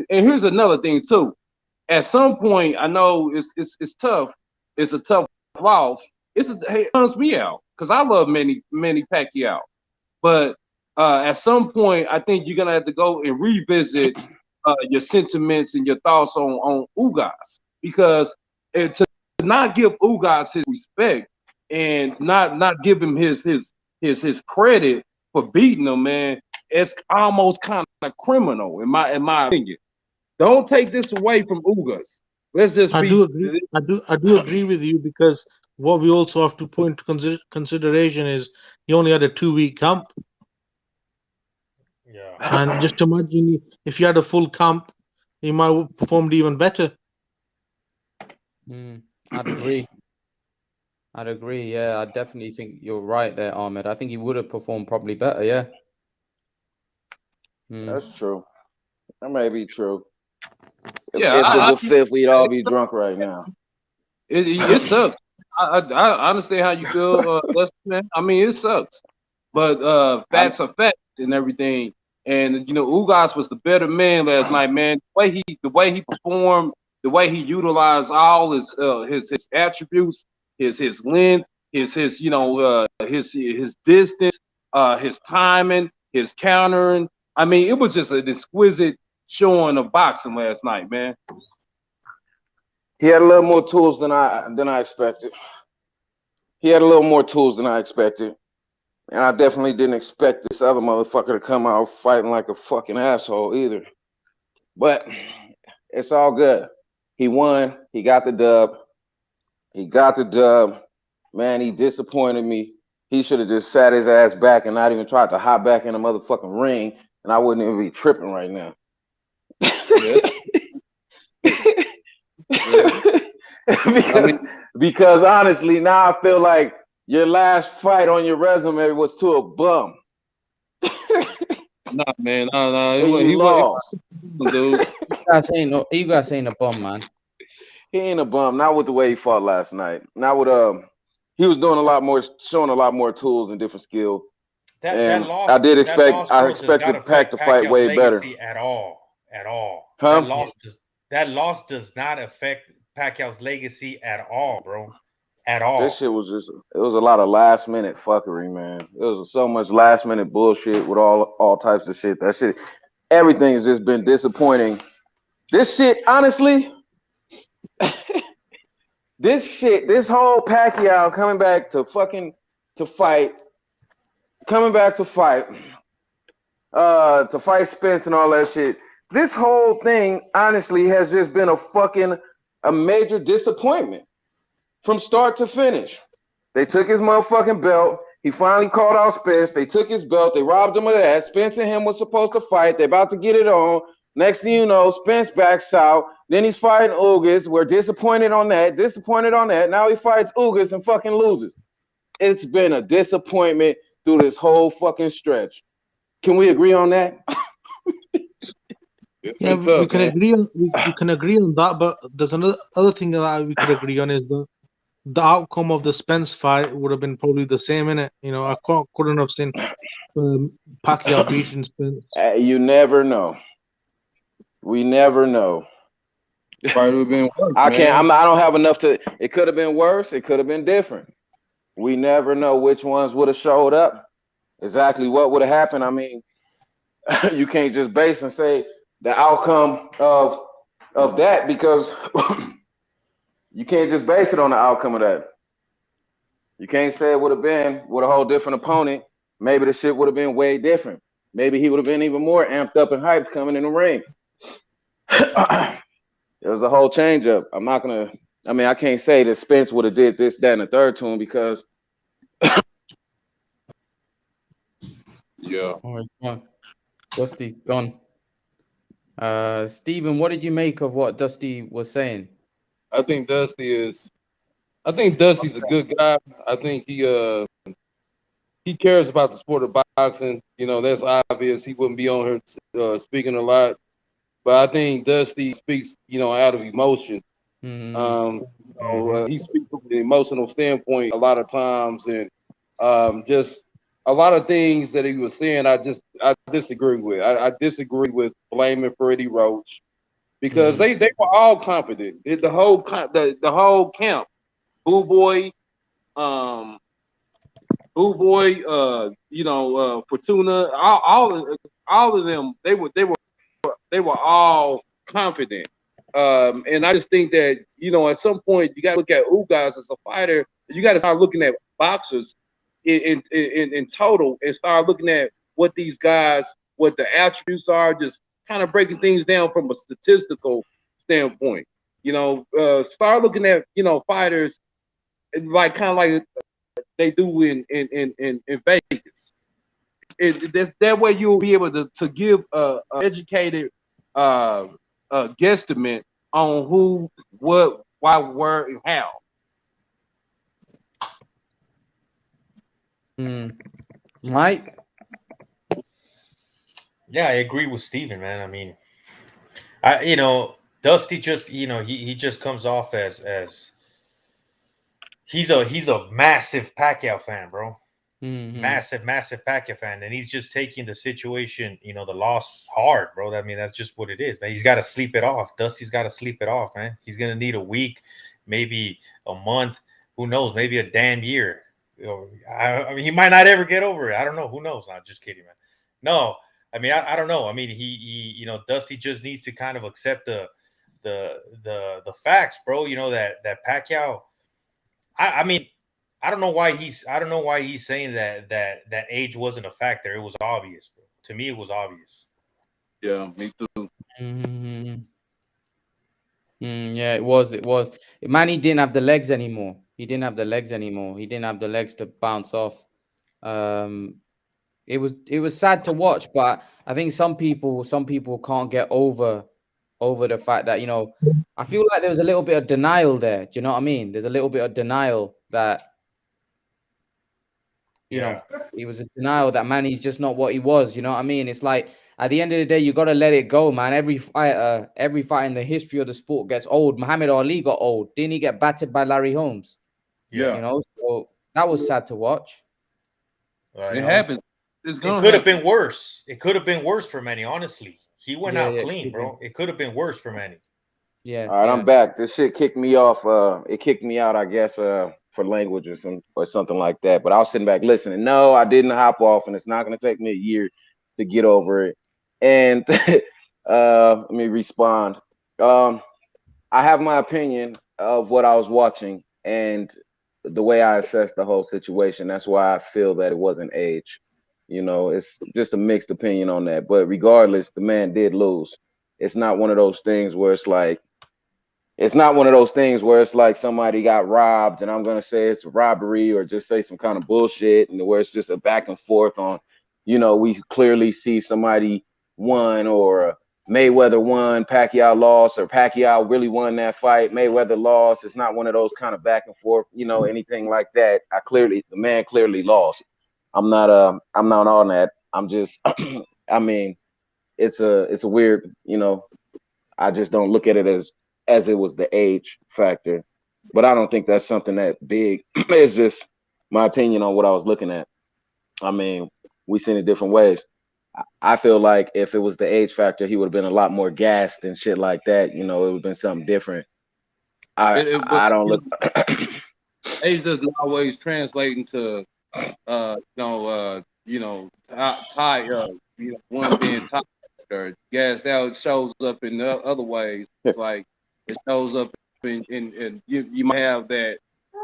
here's another thing too. At some point, I know it's tough. It's a tough loss. It turns me out because I love Manny Pacquiao. But at some point, I think you're gonna have to go and revisit your sentiments and your thoughts on Ugas, because to not give Ugas his respect and not give him his credit for beating him, man, it's almost kind of criminal in my opinion. Don't take this away from Ugas. Let's just I do agree with you, because what we also have to put into consideration is he only had a 2-week camp. Yeah. And just imagine if you had a full camp, he might have performed even better. I'd agree. Yeah, I definitely think you're right there, Ahmed. I think he would have performed probably better. Yeah. That's true. That may be true. Yeah, if it was the fifth, we'd all be drunk right now. It sucks. I understand how you feel, man. I mean, it sucks, but facts are facts and everything. And Ugas was the better man last night, man. The way he performed, the way he utilized all his attributes, his length, his distance, his timing, his countering. I mean, it was just an exquisite showing of boxing last night, man. He had a little more tools than I expected. And I definitely didn't expect this other motherfucker to come out fighting like a fucking asshole either. But it's all good. He won. He got the dub. Man, he disappointed me. He should have just sat his ass back and not even tried to hop back in the motherfucking ring, and I wouldn't even be tripping right now. Because honestly, now I feel like your last fight on your resume was to a bum. Nah, man, no. He lost. Dude. Ugas ain't a bum, man. He ain't a bum. Not with the way he fought last night. Not with he was doing showing a lot more tools and different skill. That loss, I expected Pac to fight way better. At all. Huh? That loss does not affect Pacquiao's legacy at all, bro. At all. This shit was it was a lot of last minute fuckery, man. It was so much last minute bullshit with all types of shit. That shit, everything has just been disappointing. This shit, honestly, this whole Pacquiao coming back to fight Spence and all that shit. This whole thing, honestly, has just been a major disappointment from start to finish. They took his motherfucking belt. He finally called out Spence. They took his belt. They robbed him of that. Spence and him was supposed to fight. They're about to get it on. Next thing you know, Spence backs out. Then he's fighting Ugas. We're disappointed on that. Now he fights Ugas and fucking loses. It's been a disappointment through this whole fucking stretch. Can we agree on that? It's Yeah, been tough, we can man. agree on we can agree on that, but there's another other thing that we could agree on is the outcome of the Spence fight would have been probably the same in it. You know, I couldn't have seen Pacquiao beating Spence. You never know. We never know. Probably would have been worse, I can't. man. I don't have enough to. It could have been worse. It could have been different. We never know which ones would have showed up. Exactly what would have happened. I mean, you can't just base and say the outcome of that because you can't just base it on the outcome of that. You can't say it would have been with a whole different opponent. Maybe the shit would have been way different. Maybe he would have been even more amped up and hyped coming in the ring. It was a whole change up. I'm not gonna. I mean, I can't say that Spence would have did this, that, and the third to him because. Yeah. Oh, it's gone. Dusty's gone. Stephen, what did you make of what Dusty was saying? I think Dusty's a good guy. I think he cares about the sport of boxing. You know, that's obvious. He wouldn't be on here speaking a lot. But I think Dusty speaks, you know, out of emotion. He speaks from an emotional standpoint a lot of times, and just a lot of things that he was saying, I disagree with. I disagree with blaming Freddie Roach because they were all confident. The whole camp, Boo Boy, Fortuna, all of them, they were all confident. And I just think that, you know, at some point you got to look at Ugas as a fighter. You got to start looking at boxers in total and start looking at what these guys, what the attributes are, just kind of breaking things down from a statistical standpoint. You know, start looking at, you know, fighters like kind of like they do in Vegas. That way you'll be able to give an educated guesstimate on who, what, why, where, and how. Mike? Yeah, I agree with Steven, man. I mean, you know, Dusty just, you know, he just comes off as he's a massive Pacquiao fan, bro. Massive Pacquiao fan, and he's just taking the situation, you know, the loss hard, bro. I mean, that's just what it is, man. He's got to sleep it off. Dusty's got to sleep it off, man. He's gonna need a week, maybe a month. Who knows? Maybe a damn year. You know, I mean, he might not ever get over it. I don't know. Who knows? Not just kidding, man. No, I mean, I don't know. I mean, he you know, Dusty just needs to kind of accept the facts, bro. You know that Pacquiao. I mean, I don't know why he's saying that age wasn't a factor. It was obvious, bro. To me, it was obvious. Yeah, me too. Yeah, it was. Manny didn't have the legs anymore. He didn't have the legs to bounce off. It was sad to watch, but I think some people can't get over the fact that, you know, I feel like there was a little bit of denial there. Do you know what I mean? There's a little bit of denial that, you know, it was a denial that Manny's just not what he was. You know what I mean? It's like at the end of the day, you got to let it go, man. Every fight in the history of the sport gets old. Muhammad Ali got old. Didn't he get battered by Larry Holmes? Yeah. You know, so that was sad to watch. It happens. It could have been worse. It could have been worse for Manny, honestly. He went out clean, bro. It could have been worse for Manny. Yeah. All right, I'm back. This shit kicked me off. It kicked me out, I guess, for language or something like that. But I was sitting back listening. No, I didn't hop off, and it's not going to take me a year to get over it. And let me respond. I have my opinion of what I was watching and the way I assessed the whole situation. That's why I feel that it wasn't age. You know, it's just a mixed opinion on that. But regardless, the man did lose. It's not one of those things where it's like somebody got robbed and I'm going to say it's a robbery or just say some kind of bullshit and where it's just a back and forth on, you know, we clearly see somebody won or Mayweather won, Pacquiao lost, or Pacquiao really won that fight, Mayweather lost. It's not one of those kind of back and forth, you know, anything like that. The man clearly lost. I'm not on that. I'm just I mean, it's a weird, I just don't look at it as it was the age factor. But I don't think that's something that big. It's just my opinion on what I was looking at. I mean, we seen it different ways. I feel like if it was the age factor, he would have been a lot more gassed and shit like that. It would have been something different. But I don't look. age doesn't always translate into tired, one being tired or gassed out. Shows up in other ways. It's like it shows up in you might have that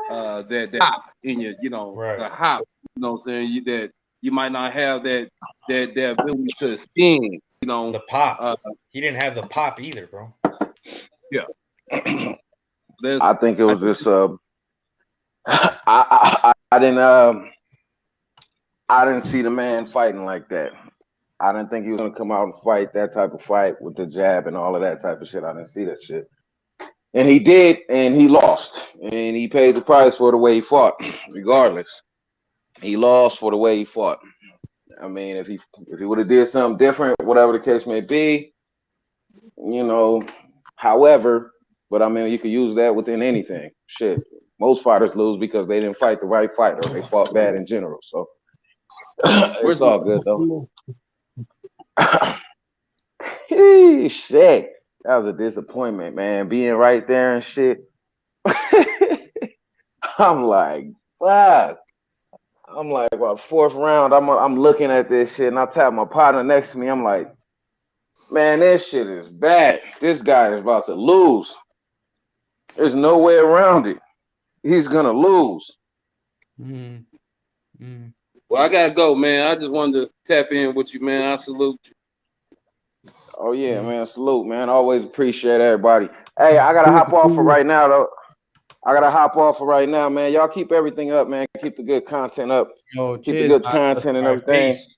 hop in your, Right. the hop. You know what I'm saying? That you might not have that ability to sting. The pop. He didn't have the pop either, bro. Yeah. I think it was just I didn't see the man fighting like that. I didn't think he was gonna come out and fight that type of fight with the jab and all of that type of shit. I didn't see that shit. And he did, and he lost. And he paid the price for the way he fought, regardless. He lost for the way he fought. I mean, if he would have did something different, whatever the case may be, however, but I mean, you could use that within anything. Shit. Most fighters lose because they didn't fight the right fight or they fought bad in general. So it's all good though. Shit. That was a disappointment, man. Being right there and shit. I'm like, fuck. I'm like, well, fourth round, I'm looking at this shit and I tap my partner next to me. I'm like, man, this shit is bad. This guy is about to lose. There's no way around it. He's gonna lose. Well, I gotta go, man. I just wanted to tap in with you, man. I salute you. Oh yeah, man. Salute, man. Always appreciate everybody. Hey, I gotta hop off for right now, though. Man. Y'all keep everything up, man. Keep the good content up. Keep the good content and everything. Peace,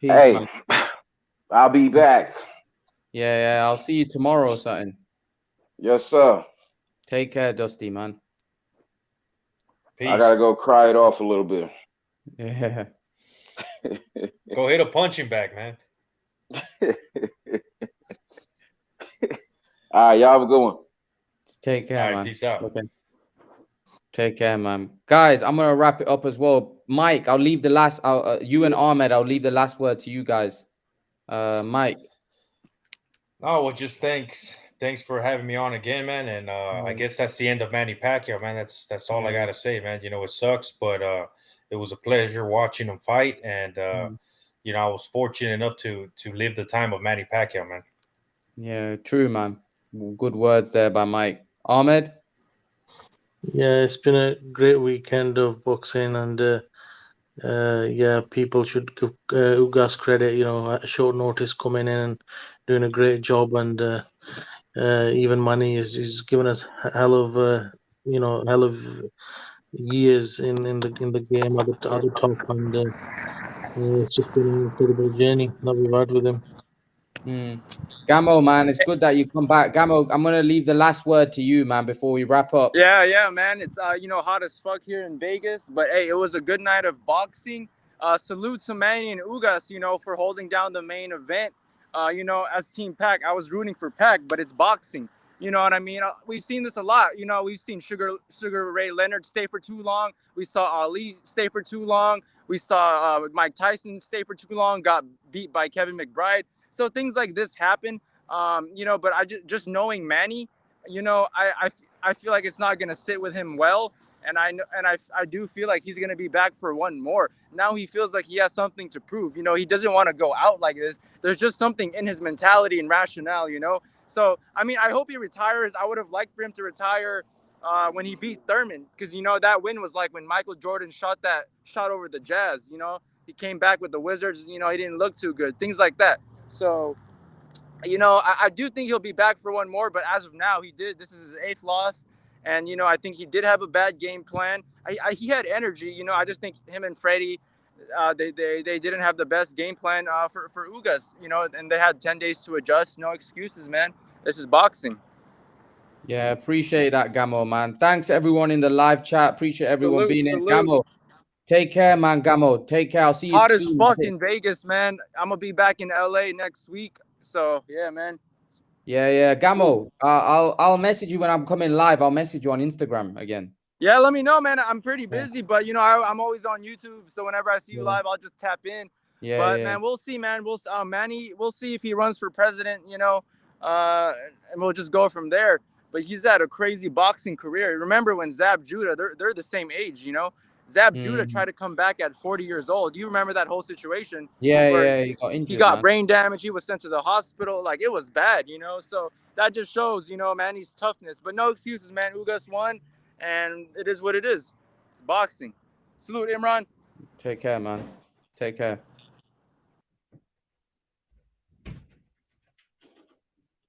hey, man. I'll be back. Yeah. I'll see you tomorrow or something. Yes, sir. Take care, Dusty, man. Peace. I gotta go cry it off a little bit. Yeah. Go hit a punching bag, man. All right, y'all have a good one. Take care, All right, man. peace out. Okay. Take care, man. Guys, I'm gonna wrap it up as well. Mike, I'll leave the last. You and Ahmed, I'll leave the last word to you guys. Mike. Oh, well, just thanks for having me on again, man. And I guess that's the end of Manny Pacquiao, man. That's all I gotta say, man. It sucks, but it was a pleasure watching him fight, and I was fortunate enough to live the time of Manny Pacquiao, man. Yeah, true, man. Good words there by Mike. Ahmed. Yeah, it's been a great weekend of boxing, and people should give Ugas credit. At short notice coming in and doing a great job, and even Manny is giving us hell of years in the game at the top, and it's just been an incredible journey that we've had with him. Gamo, man, it's good that you come back. Gamo, I'm gonna leave the last word to you, man, before we wrap up. Yeah, man. It's hot as fuck here in Vegas, but hey, it was a good night of boxing. Salute to Manny and Ugas, for holding down the main event. As Team Pac, I was rooting for Pac, but it's boxing. You know what I mean? We've seen this a lot. We've seen Sugar Ray Leonard stay for too long. We saw Ali stay for too long. We saw Mike Tyson stay for too long, got beat by Kevin McBride. So things like this happen, but I just knowing Manny, I feel like it's not going to sit with him well. And I do feel like he's going to be back for one more. Now he feels like he has something to prove. He doesn't want to go out like this. There's just something in his mentality and rationale, So, I mean, I hope he retires. I would have liked for him to retire when he beat Thurman, because, that win was like when Michael Jordan shot over the Jazz, He came back with the Wizards, he didn't look too good, things like that. So, I do think he'll be back for one more, but as of now, this is his 8th loss. And, I think he did have a bad game plan. He had energy, I just think him and Freddie, they didn't have the best game plan for Ugas, and they had 10 days to adjust. No excuses, man. This is boxing. Yeah, appreciate that, Gamo, man. Thanks everyone in the live chat. Appreciate everyone being in. Gamo, Take care, man, Gamo. Take care. I'll see you Hot as soon. fuck in Vegas, man. I'm gonna be back in LA next week. So yeah, man. Yeah, Gamo. I'll message you when I'm coming live. I'll message you on Instagram again. Yeah, let me know, man. I'm pretty busy, but I'm always on YouTube. So whenever I see you live, I'll just tap in. Yeah, man, we'll see, man. Manny, we'll see if he runs for president, and we'll just go from there. But he's had a crazy boxing career. Remember when Zab Judah, they're the same age, Zab Judah tried to come back at 40 years old. You remember that whole situation? Yeah, he got injured. He got man. brain damage. He was sent to the hospital. Like, it was bad, So that just shows, Manny's toughness. But no excuses, man. Ugas won, and it is what it is. It's boxing. Salute, Imran. Take care, man. Take care.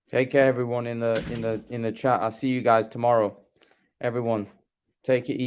Take care, everyone in the chat. I'll see you guys tomorrow. Everyone, take it easy.